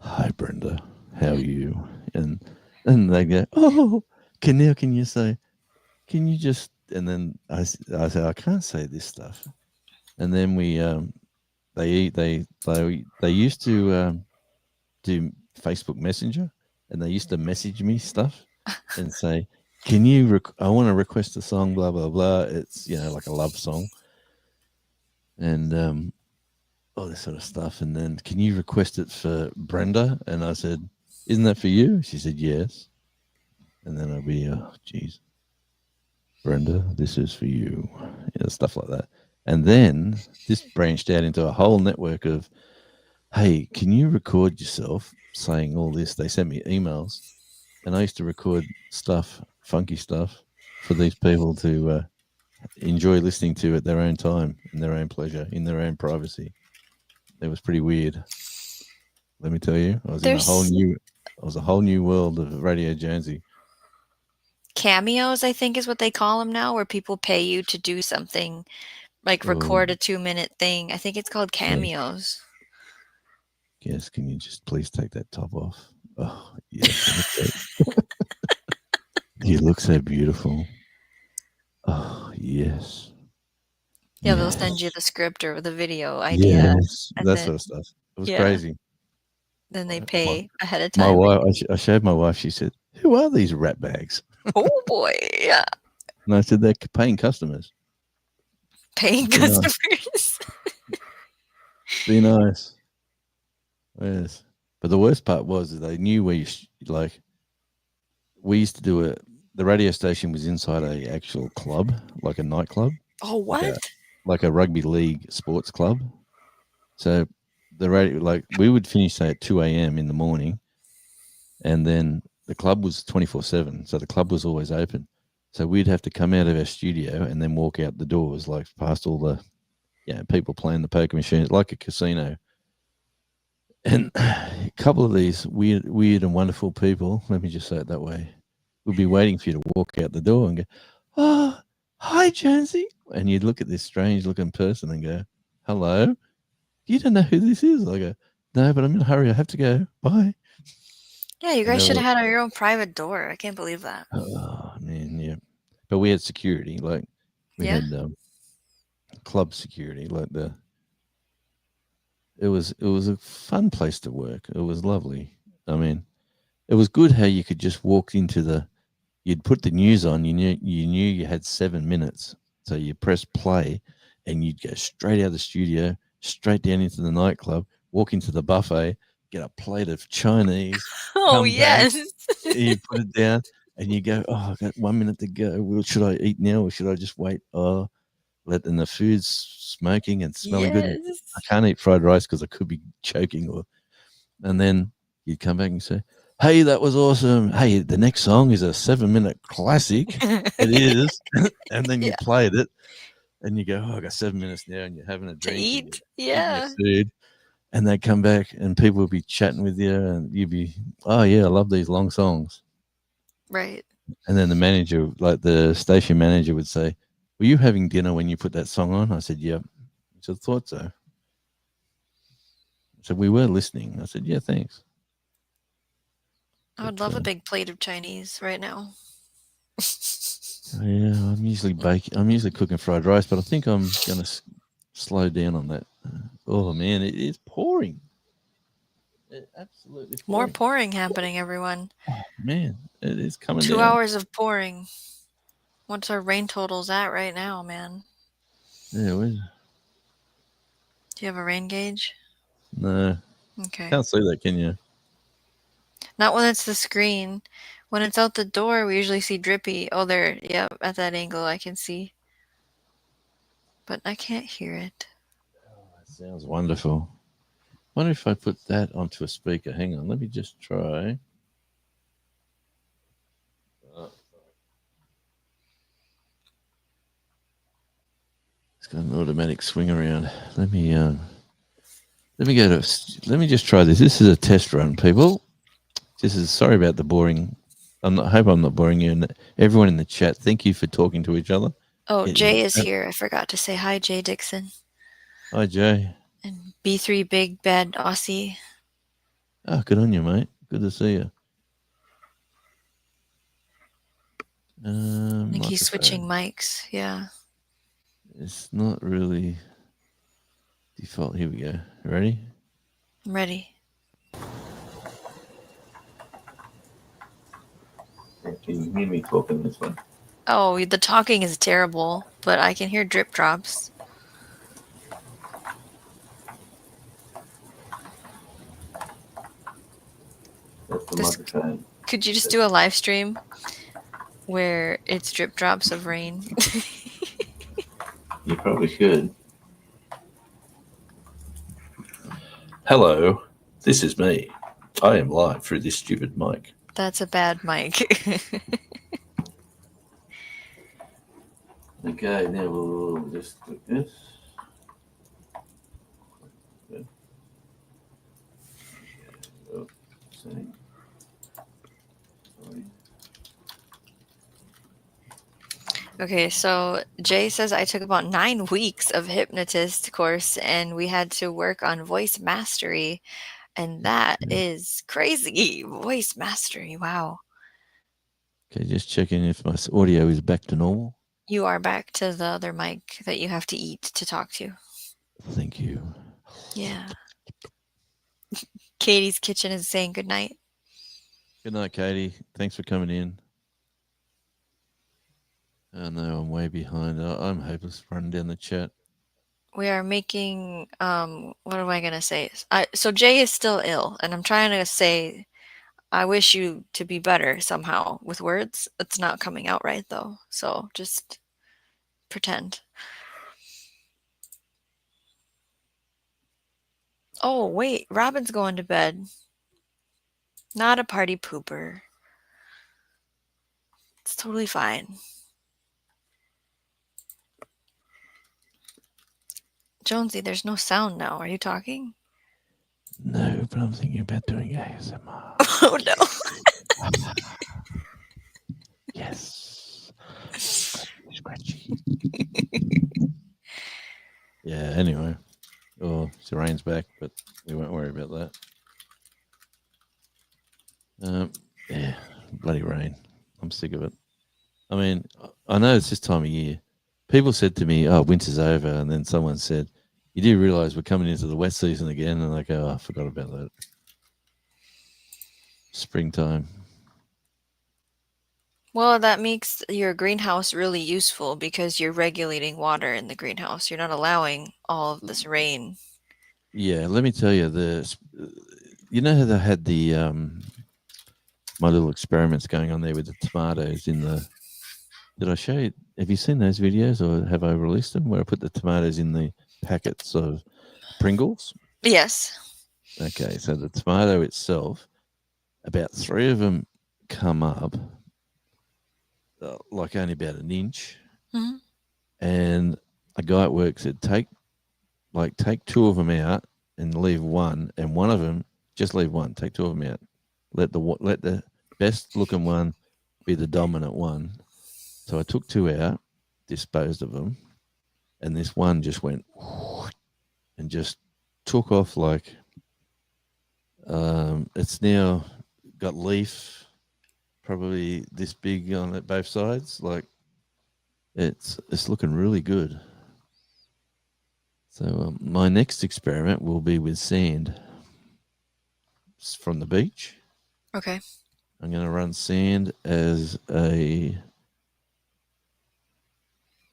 [SPEAKER 1] "Hi, Brenda, how are you?" And they go, "Oh, can you say, can you just?" And then I said, "I can't say this stuff." And then we they used to do Facebook Messenger, and they used to message me stuff and say, "Can you? I want to request a song, blah blah blah." It's like a love song, and all this sort of stuff. And then, "Can you request it for Brenda?" And I said, "Isn't that for you?" She said, "Yes." And then I'll be, "Oh, geez, Brenda, this is for you," stuff like that. And then this branched out into a whole network of, "Hey, can you record yourself saying all this?" They sent me emails, and I used to record stuff, funky stuff, for these people to enjoy listening to at their own time, in their own pleasure, in their own privacy. It was pretty weird. Let me tell you, I was in a whole new world of Radio Jonesy.
[SPEAKER 2] Cameos, I think, is what they call them now, where people pay you to do something, like record a 2-minute thing. I think it's called Cameos.
[SPEAKER 1] Yes, can you just please take that top off? Oh, yes. You look so beautiful. Oh, yes.
[SPEAKER 2] Yeah, they'll send you the script or the video idea.
[SPEAKER 1] Yes, that sort of stuff. It was crazy.
[SPEAKER 2] Then they pay ahead of time.
[SPEAKER 1] My wife, I showed my wife. She said, "Who are these rat bags?"
[SPEAKER 2] Oh boy, yeah.
[SPEAKER 1] And I said, "They're paying customers."
[SPEAKER 2] Paying customers.
[SPEAKER 1] Be nice. Yes, but the worst part was that they knew where we used to do it. The radio station was inside a actual club, like a nightclub.
[SPEAKER 2] Oh, what?
[SPEAKER 1] Like a rugby league sports club. So the radio, like we would finish say at 2 a.m. in the morning, and then the club was 24/7, so the club was always open. So we'd have to come out of our studio and then walk out the doors, like past all the people playing the poker machines, like a casino. And a couple of these weird and wonderful people, let me just say it that way, would be waiting for you to walk out the door and go, "Oh, hi, Jonesy." And you'd look at this strange looking person and go, "Hello? You don't know who this is?" I go, "No, but I'm in a hurry. I have to go. Bye."
[SPEAKER 2] Yeah, you
[SPEAKER 1] And
[SPEAKER 2] guys
[SPEAKER 1] they're
[SPEAKER 2] should
[SPEAKER 1] like,
[SPEAKER 2] have had your own private door. I can't believe that.
[SPEAKER 1] "Oh, man, yeah." But we had security. Like we
[SPEAKER 2] Yeah.
[SPEAKER 1] had club security. Like it was a fun place to work. It was lovely. I mean, it was good how you could just walk into you'd put the news on, you knew you had 7 minutes. So you press play and you'd go straight out of the studio, straight down into the nightclub, walk into the buffet, get a plate of Chinese,
[SPEAKER 2] Oh,
[SPEAKER 1] come back,
[SPEAKER 2] yes.
[SPEAKER 1] you put it down, and you go, "Oh, I got 1 minute to go. Well, should I eat now or should I just wait?" Oh, and the food's smoking and smelling good. And I
[SPEAKER 2] Yes.
[SPEAKER 1] can't eat fried rice because I could be choking. And then you'd come back and say, "Hey, that was awesome. Hey, the next song is a 7-minute classic." It is. And then you
[SPEAKER 2] Yeah.
[SPEAKER 1] played it and you go, "Oh, I got 7 minutes now," and you're having a
[SPEAKER 2] To
[SPEAKER 1] drink and
[SPEAKER 2] eat.
[SPEAKER 1] you're eating your
[SPEAKER 2] Yeah.
[SPEAKER 1] food. And they come back and people would be chatting with you and you'd be, "Oh yeah, I love these long songs."
[SPEAKER 2] Right.
[SPEAKER 1] And then the manager, like the station manager would say, "Were you having dinner when you put that song on?" I said, "Yep." He said, "Thought so." I said, "We were listening." I said, "Yeah, thanks."
[SPEAKER 2] I would
[SPEAKER 1] But
[SPEAKER 2] love a big plate of Chinese right now.
[SPEAKER 1] yeah, I'm usually I'm usually cooking fried rice, but I think I'm gonna slow down on that. Oh man, it is pouring. Absolutely
[SPEAKER 2] More
[SPEAKER 1] pouring.
[SPEAKER 2] pouring happening, everyone.
[SPEAKER 1] Oh man, it is coming
[SPEAKER 2] 2
[SPEAKER 1] down.
[SPEAKER 2] hours of pouring. What's our rain totals at right now, man?
[SPEAKER 1] Yeah,
[SPEAKER 2] Do you have a rain gauge?
[SPEAKER 1] no,
[SPEAKER 2] Okay.
[SPEAKER 1] can't see that, can you?
[SPEAKER 2] Not when it's the screen. When it's out the door, we usually see drippy. Oh, there. Yep, at that angle I can see. But I can't hear it.
[SPEAKER 1] That sounds wonderful. Wonder if I put that onto a speaker. Hang on, let me just try. It's got an automatic swing around. Let me go to. Let me just try this. This is a test run, people. This is sorry about the boring. I hope I'm not boring you and everyone in the chat. Thank you for talking to each other.
[SPEAKER 2] Oh,
[SPEAKER 1] It is.
[SPEAKER 2] Jay is here. I forgot to say hi, Jay Dixon.
[SPEAKER 1] Hi, Jay.
[SPEAKER 2] And B3 Big Bad Aussie.
[SPEAKER 1] Oh, good on you, mate. Good to see you.
[SPEAKER 2] I think he's switching
[SPEAKER 1] Microphone.
[SPEAKER 2] mics. Yeah.
[SPEAKER 1] It's not really default. Here we go. Ready?
[SPEAKER 2] I'm ready.
[SPEAKER 1] Can you hear me talking this one?
[SPEAKER 2] Oh, the talking is terrible, but I can hear drip drops.
[SPEAKER 1] That's the microphone.
[SPEAKER 2] Could you just do a live stream where it's drip drops of rain?
[SPEAKER 1] You probably should. Hello, this is me. I am live through this stupid mic.
[SPEAKER 2] That's a bad mic.
[SPEAKER 1] Okay, now we'll just click this. Good. Oh, sorry.
[SPEAKER 2] Okay, so Jay says I took about 9 weeks of hypnotist course and we had to work on voice mastery. And that is crazy. Voice mastery. Wow.
[SPEAKER 1] Okay, just checking if my audio is back to normal.
[SPEAKER 2] You are back to the other mic that you have to eat to talk to.
[SPEAKER 1] Thank you.
[SPEAKER 2] Yeah. Katie's Kitchen is saying good night.
[SPEAKER 1] Good night, Katie. Thanks for coming in. Oh no, I'm way behind. I'm hopeless running down the chat.
[SPEAKER 2] We are making what am I gonna say? So Jay is still ill, and I'm trying to say I wish you to be better somehow with words. It's not coming out right though. So just pretend. Oh, wait, Robin's going to bed. Not a party pooper. It's totally fine. Jonesy, there's no sound now. Are you talking?
[SPEAKER 1] No, but I'm thinking about doing ASMR.
[SPEAKER 2] Oh, no.
[SPEAKER 1] Yes. Scratchy, scratchy. Yeah, anyway. Oh, Rain's back, but we won't worry about that. Yeah, bloody rain. I'm sick of it. I mean, I know it's this time of year. People said to me, "Oh, winter's over," and then someone said, "You do realize we're coming into the wet season again?" And I go, "Oh, I forgot about that." Springtime.
[SPEAKER 2] Well, that makes your greenhouse really useful because you're regulating water in the greenhouse. You're not allowing all of this rain.
[SPEAKER 1] Yeah, let me tell you, you know how they had the my little experiments going on there with the tomatoes in the. Did I show you? Have you seen those videos, or have I released them where I put the tomatoes in the packets of Pringles?
[SPEAKER 2] Yes.
[SPEAKER 1] Okay, so the tomato itself, about 3 of them come up, like only about an inch,
[SPEAKER 2] Mhm.
[SPEAKER 1] and a guy at work said, take 2 of them out and leave one, and one of them just leave one. Take 2 of them out. Let the best looking one be the dominant one. So I took 2 out, disposed of them, and this one just went and just took off like it's now got leaf probably this big on it both sides. Like it's looking really good. So my next experiment will be with sand from the beach.
[SPEAKER 2] Okay.
[SPEAKER 1] I'm going to run sand as a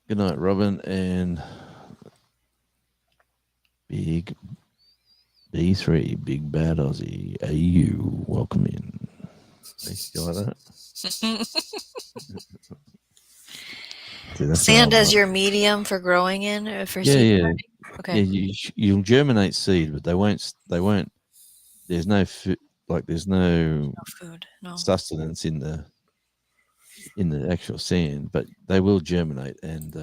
[SPEAKER 1] good night, Robin, and big B3, big bad Aussie. AU, welcome in. You like that? See, that's
[SPEAKER 2] Sand
[SPEAKER 1] how
[SPEAKER 2] as your medium for growing in, for
[SPEAKER 1] yeah,
[SPEAKER 2] seed
[SPEAKER 1] yeah,
[SPEAKER 2] starting?
[SPEAKER 1] yeah.
[SPEAKER 2] Okay.
[SPEAKER 1] You'll germinate seed, but they won't. They won't. There's no there's no
[SPEAKER 2] No food. No.
[SPEAKER 1] sustenance in the actual sand, but they will germinate, and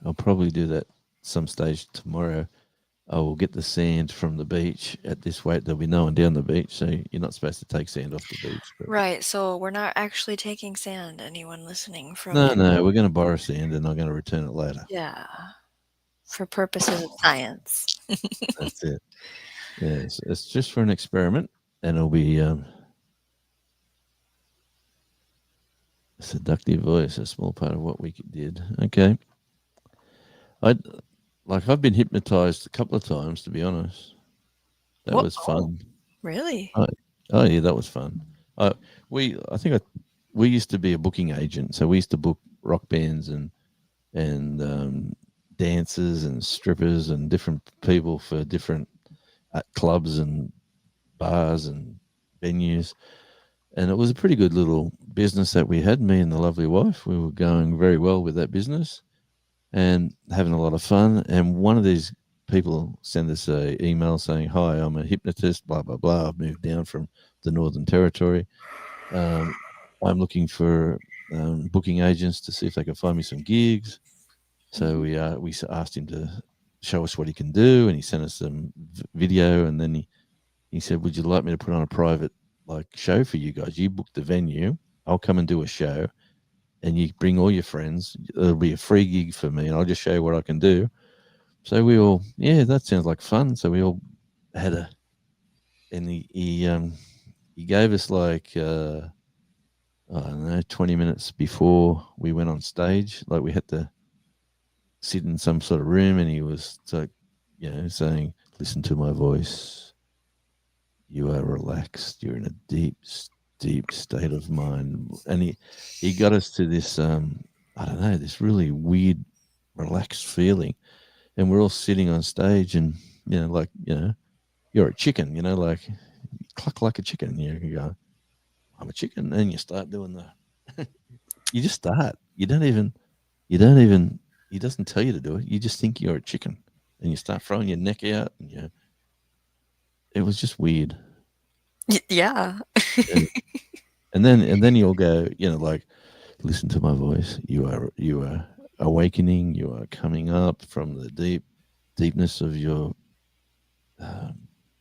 [SPEAKER 1] I'll probably do that some stage tomorrow. I will get the sand from the beach at this weight. There'll be no one down the beach, so you're not supposed to take sand off the beach. But
[SPEAKER 2] Right. So we're not actually taking sand, anyone listening from
[SPEAKER 1] no,
[SPEAKER 2] your.
[SPEAKER 1] we're going to borrow sand, and I'm going to return it later.
[SPEAKER 2] Yeah. For purposes of science.
[SPEAKER 1] That's it. Yes, it's just for an experiment, and it'll be a seductive voice, a small part of what we did. Okay, I've been hypnotized a couple of times, to be honest. That
[SPEAKER 2] What?
[SPEAKER 1] was fun.
[SPEAKER 2] Really?
[SPEAKER 1] Oh yeah, that was fun. We used to be a booking agent, so we used to book rock bands and dancers and strippers and different people for different clubs and bars and venues. And it was a pretty good little business that we had. Me and the lovely wife, we were going very well with that business and having a lot of fun. And one of these people sent us a email saying, "Hi, I'm a hypnotist. Blah blah blah. I've moved down from the Northern Territory. I'm looking for booking agents to see if they can find me some gigs." So we asked him to show us what he can do, and he sent us some video, and then he said, "Would you like me to put on a private show for you guys? You book the venue, I'll come and do a show, and you bring all your friends. It'll be a free gig for me, and I'll just show you what I can do." So we all, yeah, that sounds like fun. So we all had and he gave us I don't know, 20 minutes before we went on stage. Like we had to sit in some sort of room, and he was saying, "Listen to my voice. You are relaxed. You're in a deep state of mind." And he got us to this I don't know, this really weird relaxed feeling. And we're all sitting on stage, and you're a chicken, like you cluck like a chicken. You go, "I'm a chicken," and you start doing the You just start. You don't even. He doesn't tell you to do it. You just think you're a chicken, and you start throwing your neck out, and it was just weird.
[SPEAKER 2] Yeah.
[SPEAKER 1] Yeah. And then you'll go, like, listen to my voice. You are awakening. You are coming up from the deepness of your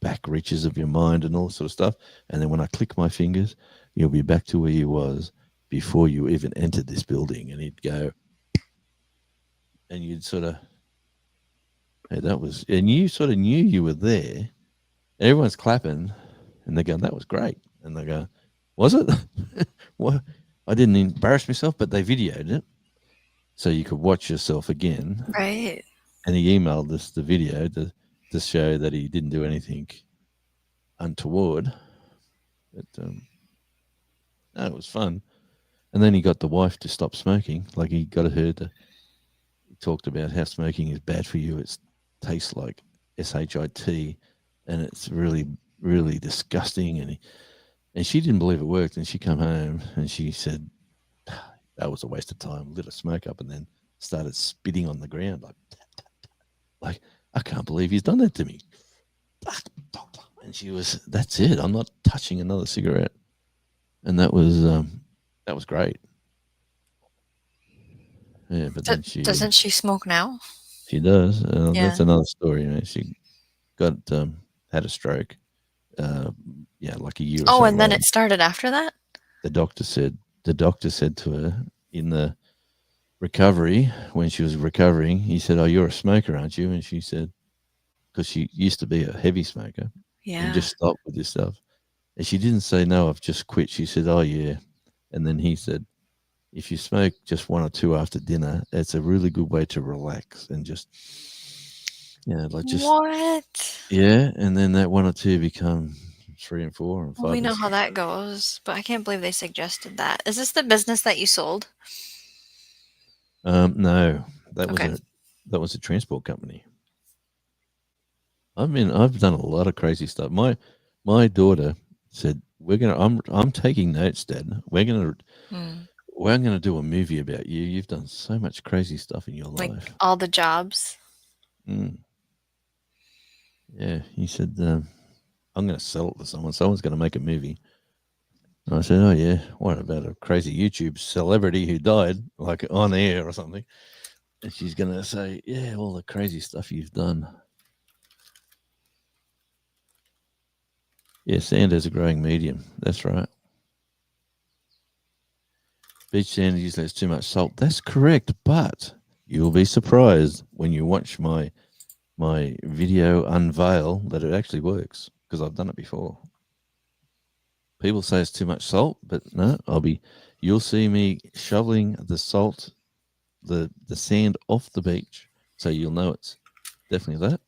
[SPEAKER 1] back reaches of your mind and all sort of stuff. And then when I click my fingers, you'll be back to where you was before you even entered this building. And he'd go, and you'd sort of, hey, and you sort of knew you were there. Everyone's clapping, and they're going, that was great. And they go, was it? Well, I didn't embarrass myself, but they videoed it so you could watch yourself again.
[SPEAKER 2] Right.
[SPEAKER 1] And he emailed us the video to show that he didn't do anything untoward. But no, it was fun. And then he got the wife to stop smoking. Like, he got her to. He talked about how smoking is bad for you. It tastes like shit, and it's really, really disgusting. And she didn't believe it worked. And she come home and she said that was a waste of time. Lit a smoke up and then started spitting on the ground like I can't believe he's done that to me. And she was, that's it. I'm not touching another cigarette. And that was great. Yeah, but then
[SPEAKER 2] Doesn't she smoke now?
[SPEAKER 1] She does.
[SPEAKER 2] Yeah.
[SPEAKER 1] That's another story. She got had a stroke. Like a year.
[SPEAKER 2] Oh, and then it started after that.
[SPEAKER 1] The doctor said to her in the recovery, when she was recovering, he said, "Oh, you're a smoker, aren't you?" And she said, because she used to be a heavy smoker.
[SPEAKER 2] Yeah.
[SPEAKER 1] And just stopped with this stuff. And she didn't say, "No, I've just quit." She said, "Oh, yeah." And then he said, if you smoke just one or two after dinner, it's a really good way to relax and just,
[SPEAKER 2] what?
[SPEAKER 1] Yeah. And then that one or two become 3 and 4 and 5.
[SPEAKER 2] Well, we know how that goes, but I can't believe they suggested that. Is this the business that you sold?
[SPEAKER 1] No, that
[SPEAKER 2] Okay.
[SPEAKER 1] was a transport company. I've done a lot of crazy stuff. My daughter said, I'm taking notes, Dad. We're gonna do a movie about you. You've done so much crazy stuff in your life.
[SPEAKER 2] Like all the jobs.
[SPEAKER 1] Yeah, he said, I'm gonna sell it to someone. Someone's gonna make a movie. And I said, oh yeah, what about a crazy YouTube celebrity who died, like on air or something? And she's gonna say, yeah, all the crazy stuff you've done. Yeah, sand is a growing medium. That's right. Beach sand usually has too much salt. That's correct, but you'll be surprised when you watch my video unveil that it actually works, because I've done it before. People say it's too much salt, but no, you'll see me shoveling the salt, the sand off the beach, so you'll know it's definitely that.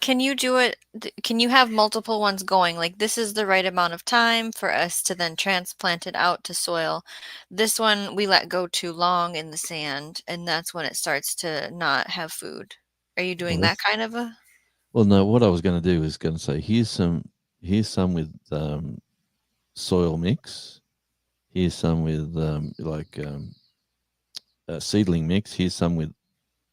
[SPEAKER 2] Can you do it? Can you have multiple ones going? Like, this is the right amount of time for us to then transplant it out to soil. This one we let go too long in the sand, and that's when it starts to not have food. Are you doing that kind of a?
[SPEAKER 1] Well, no. What I was going to do is going to say, here's some with soil mix. Here's some with seedling mix. Here's some with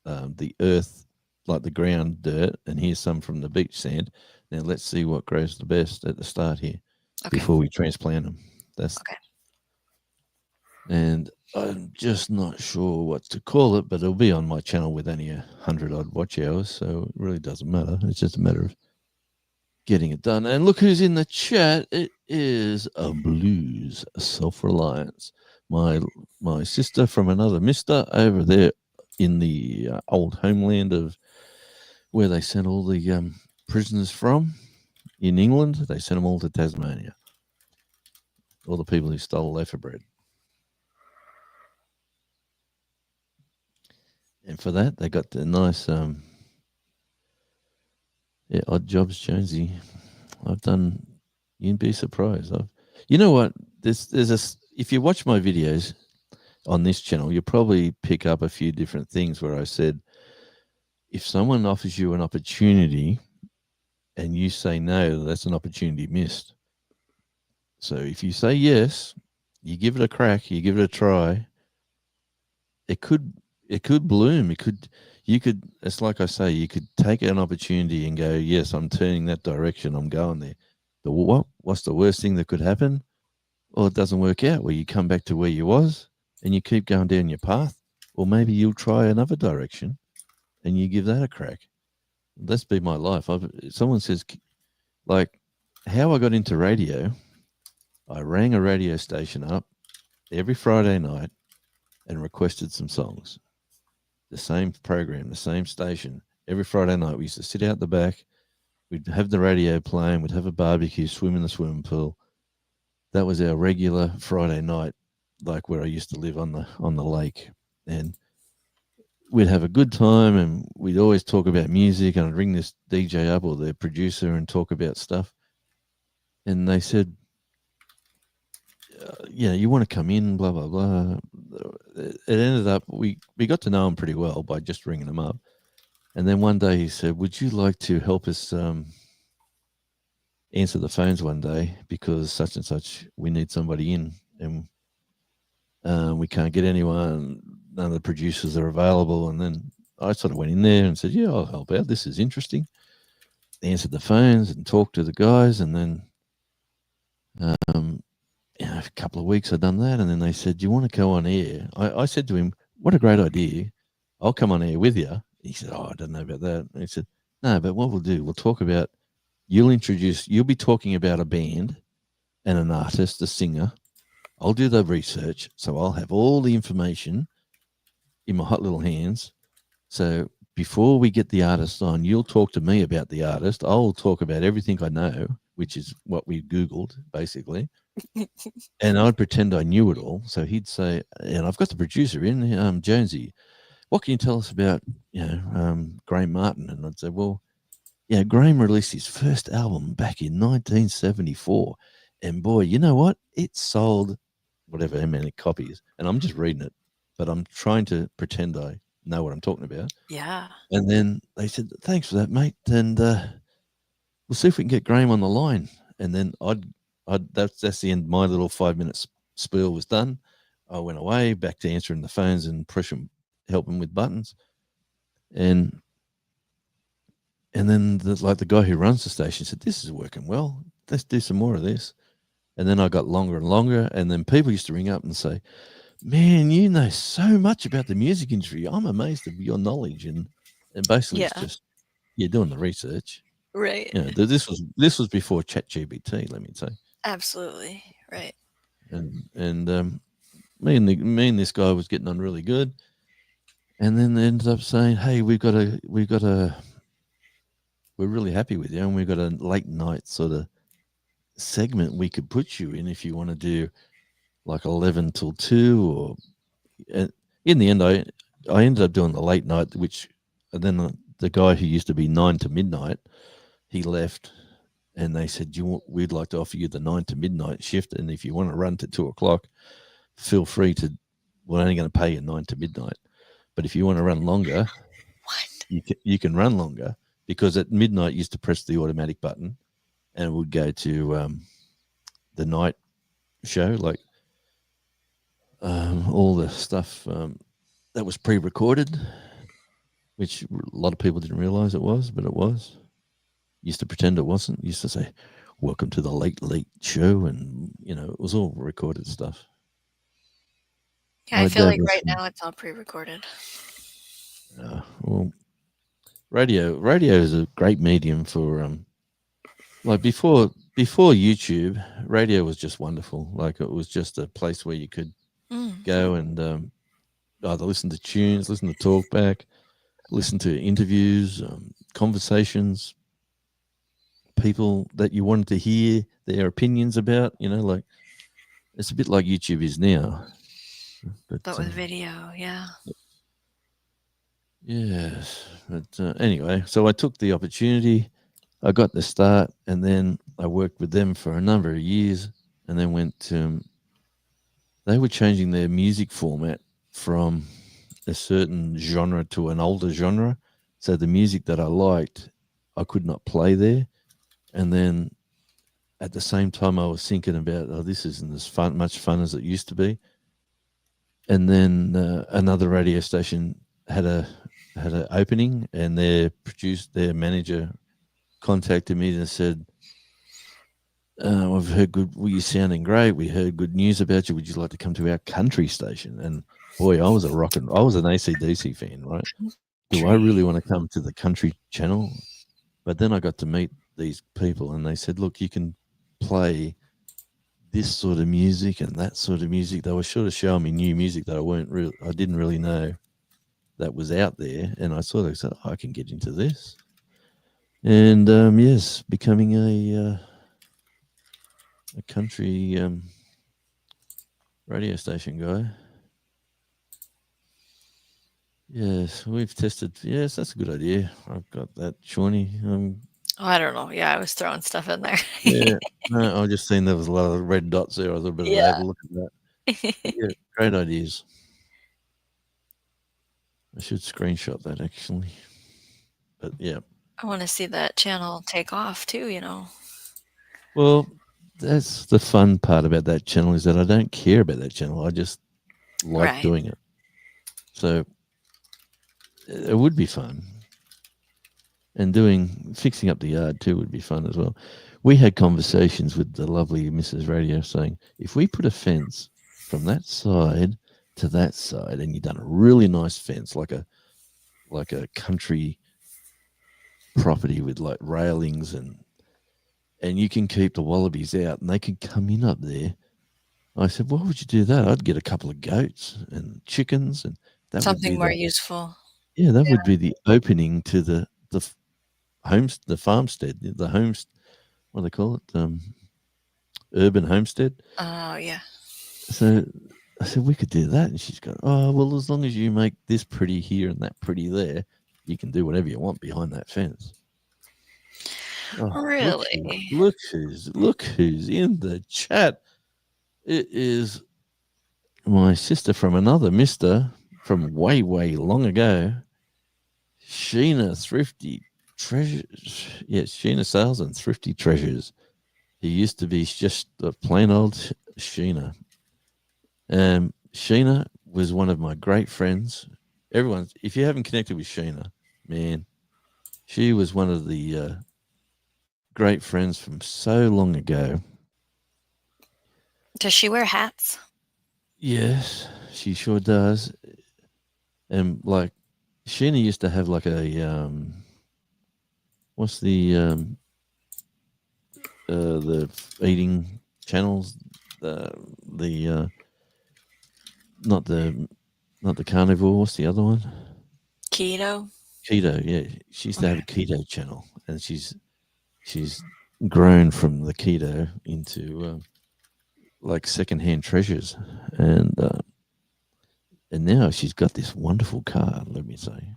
[SPEAKER 1] the earth, like the ground dirt, and here's some from the beach sand. Now let's see what grows the best at the start here, before we transplant them. That's okay. And I'm just not sure what to call it, but it'll be on my channel with only 100 odd watch hours, so it really doesn't matter. It's just a matter of getting it done. And look who's in the chat. It is a Blues Self-Reliance. My sister from another mister over there in the old homeland of where they sent all the prisoners from in England. They sent them all to Tasmania. All the people who stole a loaf of bread. And for that, they got the nice, odd jobs, Jonesy. I've done. You'd be surprised. You know what? If you watch my videos on this channel, you'll probably pick up a few different things where I said, if someone offers you an opportunity and you say no, that's an opportunity missed. So if you say yes, you give it a crack, you give it a try, it could bloom. You could, it's like I say, you could take an opportunity and go, yes, I'm turning that direction, I'm going there. What's the worst thing that could happen? Well, it doesn't work out, where you come back to where you was and you keep going down your path. Or maybe you'll try another direction and you give that a crack. That's been my life. Someone says, like, how I got into radio, I rang a radio station up every Friday night and requested some songs. The same program, the same station. Every Friday night, we used to sit out the back. We'd have the radio playing. We'd have a barbecue, swim in the swimming pool. That was our regular Friday night, like where I used to live on the lake. And we'd have a good time, and we'd always talk about music. And I'd ring this DJ up or the producer and talk about stuff. And they said, you want to come in, blah, blah, blah. It ended up, we got to know him pretty well by just ringing him up. And then one day he said, would you like to help us answer the phones one day, because such and such, we need somebody in, and we can't get anyone. None of the producers are available. And then I sort of went in there and said, yeah, I'll help out. This is interesting. Answered the phones and talked to the guys. And then a couple of weeks I'd done that. And then they said, do you want to go on air? I said to him, what a great idea. I'll come on air with you. He said, oh, I don't know about that. And he said, no, but what we'll do, we'll talk about, you'll be talking about a band and an artist, a singer. I'll do the research. So I'll have all the information in my hot little hands. So before we get the artist on, you'll talk to me about the artist. I'll talk about everything I know, which is what we Googled, basically. And I'd pretend I knew it all. So he'd say, and I've got the producer in, Jonesy, what can you tell us about, Graham Martin? And I'd say, well, Graham released his first album back in 1974. And boy, you know what? It sold whatever, how many copies. And I'm just reading it, but I'm trying to pretend I know what I'm talking about.
[SPEAKER 2] Yeah.
[SPEAKER 1] And then they said, thanks for that, mate. And we'll see if we can get Graham on the line. And then that's the end. My little 5-minute spiel was done. I went away back to answering the phones and helping with buttons. And then the guy who runs the station said, this is working well. Let's do some more of this. And then I got longer and longer. And then people used to ring up and say, man, you know so much about the music industry. I'm amazed at your knowledge. And basically it's just, you're doing the research.
[SPEAKER 2] Right.
[SPEAKER 1] This was before ChatGPT, let me say.
[SPEAKER 2] Absolutely. Right.
[SPEAKER 1] And me and this guy was getting on really good. And then they ended up saying, hey, we're really happy with you, and we've got a late night sort of segment we could put you in if you want to do like 11 till 2. Or in the end, I ended up doing the late night, which, and then the guy who used to be 9 to midnight, he left, and they said, we'd like to offer you the 9 to midnight shift, and if you want to run to 2 o'clock, feel free to. We're only going to pay you 9 to midnight, but if you want to run longer, you can run longer, because at midnight you used to press the automatic button, and it would go to the night show, like all the stuff that was pre-recorded, which a lot of people didn't realize it was, but it was. Used to pretend it wasn't. Used to say, welcome to the late show, and it was all recorded stuff.
[SPEAKER 2] Yeah, I feel like right now it's all pre-recorded.
[SPEAKER 1] Well, radio is a great medium for like before YouTube, radio was just wonderful. Like, it was just a place where you could go and either listen to tunes, listen to talkback, listen to interviews, conversations, people that you wanted to hear their opinions about. Like, it's a bit like YouTube is now,
[SPEAKER 2] but with video.
[SPEAKER 1] Yes, but anyway, so I took the opportunity. I got the start, and then I worked with them for a number of years, and then went to. They were changing their music format from a certain genre to an older genre, so the music that I liked, I could not play there. And then at the same time, I was thinking about, oh, this isn't as much fun as it used to be. And then another radio station had a opening, and their manager contacted me and said, "We've heard good. Well, you're sounding great. We heard good news about you. Would you like to come to our country station?" And boy, I was an AC/DC fan, right? Do I really want to come to the country channel? But then I got to meet these people, and they said, "Look, you can play this sort of music and that sort of music." They were sort of showing me new music that I didn't really know that was out there, and I sort of said, I can get into this. And yes, becoming a country radio station guy. Yes, we've tested. Yes, that's a good idea. I've got that, Shawnee.
[SPEAKER 2] I don't know. Yeah, I was throwing stuff in there.
[SPEAKER 1] Yeah, no, I just seen there was a lot of red dots there. I thought, better have a look at that. But yeah, great ideas. I should screenshot that actually. But yeah,
[SPEAKER 2] I want to see that channel take off too.
[SPEAKER 1] Well, that's the fun part about that channel, is that I don't care about that channel. I just like doing it. So it would be fun. And fixing up the yard too would be fun as well. We had conversations with the lovely Mrs. Radio saying, if we put a fence from that side to that side, and you've done a really nice fence, like a country property with like railings, and you can keep the wallabies out and they can come in up there. I said, why would you do that? I'd get a couple of goats and chickens, and that
[SPEAKER 2] something more useful.
[SPEAKER 1] Yeah, that would be the opening to the farmstead, the homestead. What do they call it? Urban homestead.
[SPEAKER 2] Oh, yeah.
[SPEAKER 1] So I said, we could do that. And she's going, oh, well, as long as you make this pretty here and that pretty there, you can do whatever you want behind that fence.
[SPEAKER 2] Oh, really?
[SPEAKER 1] Look who's in the chat. It is my sister from another mister from way, way long ago. Sheena Thrifty Treasures. Yes, Sheena Sales and Thrifty Treasures. He used to be just a plain old Sheena. Sheena was one of my great friends. If you haven't connected with Sheena, man, she was one of the great friends from so long ago.
[SPEAKER 2] Does she wear hats?
[SPEAKER 1] Yes, she sure does. And like, Sheena used to have like a what's the eating channels, the not the carnivore. What's the other one?
[SPEAKER 2] Keto.
[SPEAKER 1] Yeah, she used to have a keto channel, and she's grown from the keto into like secondhand treasures, and now she's got this wonderful car. Let me say,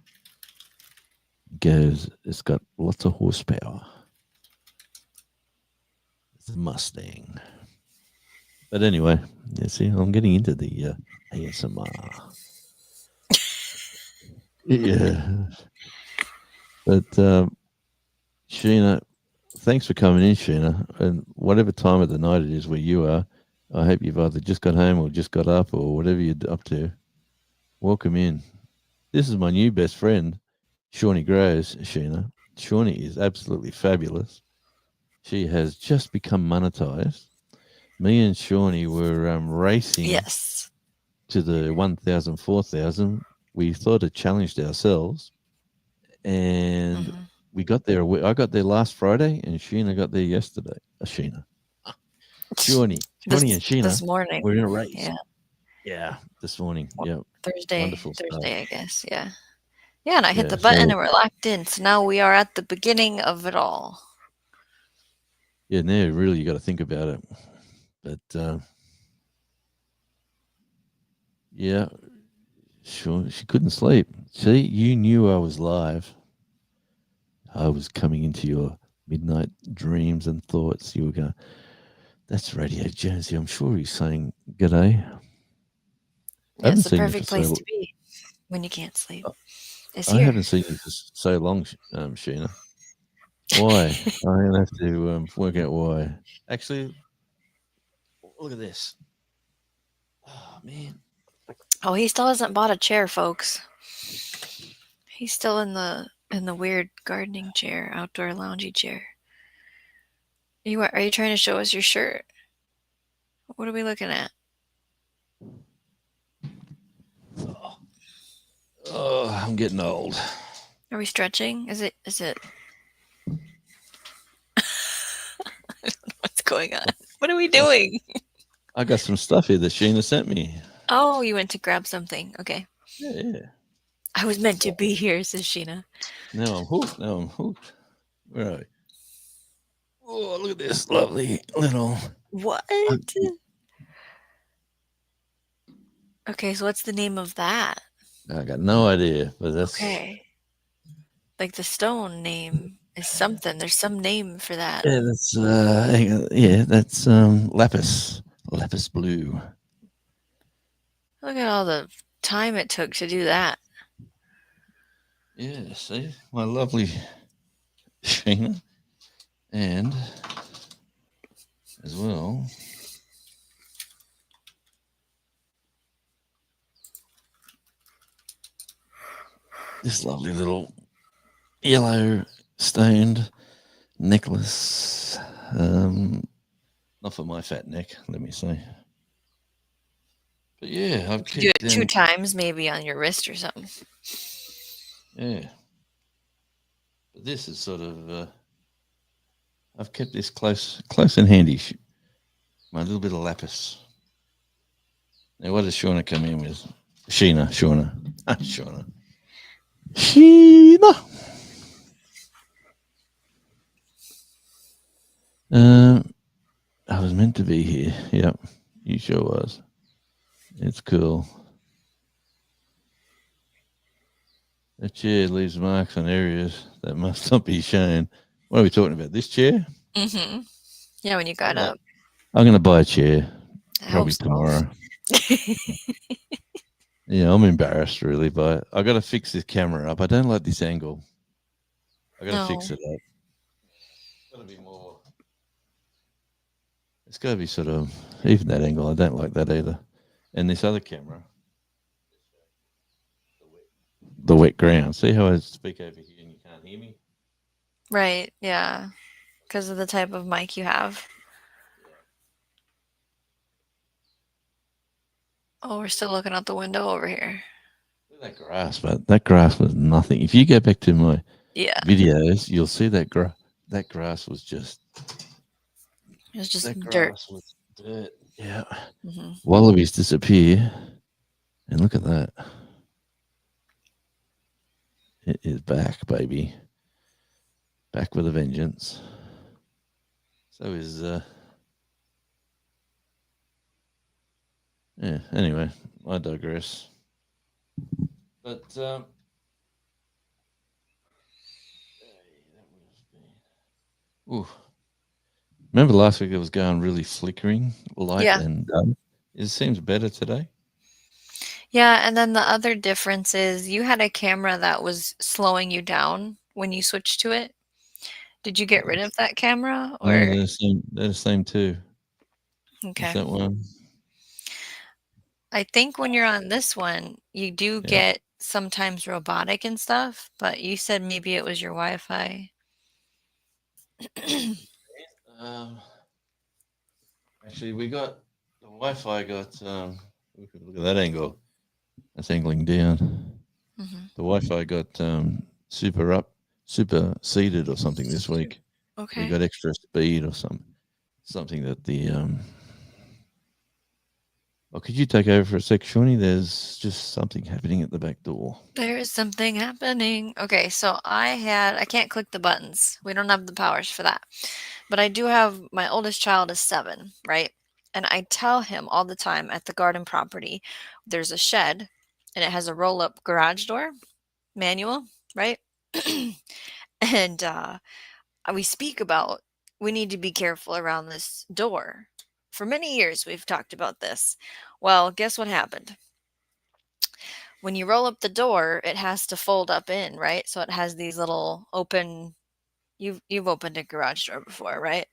[SPEAKER 1] it's got lots of horsepower. It's a Mustang. But anyway, you see, I'm getting into the ASMR. Yeah. But Sheena, thanks for coming in, Sheena. And whatever time of the night it is where you are, I hope you've either just got home or just got up or whatever you're up to. Welcome in. This is my new best friend, Shawnee Grows, Sheena. Shawnee is absolutely fabulous. She has just become monetized. Me and Shawnee were racing to the 1,000, 4,000. We thought it challenged ourselves, and we got there. I got there last Friday, and Sheena got there yesterday. Shawnee and Sheena
[SPEAKER 2] this morning.
[SPEAKER 1] We're in a race. Yeah, this morning. Yeah,
[SPEAKER 2] Thursday, I guess. Yeah, and I hit the button, and we're locked in. So now we are at the beginning of it all.
[SPEAKER 1] Yeah, now really you got to think about it. But yeah, sure, she couldn't sleep. See, you knew I was live. I was coming into your midnight dreams and thoughts. You were going, that's Radio Jonesy. I'm sure he's saying g'day.
[SPEAKER 2] Yeah, it's the perfect place to be when you can't sleep.
[SPEAKER 1] I haven't seen you for so long, Sheena. Why? I'm gonna have to work out why. Actually, look at this. Oh man.
[SPEAKER 2] Oh, he still hasn't bought a chair, folks. He's still in the weird gardening chair, outdoor loungy chair. Are you trying to show us your shirt? What are we looking at?
[SPEAKER 1] Oh, I'm getting old.
[SPEAKER 2] Are we stretching? Is it what's going on? What are we doing?
[SPEAKER 1] I got some stuff here that Sheena sent me.
[SPEAKER 2] Oh, you went to grab something. Okay.
[SPEAKER 1] Yeah.
[SPEAKER 2] I was meant to be here, says Sheena.
[SPEAKER 1] Now I'm hooked. Now I'm hooked. Where are we? Oh, look at this lovely little.
[SPEAKER 2] What? Okay, so what's the name of that?
[SPEAKER 1] I got no idea, but that's
[SPEAKER 2] Okay. Like the stone name is something. There's some name for that.
[SPEAKER 1] yeah, that's lapis blue.
[SPEAKER 2] Look at all the time it took to do that.
[SPEAKER 1] Yeah, see my lovely Sheena, and as well. This lovely little yellow stained necklace. Not for my fat neck, let me say. But yeah, I've
[SPEAKER 2] You do
[SPEAKER 1] kept
[SPEAKER 2] it 2
[SPEAKER 1] them.
[SPEAKER 2] times maybe on your wrist or something.
[SPEAKER 1] Yeah, but this is sort of. I've kept this close and handy. My little bit of lapis. Now, what does Shauna come in with? Sheena. Shauna. Sheena. I was meant to be here. Yep, you sure was. It's cool. That chair leaves marks on areas that must not be shown. What are we talking about? This chair?
[SPEAKER 2] Mm-hmm. Yeah, when you got up.
[SPEAKER 1] I'm going to buy a chair
[SPEAKER 2] I
[SPEAKER 1] probably
[SPEAKER 2] hope so.
[SPEAKER 1] tomorrow. Yeah, I'm embarrassed really, but I got to fix this camera up. I don't like this angle. I got to fix it up. Got to be more. It's got to be sort of even that angle. I don't like that either. And this other camera, the wet ground. See how I speak over here and you can't hear me?
[SPEAKER 2] Right, yeah. Because of the type of mic you have. Oh, we're still looking out the window over here.
[SPEAKER 1] Look at that grass, but that grass was nothing. If you go back to my videos, you'll see that grass was just.
[SPEAKER 2] It was just
[SPEAKER 1] That
[SPEAKER 2] dirt.
[SPEAKER 1] grass was dirt. Yeah.
[SPEAKER 2] Mm-hmm.
[SPEAKER 1] Wallabies disappear, and look at that. It is back, baby. Back with a vengeance. So is yeah. Anyway, I digress. But ooh. Remember last week it was going really flickering light and it seems better today.
[SPEAKER 2] Yeah, and then the other difference is you had a camera that was slowing you down when you switched to it. Did you get rid of that camera
[SPEAKER 1] No,
[SPEAKER 2] or?
[SPEAKER 1] they're the same too.
[SPEAKER 2] Okay.
[SPEAKER 1] Is that one?
[SPEAKER 2] I think when you're on this one, you do get sometimes robotic and stuff, but you said maybe it was your Wi-Fi.
[SPEAKER 1] Actually, we got the Wi-Fi got. Look at that angle. That's angling down.
[SPEAKER 2] Mm-hmm.
[SPEAKER 1] The Wi-Fi got superseded or something this week.
[SPEAKER 2] Okay.
[SPEAKER 1] We got extra speed or something that the. Well, could you take over for a sec, Shawnee? There's just something happening at the back door.
[SPEAKER 2] There is something happening. Okay, so I can't click the buttons. We don't have the powers for that. But I do have, my oldest child is 7, right? And I tell him all the time at the garden property, there's a shed and it has a roll-up garage door, manual, right? And we speak about we need to be careful around this door. For many years, we've talked about this. Well, guess what happened? When you roll up the door, it has to fold up in, right? So it has these little open You've opened a garage door before, right?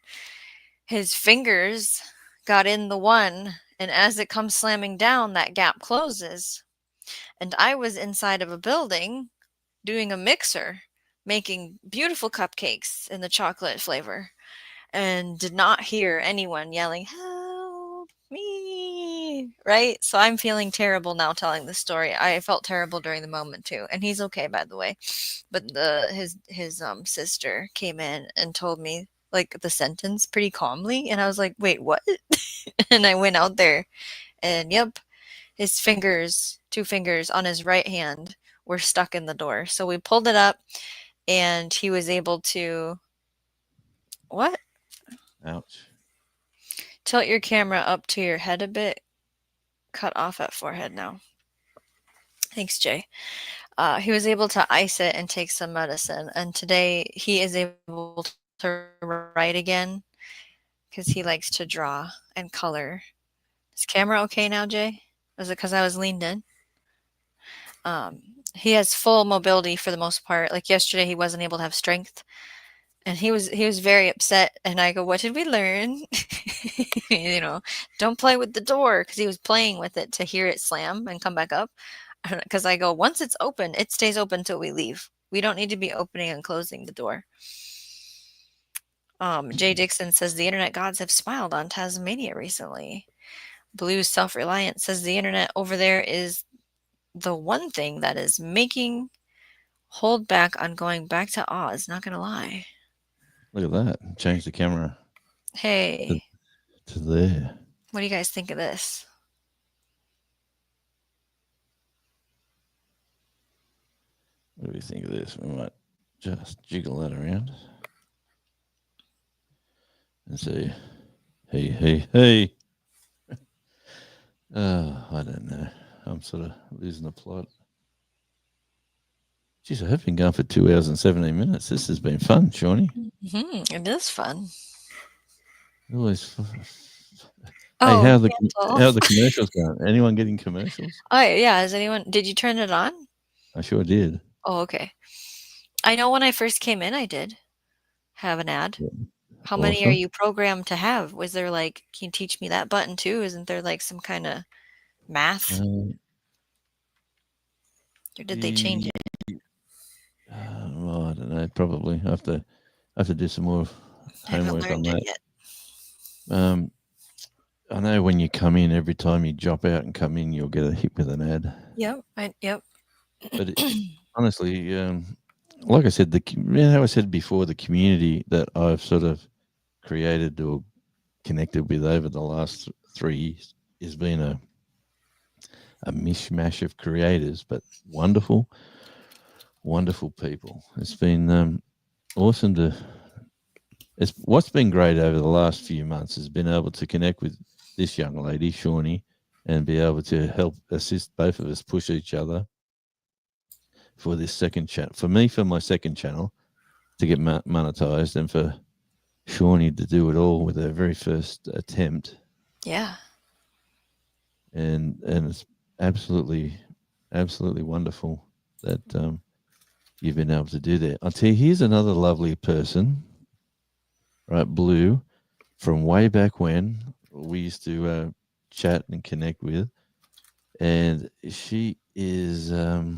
[SPEAKER 2] His fingers got in the one, and as it comes slamming down, that gap closes. And I was inside of a building doing a mixer, making beautiful cupcakes in the chocolate flavor, and did not hear anyone yelling, "Help me!" Right? So I'm feeling terrible now telling this story. I felt terrible during the moment too, and he's okay, by the way. But his sister came in and told me like the sentence pretty calmly, and I was like, "Wait, what?" And I went out there, and yep, his fingers, two fingers on his right hand, were stuck in the door. So we pulled it up, and he was able to what?
[SPEAKER 1] Ouch.
[SPEAKER 2] Tilt your camera up to your head a bit. Cut off at forehead now. Thanks, Jay. He was able to ice it and take some medicine, and today he is able to write again because he likes to draw and color. Is camera okay now, Jay? Was it because I was leaned in? He has full mobility for the most part. Like yesterday, he wasn't able to have strength, and he was very upset. And I go, "What did we learn? You know, don't play with the door," because he was playing with it to hear it slam and come back up. Because I go, once it's open, it stays open till we leave. We don't need to be opening and closing the door. Jay Dixon says the internet gods have smiled on Tasmania recently. Blue Self-Reliant says the internet over there is the one thing that is making hold back on going back to Oz. Not gonna lie.
[SPEAKER 1] Look at that. Change the camera
[SPEAKER 2] Hey,
[SPEAKER 1] to there.
[SPEAKER 2] what do you guys think of this?
[SPEAKER 1] What do we think of this? We might just jiggle that around and say, hey. I don't know. I'm sort of losing the plot. Geez, I have been going for 2 hours and 17 minutes. This has been fun, Shawnee.
[SPEAKER 2] It is fun.
[SPEAKER 1] Always fun.
[SPEAKER 2] Oh,
[SPEAKER 1] hey, how are the commercials going? Anyone getting commercials?
[SPEAKER 2] Oh, yeah. Has anyone? Did you turn it on?
[SPEAKER 1] I sure did.
[SPEAKER 2] Oh, okay. I know when I first came in, I did have an ad.
[SPEAKER 1] Yeah.
[SPEAKER 2] How many are you programmed to have? Was there like, can you teach me that button too? Isn't there like some kind of math? Or did they change it?
[SPEAKER 1] Well, I don't know. Probably I have to do some more homework on that.
[SPEAKER 2] Yet.
[SPEAKER 1] I know when you come in, every time you drop out and come in, you'll get a hit with an ad.
[SPEAKER 2] Yep.
[SPEAKER 1] But honestly, like I said, how I said before, the community that I've sort of created or connected with over the last 3 years has been a mishmash of creators, but wonderful people. It's been awesome to. What's been great over the last few months has been able to connect with this young lady, Shawnee, and be able to help assist both of us push each other for this second channel. For me, for my second channel to get monetized, and for Shawnee to do it all with her very first attempt.
[SPEAKER 2] Yeah.
[SPEAKER 1] And it's absolutely wonderful that you've been able to do that. I'll tell you, here's another lovely person, right? Blue, from way back when we used to chat and connect with, and she is the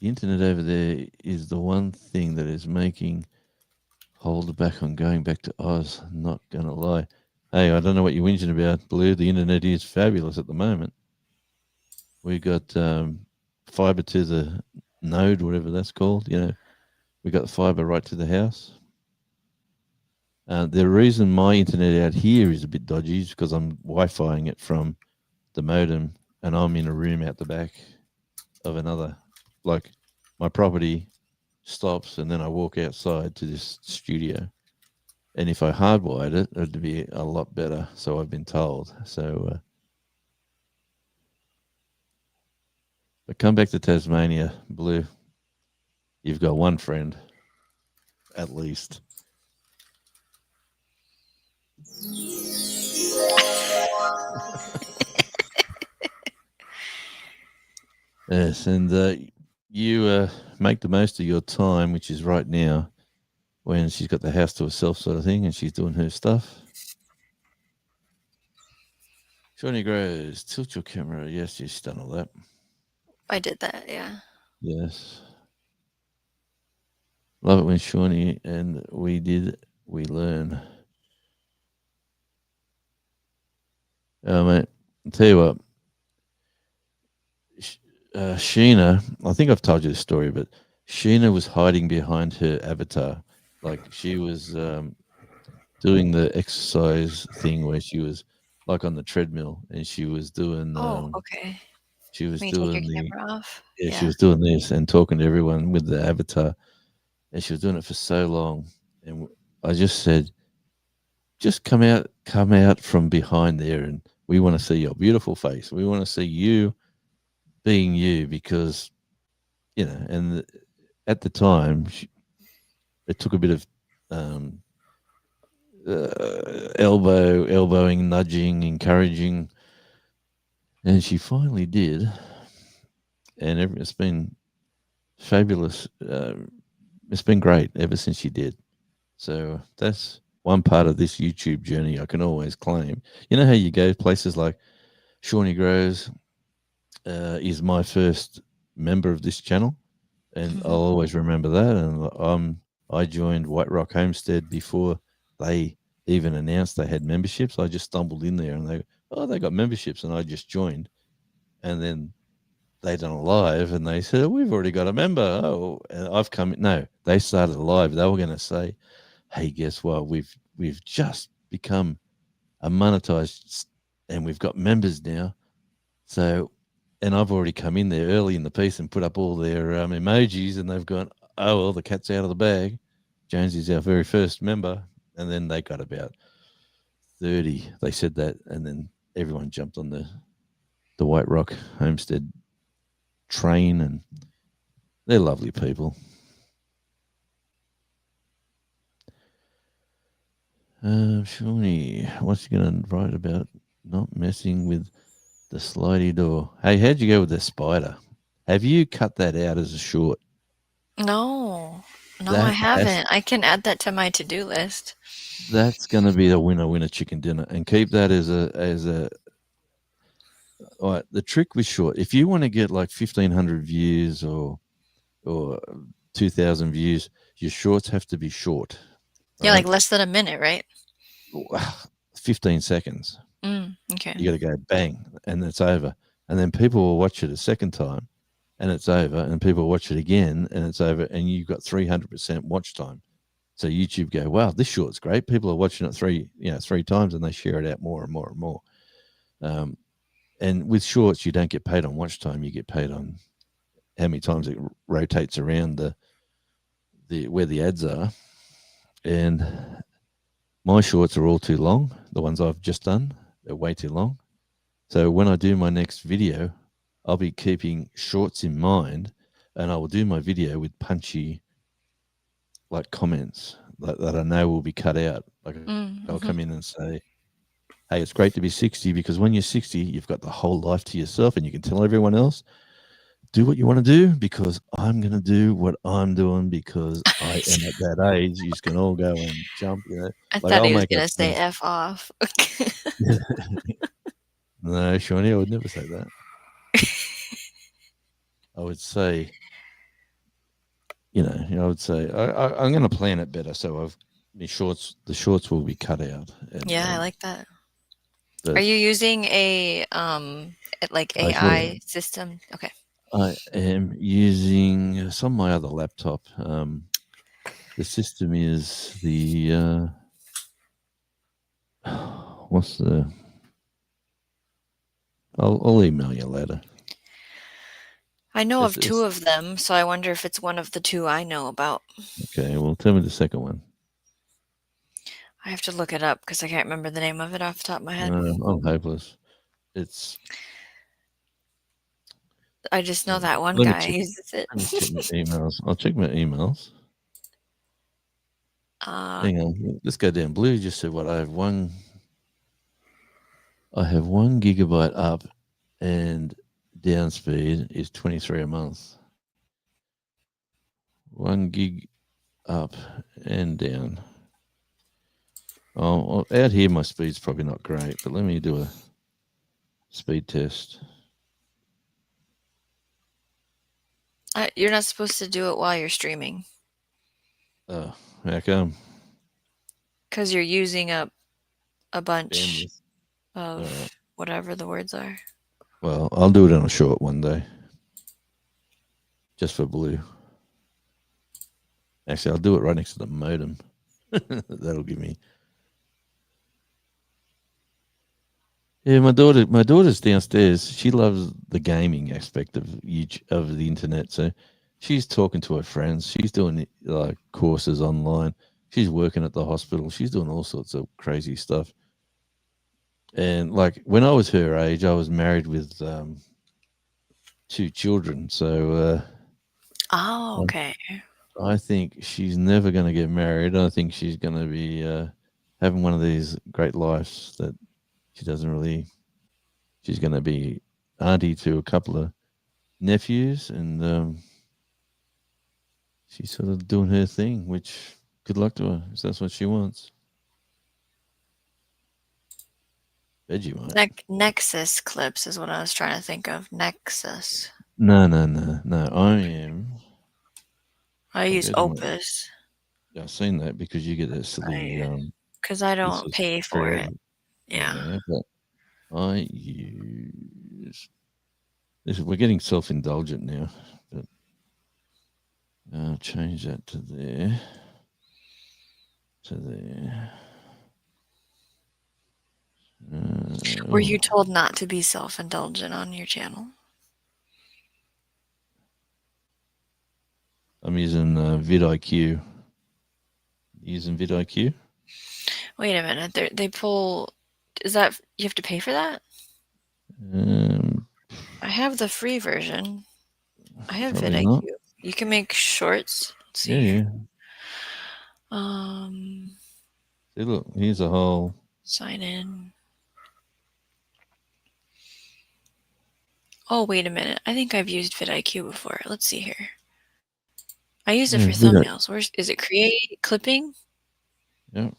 [SPEAKER 1] internet over there is the one thing that is making hold back on going back to Oz. Not gonna lie. Hey, I don't know what you're whinging about, Blue. The internet is fabulous at the moment. We got fiber to the node, whatever that's called. You know, we got the fiber right to the house. The reason my internet out here is a bit dodgy is because I'm Wi-Fiing it from the modem, and I'm in a room out the back of another. Like, my property stops, and then I walk outside to this studio. And if I hardwired it, it'd be a lot better. So I've been told. So, but come back to Tasmania, Blue. You've got one friend, at least. Yes, and you make the most of your time, which is right now, when she's got the house to herself, sort of thing, and she's doing her stuff. Shawnee Grows, tilt your camera. Yes, she's done all that.
[SPEAKER 2] I did that, yeah.
[SPEAKER 1] Yes. Love it when Shawnee and we learn. Oh, mate, I'll tell you what. Sheena, I think I've told you the story, but Sheena was hiding behind her avatar. Like she was doing the exercise thing where she was like on the treadmill and she was doing
[SPEAKER 2] Oh, okay.
[SPEAKER 1] she was
[SPEAKER 2] When you take your
[SPEAKER 1] doing the
[SPEAKER 2] camera off?
[SPEAKER 1] she
[SPEAKER 2] Yeah.
[SPEAKER 1] was doing this and talking to everyone with the avatar, and she was doing it for so long, and I just said, just come out from behind there, and we want to see your beautiful face. We want to see you being you, because and at the time it took a bit of elbowing, nudging, encouraging, and she finally did, and it's been fabulous. It's been great ever since she did. So that's one part of this YouTube journey I can always claim. You know how you go places like Shawnee Grows is my first member of this channel, and I'll always remember that. And I joined White Rock Homestead before they even announced they had memberships. I just stumbled in there, and they got memberships, and I just joined. And then they done a live, and they said, we've already got a member. Oh, and I've come. No, they started a live. They were going to say, hey, guess what? We've just become a monetized, and we've got members now. So, and I've already come in there early in the piece and put up all their emojis, and they've gone, oh, well, the cat's out of the bag. Jonesy's our very first member. And then they got about 30. They said that, and then everyone jumped on the White Rock Homestead train, and they're lovely people. Shawnee, what's he going to write about not messing with the slidey door? Hey, how'd you go with the spider? Have you cut that out as a short?
[SPEAKER 2] No, I
[SPEAKER 1] That
[SPEAKER 2] haven't. I can add that to my to-do list.
[SPEAKER 1] That's going to be a winner chicken dinner, and keep that as a. All right, the trick with short, if you want to get like 1,500 views or 2,000 views, your shorts have to be short.
[SPEAKER 2] Yeah, right? Like less than a minute, right?
[SPEAKER 1] 15 seconds.
[SPEAKER 2] Okay.
[SPEAKER 1] You got to go bang, and it's over. And then people will watch it a second time, and it's over. And people watch it again, and it's over. And you've got 300% watch time. So YouTube go, wow, this short's great. People are watching it three times, and they share it out more and more and more. And with shorts, you don't get paid on watch time. You get paid on how many times it rotates around the where the ads are. And my shorts are all too long. The ones I've just done, they're way too long. So when I do my next video, I'll be keeping shorts in mind, and I will do my video with punchy, like, comments that I know will be cut out. Like I'll come in and say, hey, it's great to be 60, because when you're 60, you've got the whole life to yourself, and you can tell everyone else, do what you want to do, because I'm going to do what I'm doing, because I am at that age. You can all go and jump,
[SPEAKER 2] I thought he was going to say F off.
[SPEAKER 1] No, Shawnee, I would never say that. I would say, I would say, I'm going to plan it better. So the shorts will be cut out. And,
[SPEAKER 2] yeah, I like that. Are you using a like AI system? Okay.
[SPEAKER 1] I am using it's on my other laptop. The system is the what's the? I'll email you later.
[SPEAKER 2] I know of two of them, so I wonder if it's one of the two I know about.
[SPEAKER 1] Okay, well, tell me the second one.
[SPEAKER 2] I have to look it up because I can't remember the name of it off the top of my head.
[SPEAKER 1] I'm hopeless.
[SPEAKER 2] I just know that one guy uses it.
[SPEAKER 1] Let me check my emails. I'll check my emails. Hang on, let's go down. Blue just said what? I have 1 gigabyte up, and down speed is 23 a month. 1 gig up and down. Oh, out here my speed's probably not great, but let me do a speed test.
[SPEAKER 2] You're not supposed to do it while you're streaming
[SPEAKER 1] Oh, how come?
[SPEAKER 2] because you're using up a bunch
[SPEAKER 1] Bandwidth.
[SPEAKER 2] of
[SPEAKER 1] Alright.
[SPEAKER 2] whatever the words are.
[SPEAKER 1] Well, I'll do it on a short one day. Just for blue. Actually, I'll do it right next to the modem. That'll give me. Yeah, my daughter's downstairs. She loves the gaming aspect of the internet. So she's talking to her friends. She's doing like courses online. She's working at the hospital. She's doing all sorts of crazy stuff. And like when I was her age, I was married with 2 children. So
[SPEAKER 2] Oh, okay.
[SPEAKER 1] I think she's never going to get married. I think she's going to be having one of these great lives that she doesn't really. She's going to be auntie to a couple of nephews, and she's sort of doing her thing. Which good luck to her if that's what she wants. Vegemite.
[SPEAKER 2] Nexus clips is what I was trying to think of. Nexus.
[SPEAKER 1] No. I am.
[SPEAKER 2] I use
[SPEAKER 1] go to my-
[SPEAKER 2] Opus
[SPEAKER 1] I've seen that because you get that silly.
[SPEAKER 2] because I
[SPEAKER 1] This
[SPEAKER 2] don't
[SPEAKER 1] is
[SPEAKER 2] pay for it.
[SPEAKER 1] free.
[SPEAKER 2] Yeah.
[SPEAKER 1] But I use. We're getting self-indulgent now, but I'll change that to there. To there.
[SPEAKER 2] Were you told not to be self-indulgent on your channel?
[SPEAKER 1] I'm using vidIQ. Using vidIQ?
[SPEAKER 2] Wait a minute. They pull. Is that you have to pay for that? I have the free version. I have vidIQ.
[SPEAKER 1] Not.
[SPEAKER 2] You can make shorts. Let's see.
[SPEAKER 1] Yeah.
[SPEAKER 2] See,
[SPEAKER 1] look, here's a whole.
[SPEAKER 2] Sign in. Oh, wait a minute. I think I've used vidIQ before. Let's see here. I used it for thumbnails. Is it create clipping?
[SPEAKER 1] Yep.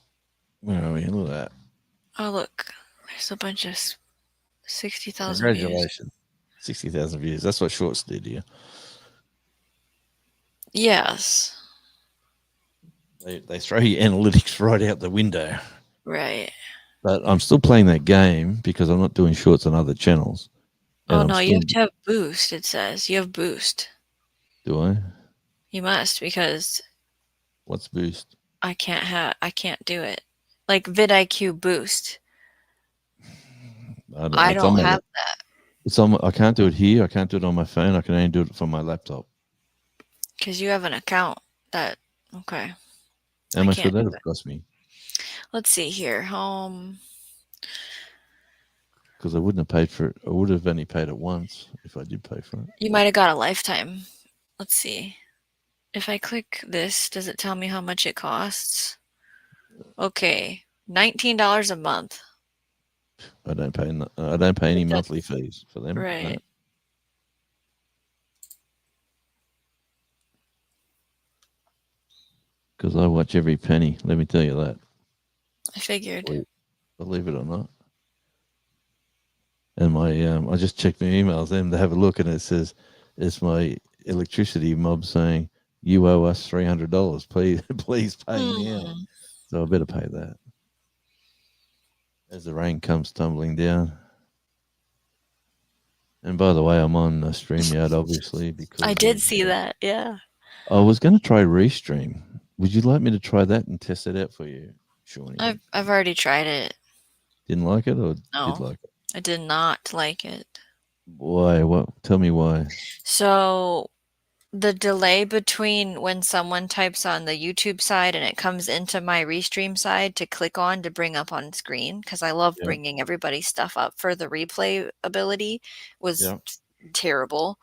[SPEAKER 1] Where are we? Look at that.
[SPEAKER 2] Oh, look. There's a bunch of 60,000
[SPEAKER 1] Congratulations. 60,000 views. That's what shorts did, yeah.
[SPEAKER 2] Yes.
[SPEAKER 1] They throw your analytics right out the window.
[SPEAKER 2] Right.
[SPEAKER 1] But I'm still playing that game because I'm not doing shorts on other channels.
[SPEAKER 2] Oh, no, you have to have boost, it says. You have boost.
[SPEAKER 1] Do I?
[SPEAKER 2] You must, because
[SPEAKER 1] what's boost?
[SPEAKER 2] I can't do it. Like vidIQ boost. I don't have that.
[SPEAKER 1] It's on. I can't do it here. I can't do it on my phone. I can only do it from my laptop.
[SPEAKER 2] Because you have an account that. Okay.
[SPEAKER 1] How much would that have cost me?
[SPEAKER 2] Let's see here.
[SPEAKER 1] Because I wouldn't have paid for it. I would have only paid it once if I did pay for it.
[SPEAKER 2] You might have got a lifetime. Let's see. If I click this, does it tell me how much it costs? Okay, $19 a month.
[SPEAKER 1] I don't pay any monthly fees for them.
[SPEAKER 2] Right.
[SPEAKER 1] Because I watch every penny. Let me tell you that.
[SPEAKER 2] I figured.
[SPEAKER 1] Believe it or not. And my I just checked my emails then to have a look, and it says it's my electricity mob saying you owe us $300. Please pay now. So I better pay that as the rain comes tumbling down. And by the way, I'm on StreamYard, obviously, because
[SPEAKER 2] I did see that. Yeah.
[SPEAKER 1] I was going to try Restream. Would you like me to try that and test it out for you, Shawnee?
[SPEAKER 2] I've already tried it.
[SPEAKER 1] Didn't like it, or
[SPEAKER 2] no,
[SPEAKER 1] did like it?
[SPEAKER 2] I did not like it.
[SPEAKER 1] Why? What? Tell me why.
[SPEAKER 2] So the delay between when someone types on the YouTube side and it comes into my Restream side to click on to bring up on screen, because I love bringing everybody's stuff up for the replay ability, was terrible.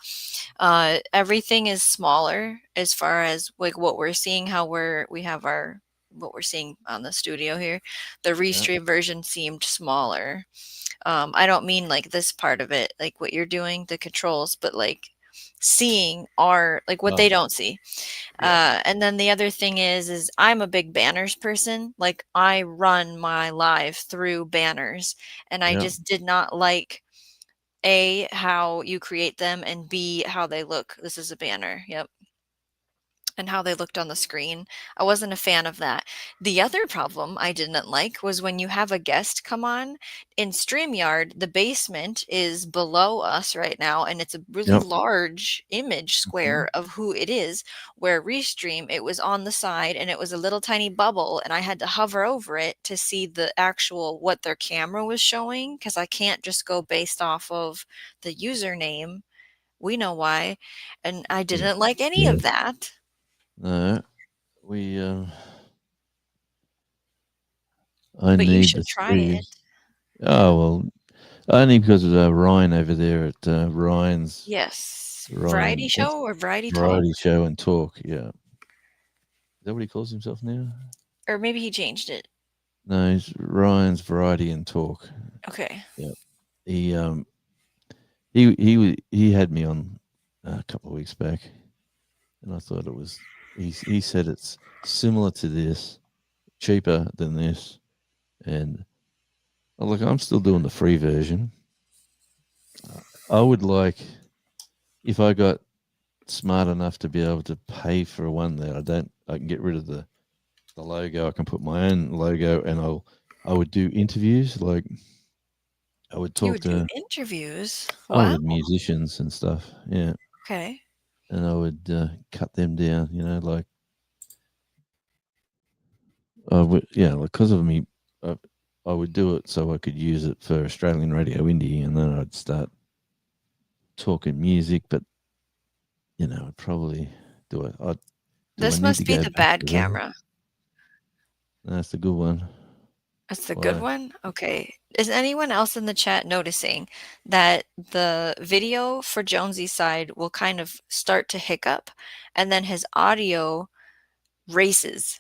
[SPEAKER 2] Everything is smaller as far as like what we're seeing, how we have what we're seeing on the studio here. The Restream version seemed smaller. I don't mean like this part of it, like what you're doing, the controls, but like seeing are like what
[SPEAKER 1] Oh,
[SPEAKER 2] they don't see.
[SPEAKER 1] yeah.
[SPEAKER 2] And then the other thing is I'm a big banners person. Like I run my live through banners, and I
[SPEAKER 1] Yeah.
[SPEAKER 2] just did not like A, how you create them, and B, how they look. This is a banner. Yep. And how they looked on the screen. I wasn't a fan of that. The other problem I didn't like was when you have a guest come on in StreamYard, the basement is below us right now, and it's a really
[SPEAKER 1] Yep.
[SPEAKER 2] large image square of who it is. Where Restream, it was on the side and it was a little tiny bubble, and I had to hover over it to see the actual what their camera was showing because I can't just go based off of the username. We know why. And I
[SPEAKER 1] Yeah.
[SPEAKER 2] didn't like any of that.
[SPEAKER 1] No, we. I
[SPEAKER 2] But you
[SPEAKER 1] need the
[SPEAKER 2] should try
[SPEAKER 1] three.
[SPEAKER 2] it.
[SPEAKER 1] Oh well, only because of Ryan over there at Ryan's
[SPEAKER 2] Yes. Variety
[SPEAKER 1] Ryan. What's
[SPEAKER 2] show or variety talk?
[SPEAKER 1] variety show and talk? Yeah, is that what he calls himself now?
[SPEAKER 2] Or maybe he changed it.
[SPEAKER 1] No, he's Ryan's variety and talk.
[SPEAKER 2] Okay.
[SPEAKER 1] Yeah, he he had me on a couple of weeks back, and I thought it was. He said it's similar to this, cheaper than this, and look, I'm still doing the free version. I would like if I got smart enough to be able to pay for one that I can get rid of the logo. I can put my own logo, and I would do interviews. Like I would
[SPEAKER 2] You
[SPEAKER 1] talk
[SPEAKER 2] would do
[SPEAKER 1] to
[SPEAKER 2] interviews. Wow.
[SPEAKER 1] with musicians and stuff. Yeah,
[SPEAKER 2] Okay.
[SPEAKER 1] and I would cut them down. Like I would, yeah, because of me, I, I would do it so I could use it for Australian Radio Indie, and then I'd start talking music. But I'd probably do it. Do I
[SPEAKER 2] This
[SPEAKER 1] need to
[SPEAKER 2] must be
[SPEAKER 1] go
[SPEAKER 2] the
[SPEAKER 1] back
[SPEAKER 2] bad
[SPEAKER 1] to that?
[SPEAKER 2] camera.
[SPEAKER 1] That's the good one.
[SPEAKER 2] That's the good
[SPEAKER 1] Why?
[SPEAKER 2] one? Okay. Is anyone else in the chat noticing that the video for Jonesy's side will kind of start to hiccup and then his audio races?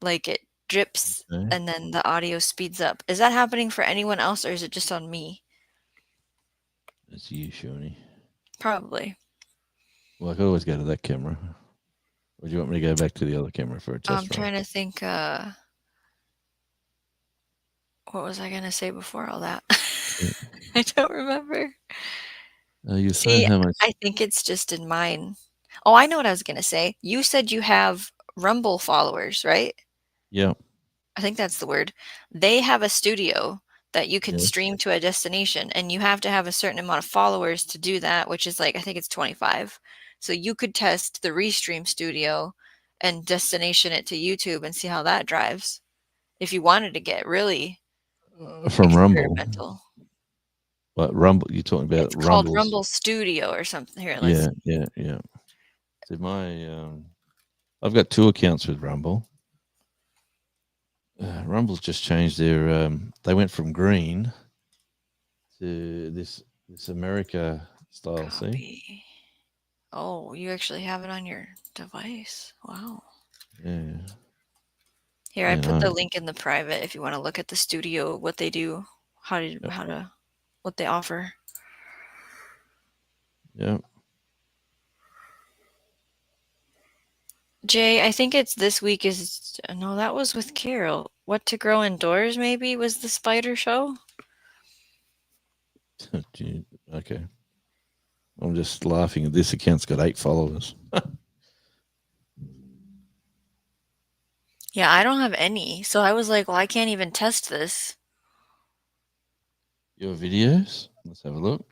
[SPEAKER 2] Like it drips
[SPEAKER 1] Okay.
[SPEAKER 2] and then the audio speeds up. Is that happening for anyone else or is it just on me?
[SPEAKER 1] That's you, Shawnee.
[SPEAKER 2] Probably.
[SPEAKER 1] Well, I could always go to that camera. Or do you want me to go back to the other camera for a
[SPEAKER 2] I'm
[SPEAKER 1] test run?
[SPEAKER 2] trying to think, what was I gonna say before all that? I don't remember.
[SPEAKER 1] You're saying
[SPEAKER 2] See,
[SPEAKER 1] how much?
[SPEAKER 2] I think it's just in mine. Oh, I know what I was gonna say. You said you have Rumble followers, right?
[SPEAKER 1] Yeah.
[SPEAKER 2] I think that's the word. They have a studio that you can
[SPEAKER 1] Yes.
[SPEAKER 2] stream to a destination, and you have to have a certain amount of followers to do that, which is like I think it's 25. So you could test the Restream studio and destination it to YouTube and see how that drives. If you wanted to get really
[SPEAKER 1] From Rumble.
[SPEAKER 2] experimental.
[SPEAKER 1] But Rumble, you're talking about
[SPEAKER 2] It's called
[SPEAKER 1] Rumble's.
[SPEAKER 2] Rumble Studio or something. Here, let's.
[SPEAKER 1] Yeah. So I've got two accounts with Rumble. Rumble's just changed their. They went from green to this America style. See?
[SPEAKER 2] Copy. Oh, you actually have it on your device. Wow.
[SPEAKER 1] Yeah.
[SPEAKER 2] Here, I
[SPEAKER 1] Yeah.
[SPEAKER 2] put the link in the private if you want to look at the studio, what they do, what they offer.
[SPEAKER 1] Yeah.
[SPEAKER 2] Jay, I think it's this week is no, that was with Carol. What to Grow Indoors maybe was the spider show?
[SPEAKER 1] Gee, okay. I'm just laughing. This account's got 8 followers.
[SPEAKER 2] Yeah, I don't have any. So I was like, well, I can't even test this.
[SPEAKER 1] Your videos? Let's have a look.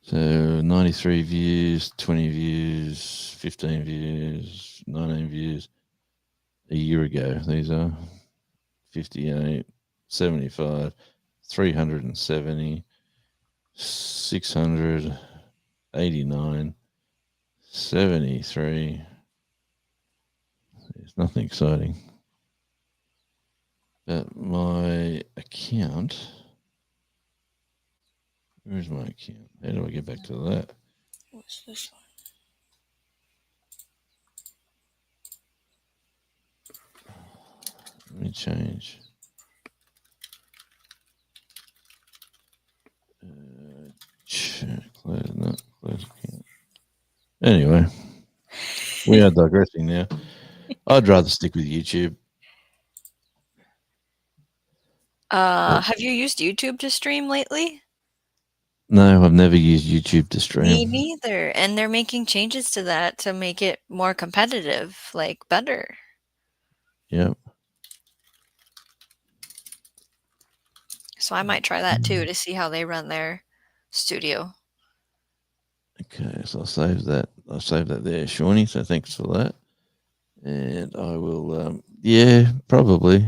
[SPEAKER 1] So 93 views, 20 views, 15 views, 19 views a year ago. These are 58, 75, 370, 600, 89, 73. There's nothing exciting. But my account, where's my account? How do I get back to that?
[SPEAKER 2] What's this one?
[SPEAKER 1] Let me change. Close account. Anyway, we are digressing now. I'd rather stick with YouTube.
[SPEAKER 2] Have you used YouTube to stream lately?
[SPEAKER 1] No, I've never used YouTube to
[SPEAKER 2] Me
[SPEAKER 1] stream.
[SPEAKER 2] neither. And they're making changes to that to make it more competitive, like better.
[SPEAKER 1] Yep.
[SPEAKER 2] So I might try that too to see how they run their studio.
[SPEAKER 1] Okay, so I'll save that. I'll save that there, Shawnee. So thanks for that. And I will, yeah, probably.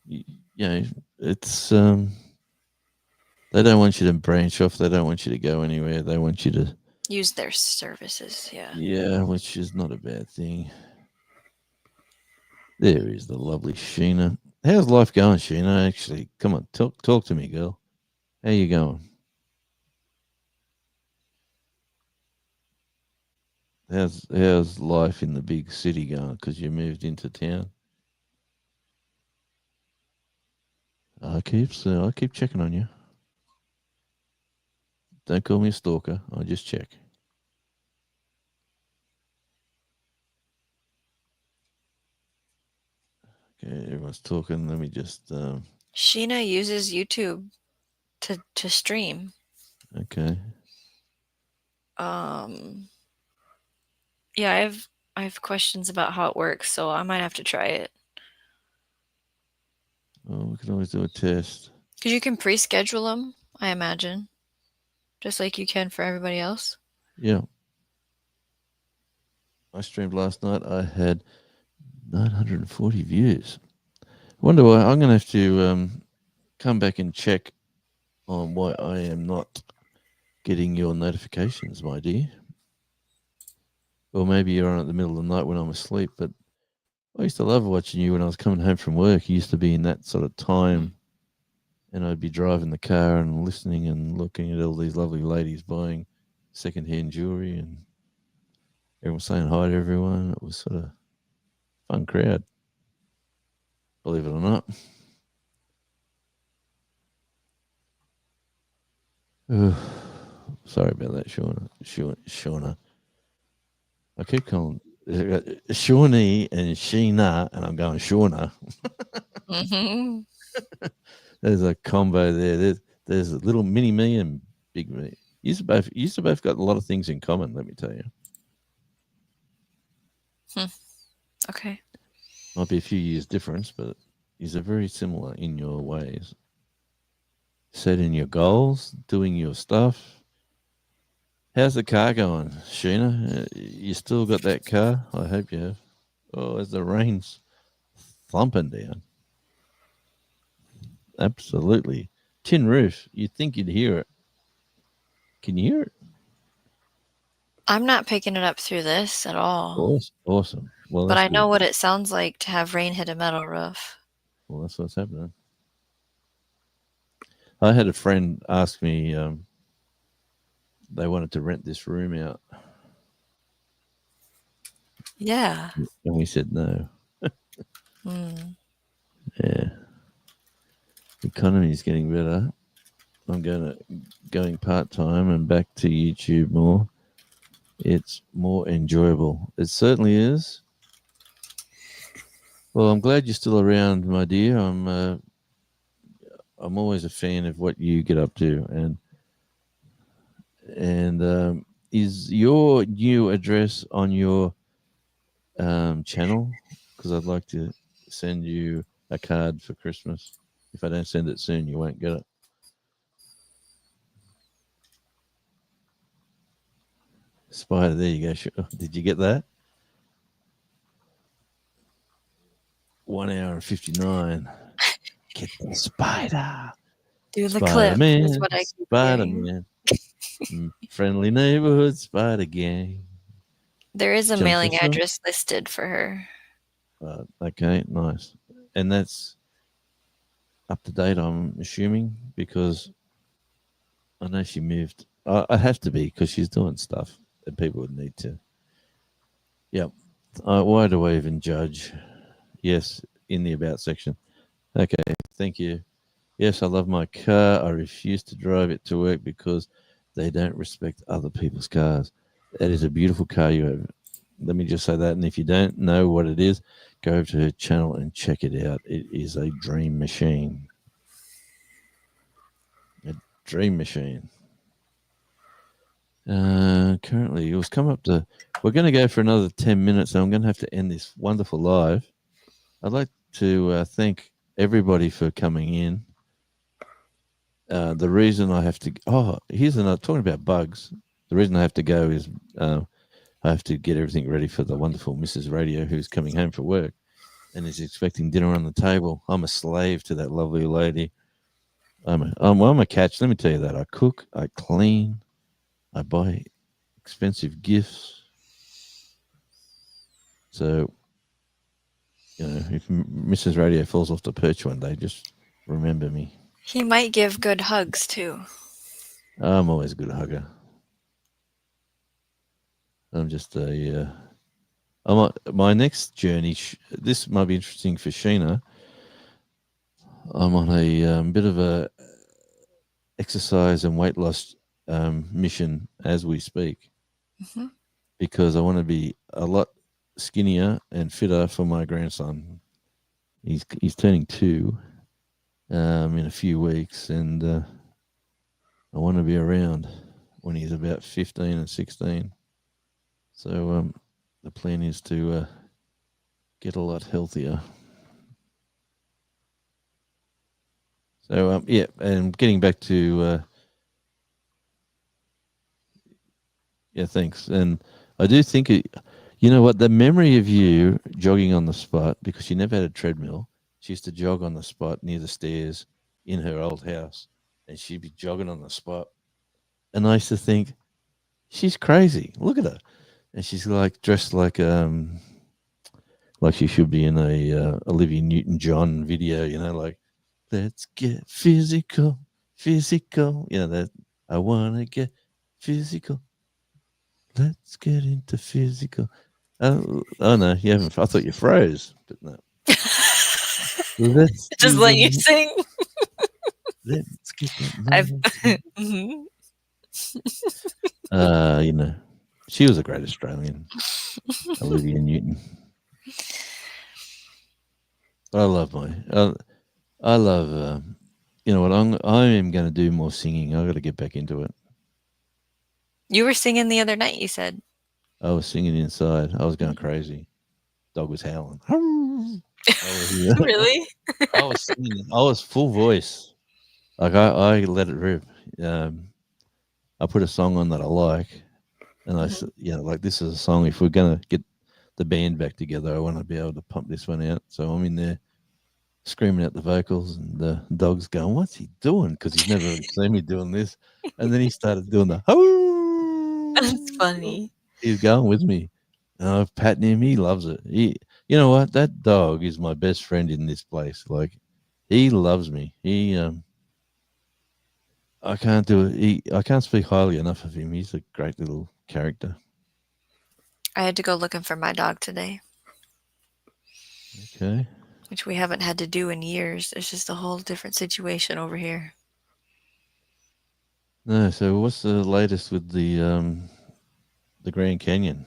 [SPEAKER 1] You know, it's they don't want you to branch off. They don't want you to go anywhere. They want you to
[SPEAKER 2] use their services. Yeah.
[SPEAKER 1] Yeah, which is not a bad thing. There is the lovely Sheena. How's life going, Sheena? Actually, come on, talk to me, girl. How you going? How's life in the big city going? Because you moved into town. I keep checking on you. Don't call me a stalker. I just check. Okay, everyone's talking. Let me just.
[SPEAKER 2] Sheena uses YouTube to stream.
[SPEAKER 1] Okay.
[SPEAKER 2] Yeah, I have questions about how it works, so I might have to try it.
[SPEAKER 1] Oh, we can always do a test.
[SPEAKER 2] Because you can pre-schedule them, I imagine, just like you can for everybody else.
[SPEAKER 1] Yeah. I streamed last night. I had 940 views. I wonder why. I'm going to have to come back and check on why I am not getting your notifications, my dear. Or maybe you're on at the middle of the night when I'm asleep. But I used to love watching you when I was coming home from work. You used to be in that sort of time, and I'd be driving the car and listening and looking at all these lovely ladies buying secondhand jewelry, and everyone saying hi to everyone. It was sort of fun crowd, believe it or not. Sorry about that, Shauna. I keep calling Shawnee and Sheena, and I'm going Shauna.
[SPEAKER 2] Mm-hmm.
[SPEAKER 1] There's a combo there. There's a little mini me and big me. You used to both got a lot of things in common. Let me tell you.
[SPEAKER 2] Okay.
[SPEAKER 1] Might be a few years difference, but you're very similar in your ways. Setting your goals, doing your stuff. How's the car going, Sheena? You still got that car? I hope you have. Oh, as the rain's thumping down. Absolutely. Tin roof. You'd think you'd hear it. Can you hear it?
[SPEAKER 2] I'm not picking it up through this at all.
[SPEAKER 1] Awesome. Well,
[SPEAKER 2] but I know
[SPEAKER 1] good.
[SPEAKER 2] what it sounds like to have rain hit a metal roof.
[SPEAKER 1] Well, that's what's happening. I had a friend ask me, they wanted to rent this room out.
[SPEAKER 2] Yeah.
[SPEAKER 1] And we said no.
[SPEAKER 2] Mm.
[SPEAKER 1] Yeah. The economy is getting better. I'm going part-time and back to YouTube more. It's more enjoyable. It certainly is. Well, I'm glad you're still around, my dear. I'm always a fan of what you get up to, and is your new address on your channel? Because I'd like to send you a card for Christmas. If I don't send it soon, you won't get it. Spider, there you go. Did you get that? 1 hour and 59. Get the spider.
[SPEAKER 2] Do the
[SPEAKER 1] Spider-Man,
[SPEAKER 2] clip is what I keep
[SPEAKER 1] Spider-Man. Friendly neighborhood Spider Gang.
[SPEAKER 2] There is a mailing address listed for her.
[SPEAKER 1] Okay, nice. And that's up to date, I'm assuming, because I know she moved. I have to be, because she's doing stuff that people would need to. Yep. Why do I even judge? Yes, in the about section. Okay, thank you. Yes, I love my car. I refuse to drive it to work because they don't respect other people's cars. That is a beautiful car you have. Let me just say that. And if you don't know what it is, go over to her channel and check it out. It is a dream machine. A dream machine. Currently, it was come up to. We're going to go for another 10 minutes, and I'm going to have to end this wonderful live. I'd like to thank everybody for coming in. The reason I have to. Here's another. Talking about bugs. The reason I have to go is I have to get everything ready for the wonderful Mrs. Radio, who's coming home from work and is expecting dinner on the table. I'm a slave to that lovely lady. I'm a catch. Let me tell you that. I cook, I clean, I buy expensive gifts. So, if Mrs. Radio falls off the perch one day, just remember me.
[SPEAKER 2] He might give good hugs too.
[SPEAKER 1] I'm always a good hugger. I'm just my next journey. This might be interesting for Sheena. I'm on a bit of a exercise and weight loss mission as we speak, because I want to be a lot skinnier and fitter for my grandson. He's turning 2 in a few weeks, and I want to be around when he's about 15 and 16. So the plan is to get a lot healthier. So and getting back to thanks. And I do think you know what, the memory of you jogging on the spot, because she never had a treadmill. She used to jog on the spot near the stairs in her old house, and she'd be jogging on the spot. And I used to think, she's crazy. Look at her. And she's like dressed like she should be in a Olivia Newton-John video, like, let's get physical. That I want to get physical. Let's get into physical. Oh no, you haven't. I thought you froze, but no.
[SPEAKER 2] Just let you sing.
[SPEAKER 1] Let's get that. She was a great Australian, Olivia Newton. I love you know what? I am going to do more singing. I've got to get back into it.
[SPEAKER 2] You were singing the other night, you said.
[SPEAKER 1] I was singing inside. I was going crazy. Dog was howling.
[SPEAKER 2] Really?
[SPEAKER 1] I was singing. I was full voice. Like I let it rip. I put a song on that I like, and I said, like, this is a song. If we're going to get the band back together, I want to be able to pump this one out. So I'm in there screaming out the vocals, and the dog's going, "What's he doing?" Because he's never seen me doing this. And then he started doing the "Hoo!"
[SPEAKER 2] That's funny.
[SPEAKER 1] He's going with me. And I've patting him. He loves it. You know what? That dog is my best friend in this place. Like, he loves me. I can't do it. I can't speak highly enough of him. He's a great little character.
[SPEAKER 2] I had to go looking for my dog today.
[SPEAKER 1] Okay.
[SPEAKER 2] Which we haven't had to do in years. It's just a whole different situation over here.
[SPEAKER 1] No, so what's the latest with the Grand Canyon?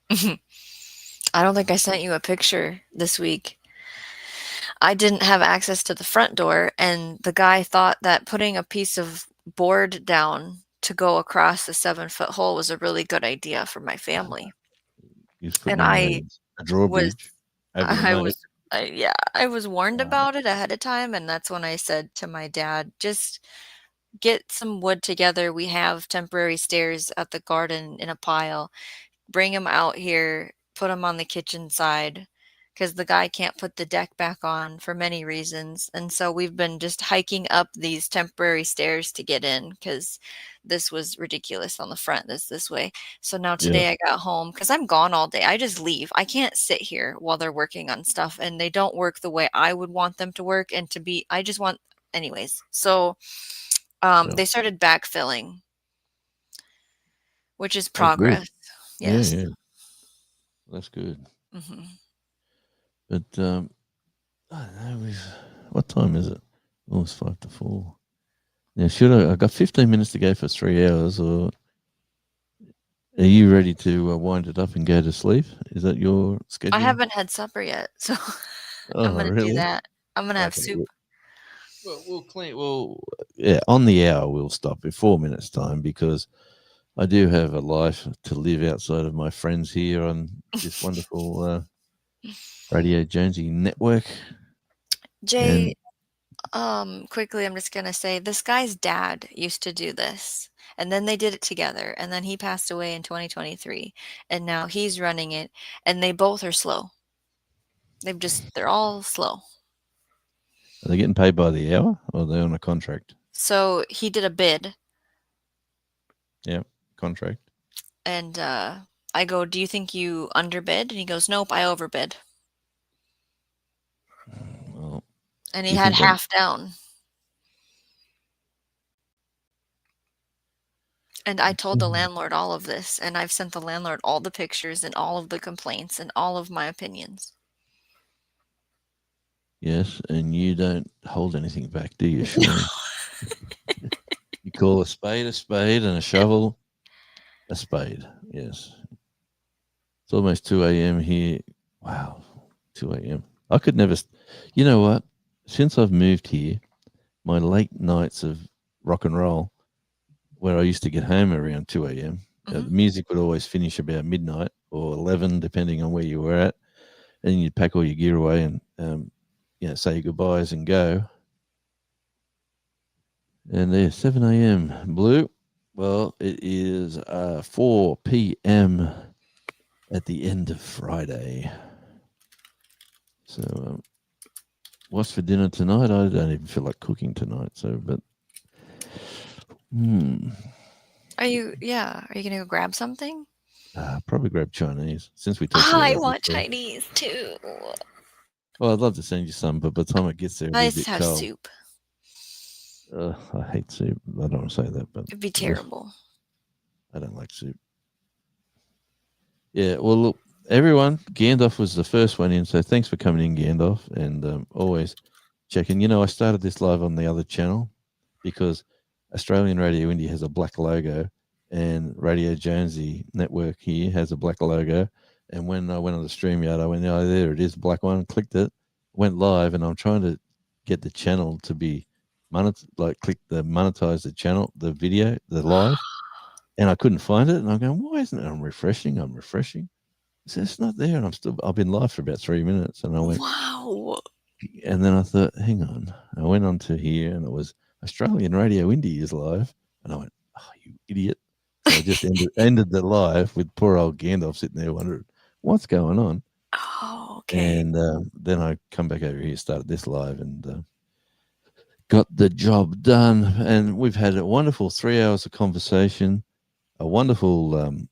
[SPEAKER 2] I don't think I sent you a picture this week. I didn't have access to the front door, and the guy thought that putting a piece of board down to go across the 7-foot hole was a really good idea for my family. And I
[SPEAKER 1] a drawbridge.
[SPEAKER 2] I was warned about it ahead of time, and that's when I said to my dad, just get some wood together. We have temporary stairs at the garden in a pile. Bring them out here, put them on the kitchen side, because the guy can't put the deck back on for many reasons. And so we've been just hiking up these temporary stairs to get in, because this was ridiculous on the front this way. So now today I got home, because I'm gone all day. I just leave. I can't sit here while they're working on stuff, and they don't work the way I would want them to work and to be. I just want, anyways. So they started backfilling, which is progress. Yes.
[SPEAKER 1] Yeah. That's good.
[SPEAKER 2] Mm-hmm.
[SPEAKER 1] But I don't know. What time is it? Oh, it's 5 to 4. Now, I got 15 minutes to go for 3 hours, or Are you ready to wind it up and go to sleep? Is that your schedule?
[SPEAKER 2] I haven't had supper yet, so I'm
[SPEAKER 1] Oh,
[SPEAKER 2] gonna do
[SPEAKER 1] really?
[SPEAKER 2] that. I'm gonna have
[SPEAKER 1] Okay.
[SPEAKER 2] soup.
[SPEAKER 1] Well, we'll clean. Well, yeah, on the hour we'll stop in 4 minutes time because I do have a life to live outside of my friends here on this wonderful Radio Jonesy network.
[SPEAKER 2] Jay,
[SPEAKER 1] And
[SPEAKER 2] quickly, I'm just gonna say this guy's dad used to do this, and then they did it together, and then he passed away in 2023, and now he's running it, and they both are slow. They're all slow.
[SPEAKER 1] are they getting paid by the hour or are they on a contract?
[SPEAKER 2] So he did a bid,
[SPEAKER 1] Yeah, contract.
[SPEAKER 2] and I go, "Do you think you underbid?" And he goes, "Nope, I overbid."
[SPEAKER 1] Well,
[SPEAKER 2] And
[SPEAKER 1] do
[SPEAKER 2] he
[SPEAKER 1] you
[SPEAKER 2] had
[SPEAKER 1] think that?
[SPEAKER 2] half down. And I told the landlord all of this, and I've sent the landlord all the pictures and all of the complaints and all of my opinions.
[SPEAKER 1] Yes, and you don't hold anything back, do you, Shawnee? You call a spade and a shovel a spade. Yes. It's almost 2 a.m. here. Wow, 2 a.m. I could never. You know what? Since I've moved here, my late nights of rock and roll, where I used to get home around 2 a.m., the music would always finish about midnight or 11, depending on where you were at. And you'd pack all your gear away and, say your goodbyes and go. And there's 7 a.m. Blue. Well, it is 4 p.m. at the end of Friday. So, what's for dinner tonight? I don't even feel like cooking tonight. So, but,
[SPEAKER 2] Are you gonna go grab something?
[SPEAKER 1] probably grab Chinese since we talked about
[SPEAKER 2] I
[SPEAKER 1] that
[SPEAKER 2] want
[SPEAKER 1] before.
[SPEAKER 2] Chinese too.
[SPEAKER 1] Well, I'd love to send you some, but by the time it gets there, it'll
[SPEAKER 2] I
[SPEAKER 1] be a
[SPEAKER 2] just
[SPEAKER 1] bit
[SPEAKER 2] have
[SPEAKER 1] cold.
[SPEAKER 2] soup.
[SPEAKER 1] I hate soup. I don't want to say that, but
[SPEAKER 2] It'd be terrible.
[SPEAKER 1] I don't like soup. Yeah, well, look, everyone, Gandalf was the first one in, so thanks for coming in, Gandalf, and always checking. I started this live on the other channel because Australian Radio India has a black logo, and Radio Jonesy Network here has a black logo. And when I went on the StreamYard, I went, oh, there it is, black one, clicked it, went live, and I'm trying to get the channel to be click the monetize the channel, the video, the live, and I couldn't find it. And I'm going, why isn't it? I'm refreshing. It's not there. And I've been live for about 3 minutes. And I went,
[SPEAKER 2] Wow.
[SPEAKER 1] and then I thought, hang on. I went on to here and it was Australian Radio India is live. And I went, oh, you idiot. So I just ended the live with poor old Gandalf sitting there wondering, what's going on?
[SPEAKER 2] Oh, okay.
[SPEAKER 1] And then I come back over here, started this live and got the job done. And we've had a wonderful 3 hours of conversation, a wonderful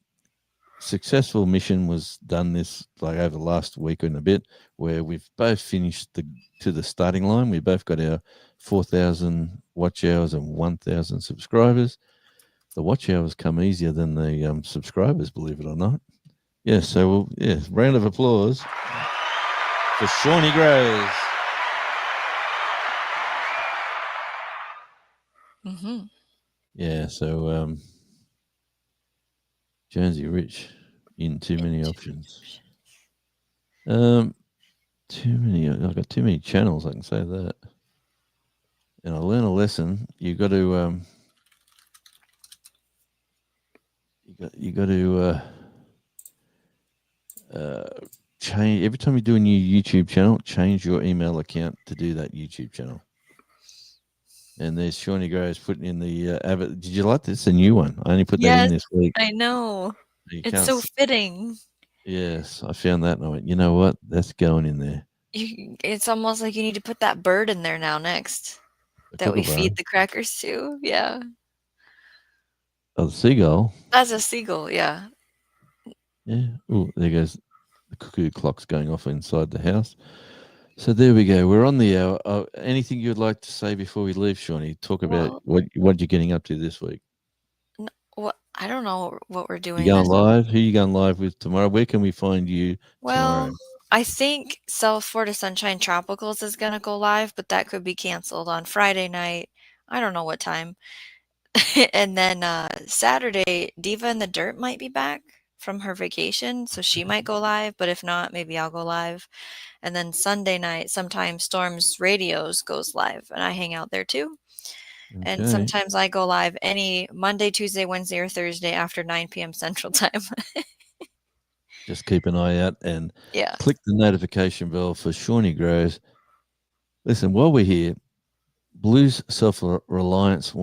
[SPEAKER 1] successful mission was done this like over the last week and a bit, where we've both finished to the starting line. We both got our 4,000 watch hours and 1,000 subscribers. The watch hours come easier than the subscribers, believe it or not. Yeah, so round of applause for Shawnee Grays. Yeah, so Jonesy Rich in too many options. Too many. I've got too many channels. I can say that. And I learned a lesson. You got to. You got to change every time you do a new YouTube channel. Change your email account to do that YouTube channel. And there's Shawnee Grays putting in the Abbott. Did you like this? A new one. I only put that in this week.
[SPEAKER 2] I know. It's so fitting.
[SPEAKER 1] Yes, I found that and I went, you know what? That's going in there.
[SPEAKER 2] It's almost like you need to put that bird in there now next. That we feed the crackers to. Yeah.
[SPEAKER 1] Oh, the seagull.
[SPEAKER 2] That's a seagull, yeah.
[SPEAKER 1] Yeah. Oh, there goes the cuckoo clock's going off inside the house. So there we go. We're on the hour. Anything you'd like to say before we leave, Shawnee? Talk about what you're getting up to this week.
[SPEAKER 2] I don't know what we're doing.
[SPEAKER 1] You going live? Who are you going live with tomorrow? Where can we find you tomorrow?
[SPEAKER 2] I think South Florida Sunshine Tropicals is going to go live, but that could be canceled on Friday night. I don't know what time. And then Saturday, Diva in the Dirt might be back from her vacation, so she might go live. But if not, maybe I'll go live. And then Sunday night, sometimes Storm's Radios goes live, and I hang out there too. And
[SPEAKER 1] Okay.
[SPEAKER 2] sometimes I go live any Monday, Tuesday, Wednesday, or Thursday after 9 p.m. Central Time.
[SPEAKER 1] Just keep an eye out and
[SPEAKER 2] Yeah.
[SPEAKER 1] click the notification bell for Shawnee Grows. Listen, while we're here, Blue's Self Reliance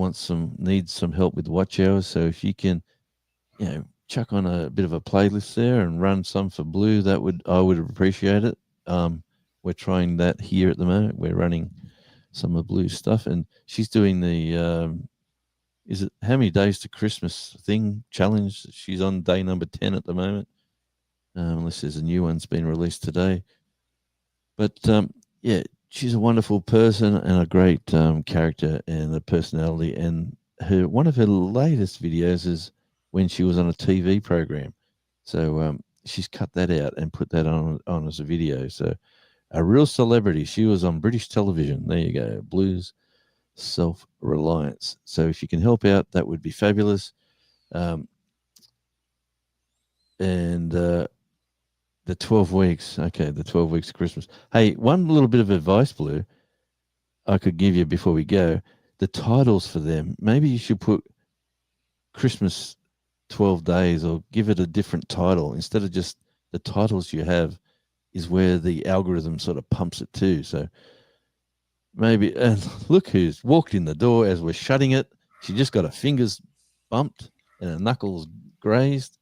[SPEAKER 1] needs some help with watch hours. So if you can, chuck on a bit of a playlist there and run some for Blue, I would appreciate it. We're trying that here at the moment. We're running some of Blue's stuff, and she's doing the is it how many days to Christmas thing challenge? She's on day number 10 at the moment, unless there's a new one's been released today. But yeah, she's a wonderful person and a great character and a personality. And one of her latest videos is when she was on a TV program. So she's cut that out and put that on as a video. So a real celebrity. She was on British television. There you go, Blues Self Reliance. So if you can help out, that would be fabulous. And the 12 weeks. Okay, the 12 weeks of Christmas. Hey, one little bit of advice, Blue, I could give you before we go. The titles for them, maybe you should put Christmas 12 days or give it a different title. Instead of just the titles you have is where the algorithm sort of pumps it to. So maybe, and look who's walked in the door as we're shutting it. She just got her fingers bumped and her knuckles grazed.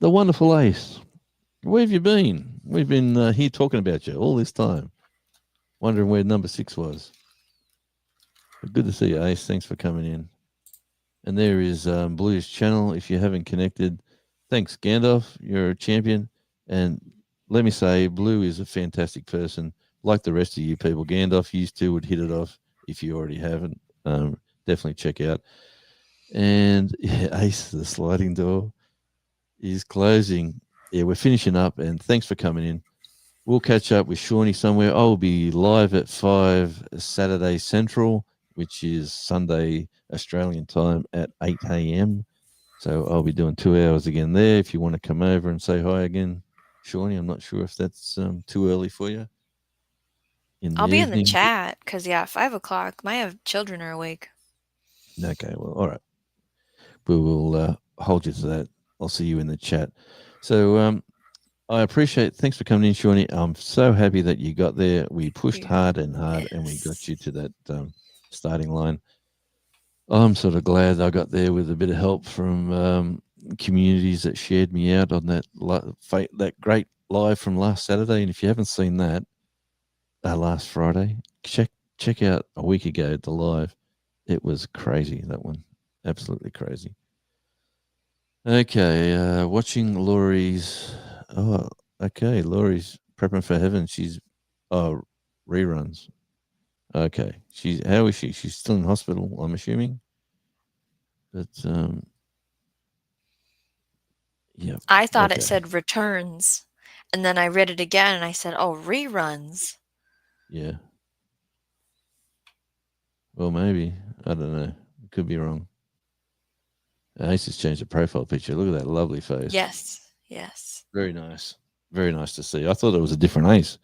[SPEAKER 1] The wonderful Ace. Where have you been? We've been here talking about you all this time, wondering where number 6 was. But good to see you, Ace. Thanks for coming in. And there is Blue's channel. If you haven't connected, thanks, Gandalf. You're a champion. And let me say, Blue is a fantastic person. Like the rest of you people, Gandalf used to would hit it off. If you already haven't, definitely check out. And yeah, Ace, the sliding door is closing. Yeah, we're finishing up, and thanks for coming in. We'll catch up with Shawnee somewhere. I'll be live at 5 Saturday Central, which is Sunday Australian time at 8 a.m. So I'll be doing 2 hours again there. If you want to come over and say hi again, Shawnee, I'm not sure if that's too early for you.
[SPEAKER 2] I'll be in the chat because, yeah, 5 o'clock. My children are awake.
[SPEAKER 1] Okay, well, all right. We will hold you to that. I'll see you in the chat. So I appreciate. Thanks for coming in, Shawnee. I'm so happy that you got there. We pushed hard and hard, and we got you to that starting line. I'm sort of glad I got there with a bit of help from communities that shared me out on that great live from last Saturday. And if you haven't seen that last Friday, check out a week ago the live. It was crazy, that one. Absolutely crazy. Okay, watching Laurie's. Oh, okay. Laurie's prepping for heaven. She's reruns. Okay. How is she? She's still in hospital, I'm assuming. But yeah.
[SPEAKER 2] I thought it said returns. And then I read it again and I said, oh, reruns.
[SPEAKER 1] Yeah. Well, maybe. I don't know. Could be wrong. Ace has changed the profile picture. Look at that lovely face.
[SPEAKER 2] Yes. Yes.
[SPEAKER 1] Very nice. Very nice to see. I thought it was a different Ace.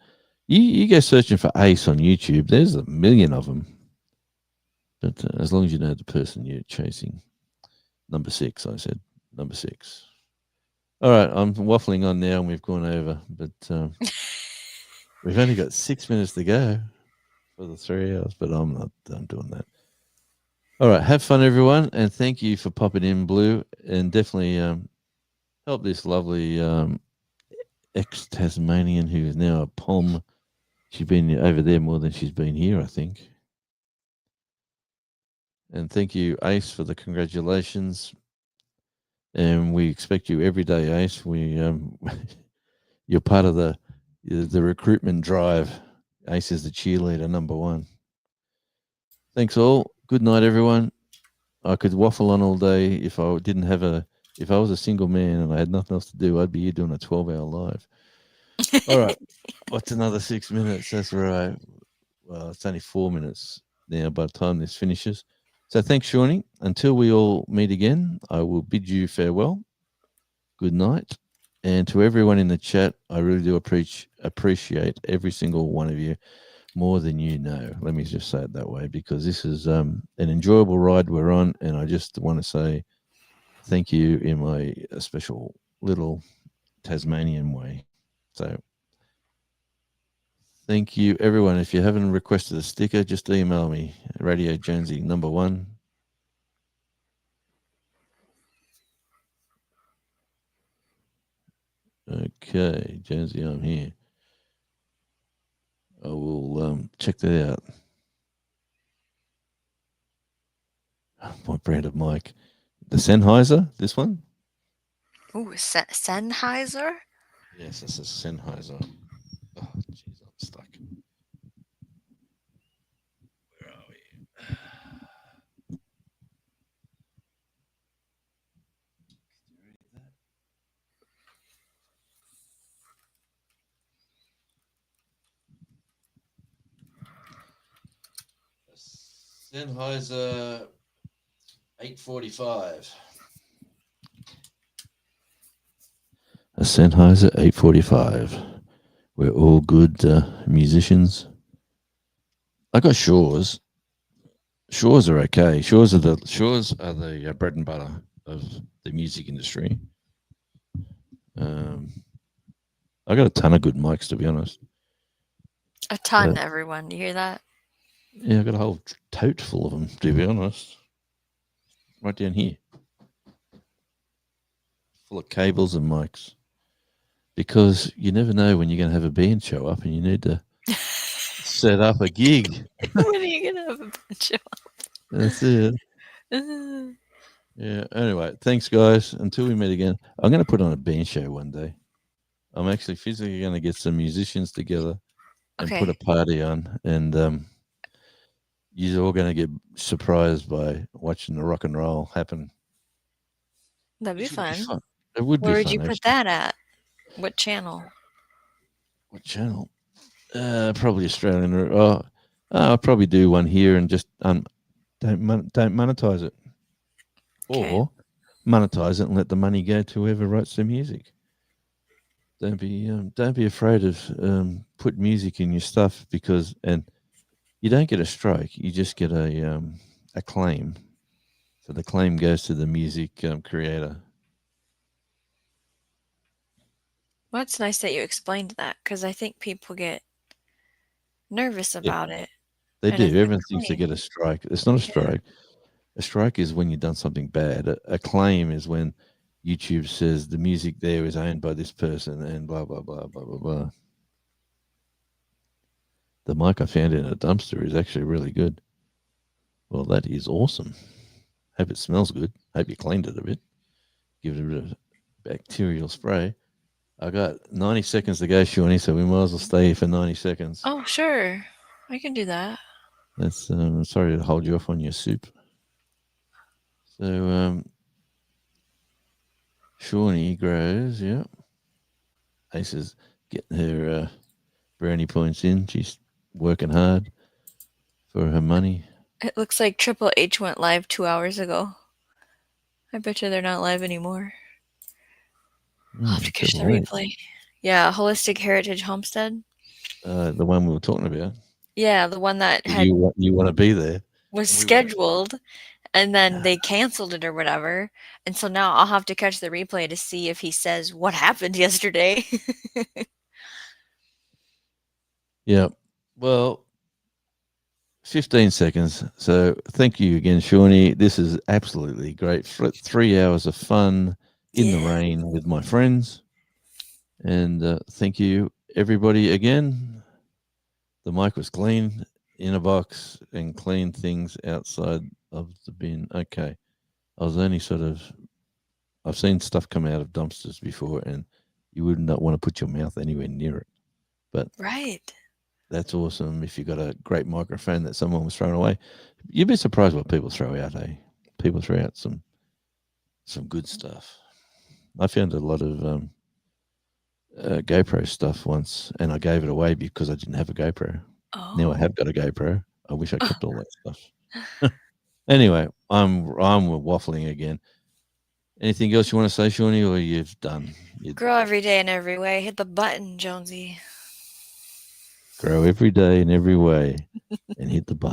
[SPEAKER 1] You go searching for Ace on YouTube. There's a million of them. But as long as you know the person you're chasing. Number 6, I said. Number 6. All right. I'm waffling on now and we've gone over. But we've only got 6 minutes to go for the 3 hours. But I'm not done doing that. All right. Have fun, everyone. And thank you for popping in, Blue. And definitely help this lovely ex-Tasmanian who is now a POM. She's been over there more than she's been here, I think. And thank you, Ace, for the congratulations. And we expect you every day, Ace. You're part of the recruitment drive. Ace is the cheerleader number 1. Thanks all. Good night, everyone. I could waffle on all day if I was a single man and I had nothing else to do. I'd be here doing a 12-hour live. All right. What's another 6 minutes? That's right. Well, it's only 4 minutes now by the time this finishes. So thanks, Shawnee. Until we all meet again, I will bid you farewell. Good night. And to everyone in the chat, I really do appreciate every single one of you more than you know. Let me just say it that way, because this is an enjoyable ride we're on. And I just want to say thank you in my special little Tasmanian way. So thank you, everyone. If you haven't requested a sticker, just email me, Radio Jonesy #1. Okay, Jonesy, I'm here. I will check that out. My brand of mic. The Sennheiser, this one?
[SPEAKER 2] Ooh, Sennheiser?
[SPEAKER 1] Yes, this is Sennheiser. Oh, jeez, I'm stuck. Where are we? Sennheiser 845. A Sennheiser 845. We're all good musicians. I got Shaw's. Shaw's are okay. Shaw's are the bread and butter of the music industry. I got a ton of good mics, to be honest.
[SPEAKER 2] A ton, everyone. You hear that?
[SPEAKER 1] Yeah, I got a whole tote full of them, to be honest. Right down here. Full of cables and mics. Because you never know when you're going to have a band show up and you need to set up a gig.
[SPEAKER 2] When are you going to have a band show up?
[SPEAKER 1] That's it. Yeah, anyway, thanks, guys. Until we meet again, I'm going to put on a band show one day. I'm actually physically going to get some musicians together and put a party on. And you're all going to get surprised by watching the rock and roll happen.
[SPEAKER 2] That'd be fun.
[SPEAKER 1] It would be
[SPEAKER 2] Where
[SPEAKER 1] fun.
[SPEAKER 2] would you put that at? What channel?
[SPEAKER 1] What channel? Probably Australian. I'll probably do one here and just don't monetize it, or monetize it and let the money go to whoever writes the music. Don't be afraid of put music in your stuff, because you don't get a strike. You just get a claim. So the claim goes to the music creator.
[SPEAKER 2] Well, it's nice that you explained that, because I think people get nervous about it.
[SPEAKER 1] They do. Everyone thinks they get a strike. It's not a strike. A strike is when you've done something bad. A claim is when YouTube says the music there is owned by this person and blah, blah, blah, blah, blah, blah. The mic I found in a dumpster is actually really good. Well, that is awesome. Hope it smells good. Hope you cleaned it a bit. Give it a bit of bacterial spray. I got 90 seconds to go, Shawnee, so we might as well stay here for 90 seconds.
[SPEAKER 2] Oh, sure. I can do that.
[SPEAKER 1] That's sorry to hold you off on your soup. So, Shawnee grows, yeah. Ace is getting her brownie points in. She's working hard for her money.
[SPEAKER 2] It looks like Triple H went live 2 hours ago. I bet you they're not live anymore. I'll have to catch the replay. Yeah, Holistic Heritage Homestead.
[SPEAKER 1] The one we were talking about.
[SPEAKER 2] Yeah, the one that had
[SPEAKER 1] you want to be there.
[SPEAKER 2] Was scheduled, and then they canceled it or whatever. And so now I'll have to catch the replay to see if he says what happened yesterday.
[SPEAKER 1] Yeah. Well, 15 seconds. So thank you again, Shawnee. This is absolutely great. 3 hours of fun in the rain with my friends. And thank you, everybody, again. The mic was clean in a box and clean things outside of the bin. Okay. I was only I've seen stuff come out of dumpsters before, and you would not want to put your mouth anywhere near it. But
[SPEAKER 2] right.
[SPEAKER 1] That's awesome. If you got a great microphone that someone was throwing away, you'd be surprised what people throw out. People throw out some good stuff. I found a lot of GoPro stuff once, and I gave it away because I didn't have a GoPro. Now I have got a GoPro. I wish I kept all that stuff. Anyway, I'm waffling again. Anything else you want to say, Shawnee, or you've done?
[SPEAKER 2] Grow every day in every way. Hit the button, Jonesy.
[SPEAKER 1] Grow every day in every way and hit the button.